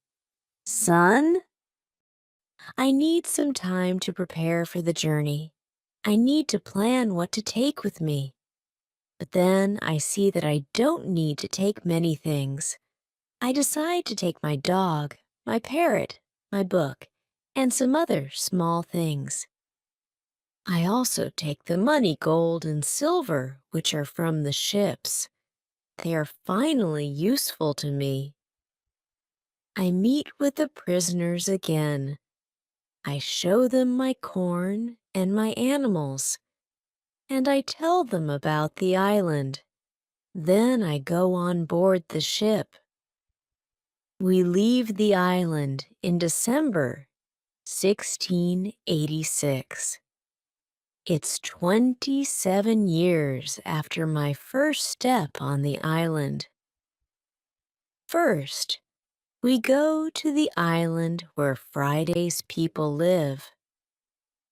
Son, I need some time to prepare for the journey. I need to plan what to take with me. But then I see that I don't need to take many things. I decide to take my dog, my parrot, my book, and some other small things. I also take the money, gold, and silver, which are from the ships. They are finally useful to me. I meet with the prisoners again. I show them my corn and my animals, and I tell them about the island. Then I go on board the ship. We leave the island in December 1686. It's 27 years after my first step on the island. First, we go to the island where Friday's people live.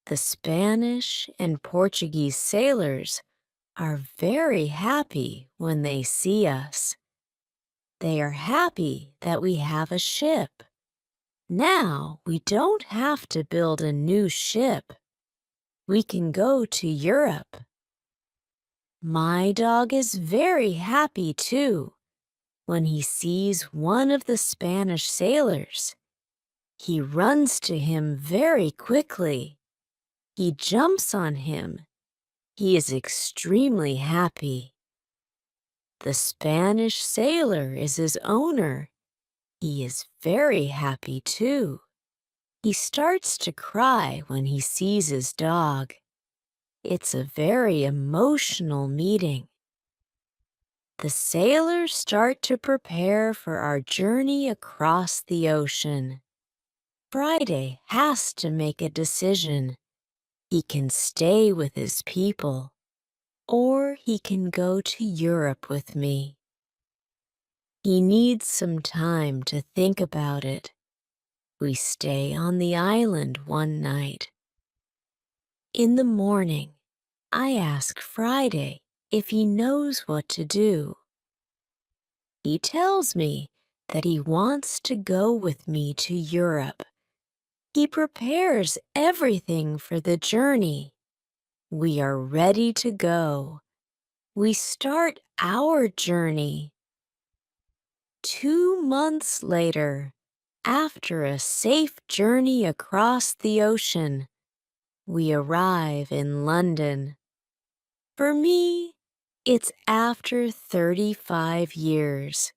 The Spanish and Portuguese sailors are very happy when they see us. They are happy that we have a ship. Now we don't have to build a new ship. We can go to Europe. My dog is very happy too when he sees one of the Spanish sailors. He runs to him very quickly. He jumps on him. He is extremely happy. The Spanish sailor is his owner. He is very happy too. He starts to cry when he sees his dog. It's a very emotional meeting. The sailors start to prepare for our journey across the ocean. Friday has to make a decision. He can stay with his people, or he can go to Europe with me. He needs some time to think about it. We stay on the island one night. In the morning, I ask Friday if he knows what to do. He tells me that he wants to go with me to Europe. He prepares everything for the journey. We are ready to go. We start our journey. 2 months later, after a safe journey across the ocean, we arrive in London. For me, it's after 35 years.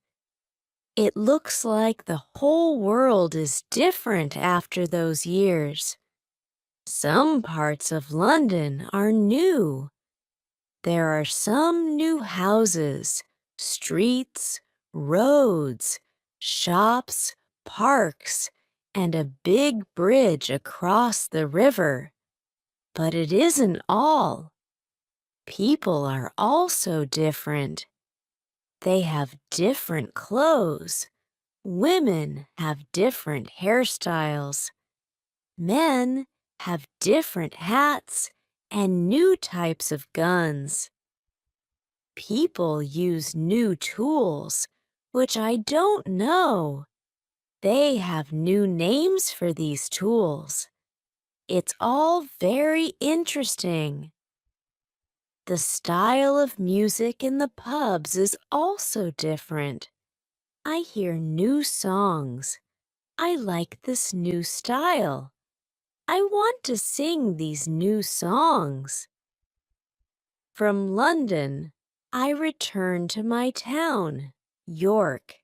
It looks like the whole world is different after those years. Some parts of London are new. There are some new houses, streets, roads, shops, parks, and a big bridge across the river. But it isn't all. People are also different. They have different clothes. Women have different hairstyles. Men have different hats and new types of guns. People use new tools, which I don't know. They have new names for these tools. It's all very interesting. The style of music in the pubs is also different. I hear new songs. I like this new style. I want to sing these new songs. From London, I return to my town, York.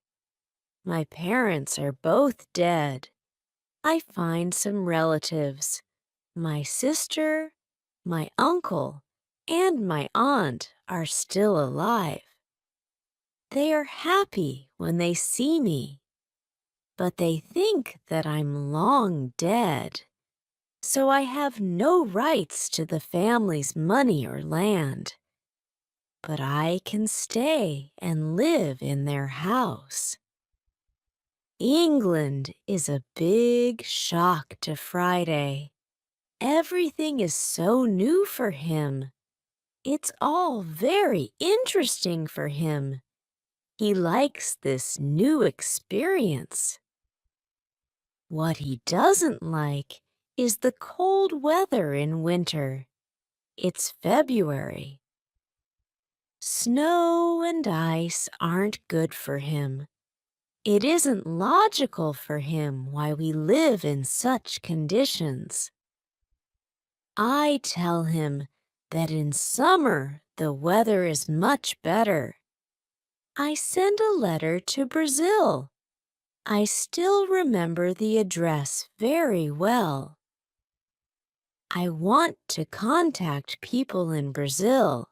My parents are both dead. I find some relatives. My sister, my uncle, and my aunt are still alive. They are happy when they see me, but they think that I'm long dead, so I have no rights to the family's money or land. But I can stay and live in their house. England is a big shock to Friday. Everything is so new for him. It's all very interesting for him. He likes this new experience. What he doesn't like is the cold weather in winter. It's February. Snow and ice aren't good for him. It isn't logical for him why we live in such conditions. I tell him that in summer the weather is much better. I send a letter to Brazil. I still remember the address very well. I want to contact people in Brazil.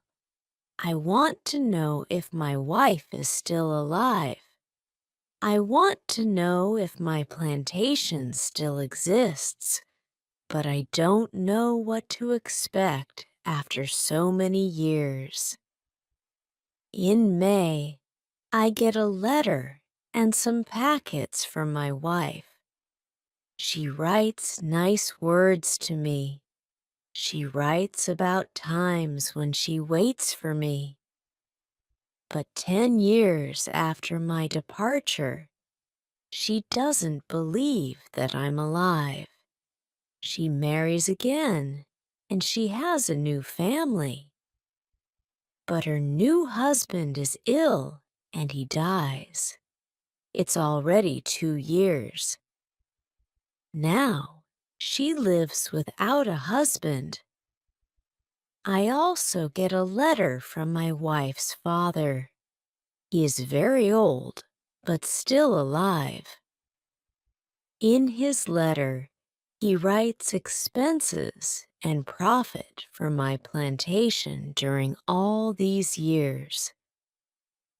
I want to know if my wife is still alive. I want to know if my plantation still exists, but I don't know what to expect after so many years. In May, I get a letter and some packets from my wife. She writes nice words to me. She writes about times when she waits for me. But 10 years after my departure, she doesn't believe that I'm alive. She marries again, and she has a new family. But her new husband is ill, and he dies. It's already 2 years. Now, she lives without a husband. I also get a letter from my wife's father. He is very old, but still alive. In his letter, he writes expenses and profit for my plantation during all these years.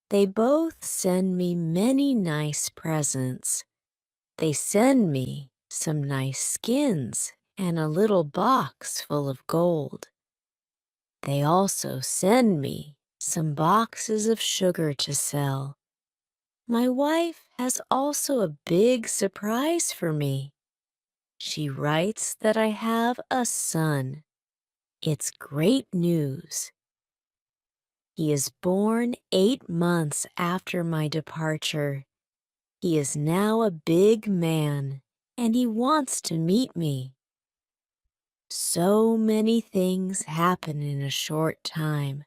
They both send me many nice presents. They send me some nice skins and a little box full of gold. They also send me some boxes of sugar to sell. My wife has also a big surprise for me. She writes that I have a son. It's great news. He is born 8 months after my departure. He is now a big man, and he wants to meet me. So many things happen in a short time.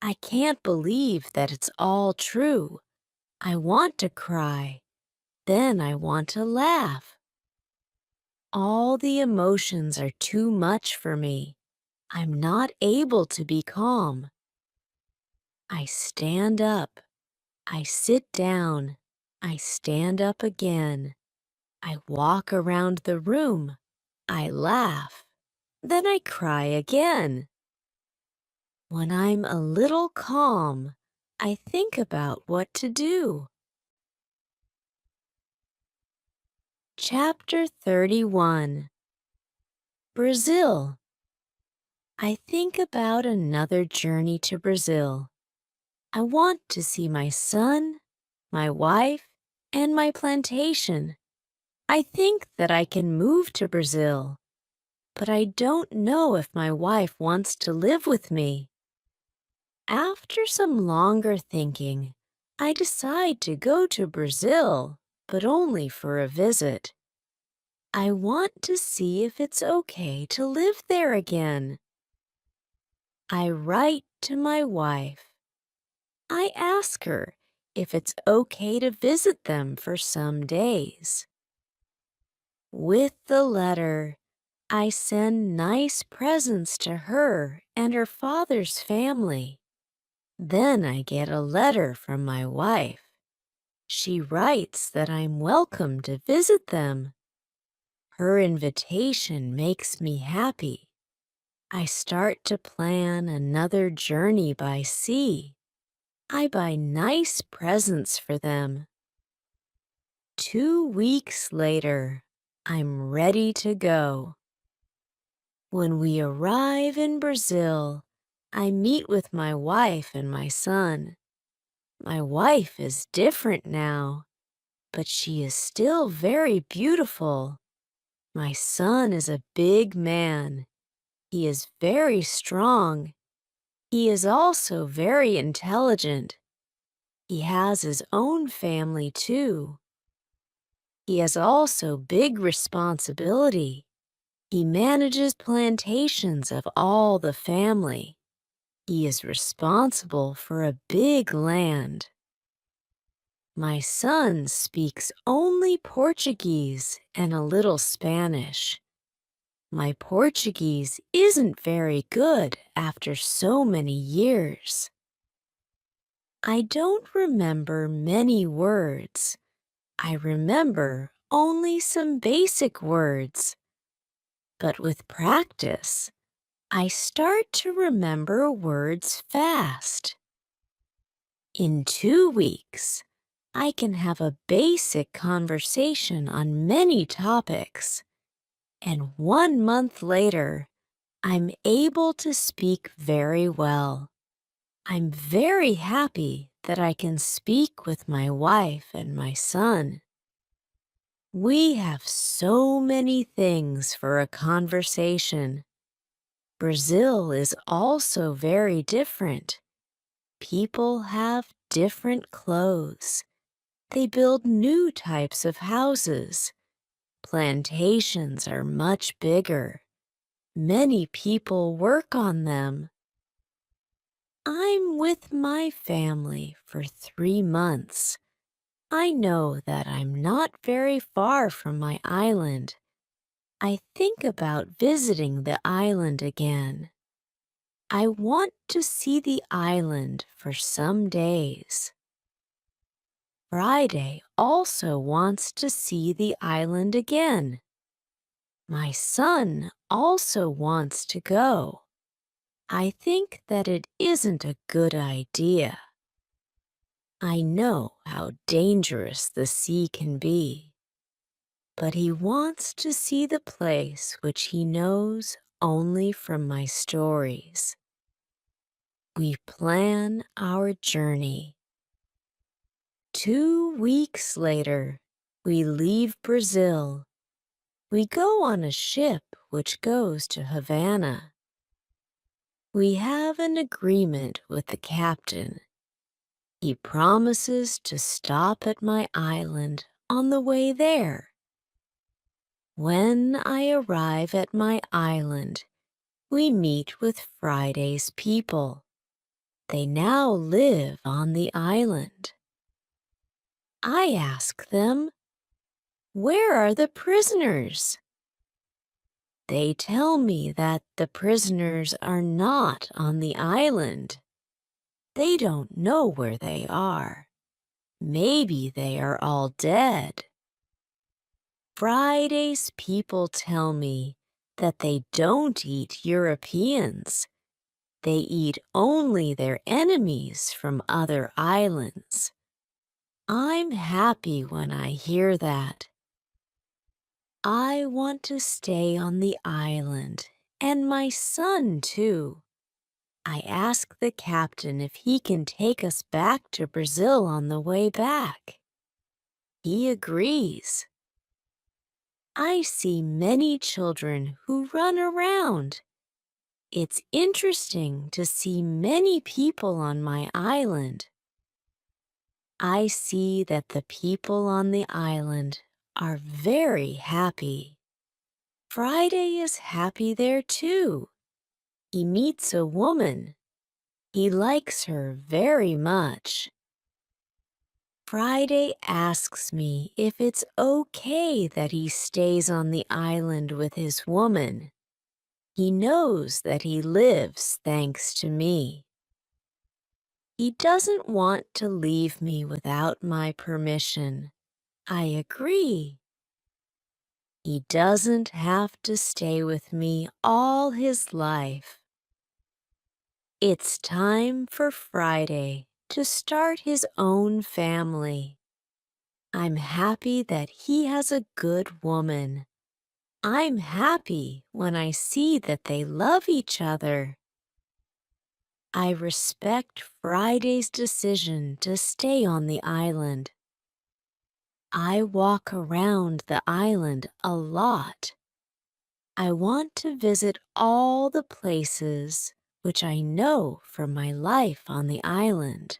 I can't believe that it's all true. I want to cry. Then I want to laugh. All the emotions are too much for me. I'm not able to be calm. I stand up. I sit down. I stand up again. I walk around the room. I laugh. Then I cry again. When I'm a little calm, I think about what to do. Chapter 31. Brazil. I think about another journey to Brazil. I want to see my son, my wife, and my plantation. I think that I can move to Brazil, but I don't know if my wife wants to live with me. After some longer thinking, I decide to go to Brazil, but only for a visit. I want to see if it's okay to live there again. I write to my wife. I ask her if it's okay to visit them for some days. With the letter, I send nice presents to her and her father's family. Then I get a letter from my wife. She writes that I'm welcome to visit them. Her invitation makes me happy. I start to plan another journey by sea. I buy nice presents for them. 2 weeks later, I'm ready to go. When we arrive in Brazil, I meet with my wife and my son. My wife is different now, but she is still very beautiful. My son is a big man. He is very strong. He is also very intelligent. He has his own family too. He has also big responsibility. He manages plantations of all the family. He is responsible for a big land. My son speaks only Portuguese and a little Spanish. My Portuguese isn't very good after so many years. I don't remember many words. I remember only some basic words. But with practice, I start to remember words fast. In 2 weeks, I can have a basic conversation on many topics. And 1 month later, I'm able to speak very well. I'm very happy that I can speak with my wife and my son. We have so many things for a conversation. Brazil is also very different. People have different clothes. They build new types of houses. Plantations are much bigger. Many people work on them. I'm with my family for 3 months. I know that I'm not very far from my island. I think about visiting the island again. I want to see the island for some days. Friday also wants to see the island again. My son also wants to go. I think that it isn't a good idea. I know how dangerous the sea can be, but he wants to see the place which he knows only from my stories. We plan our journey. 2 weeks later, we leave Brazil. We go on a ship which goes to Havana. We have an agreement with the captain. He promises to stop at my island on the way there. When I arrive at my island, we meet with Friday's people. They now live on the island. I ask them, "Where are the prisoners?" They tell me that the prisoners are not on the island. They don't know where they are. Maybe they are all dead. Friday's people tell me that they don't eat Europeans. They eat only their enemies from other islands. I'm happy when I hear that. I want to stay on the island, and my son too. I ask the captain if he can take us back to Brazil on the way back. He agrees. I see many children who run around. It's interesting to see many people on my island. I see that the people on the island are very happy. Friday is happy there too. He meets a woman. He likes her very much. Friday asks me if it's okay that he stays on the island with his woman. He knows that he lives thanks to me. He doesn't want to leave me without my permission. I agree. He doesn't have to stay with me all his life. It's time for Friday to start his own family. I'm happy that he has a good woman. I'm happy when I see that they love each other. I respect Friday's decision to stay on the island. I walk around the island a lot. I want to visit all the places which I know from my life on the island.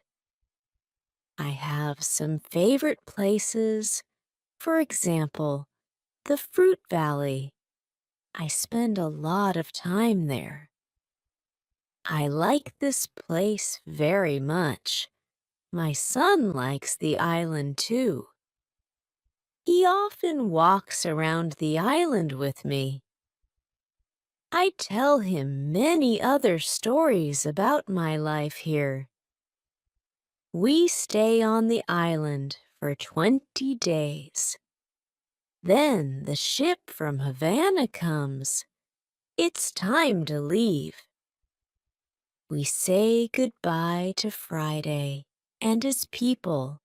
I have some favorite places, for example, the Fruit Valley. I spend a lot of time there. I like this place very much. My son likes the island too. He often walks around the island with me. I tell him many other stories about my life here. We stay on the island for 20 days. Then the ship from Havana comes. It's time to leave. We say goodbye to Friday and his people.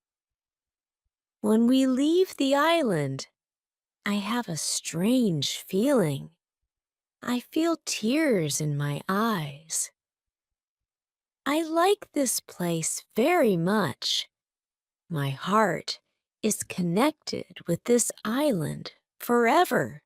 When we leave the island, I have a strange feeling. I feel tears in my eyes. I like this place very much. My heart is connected with this island forever.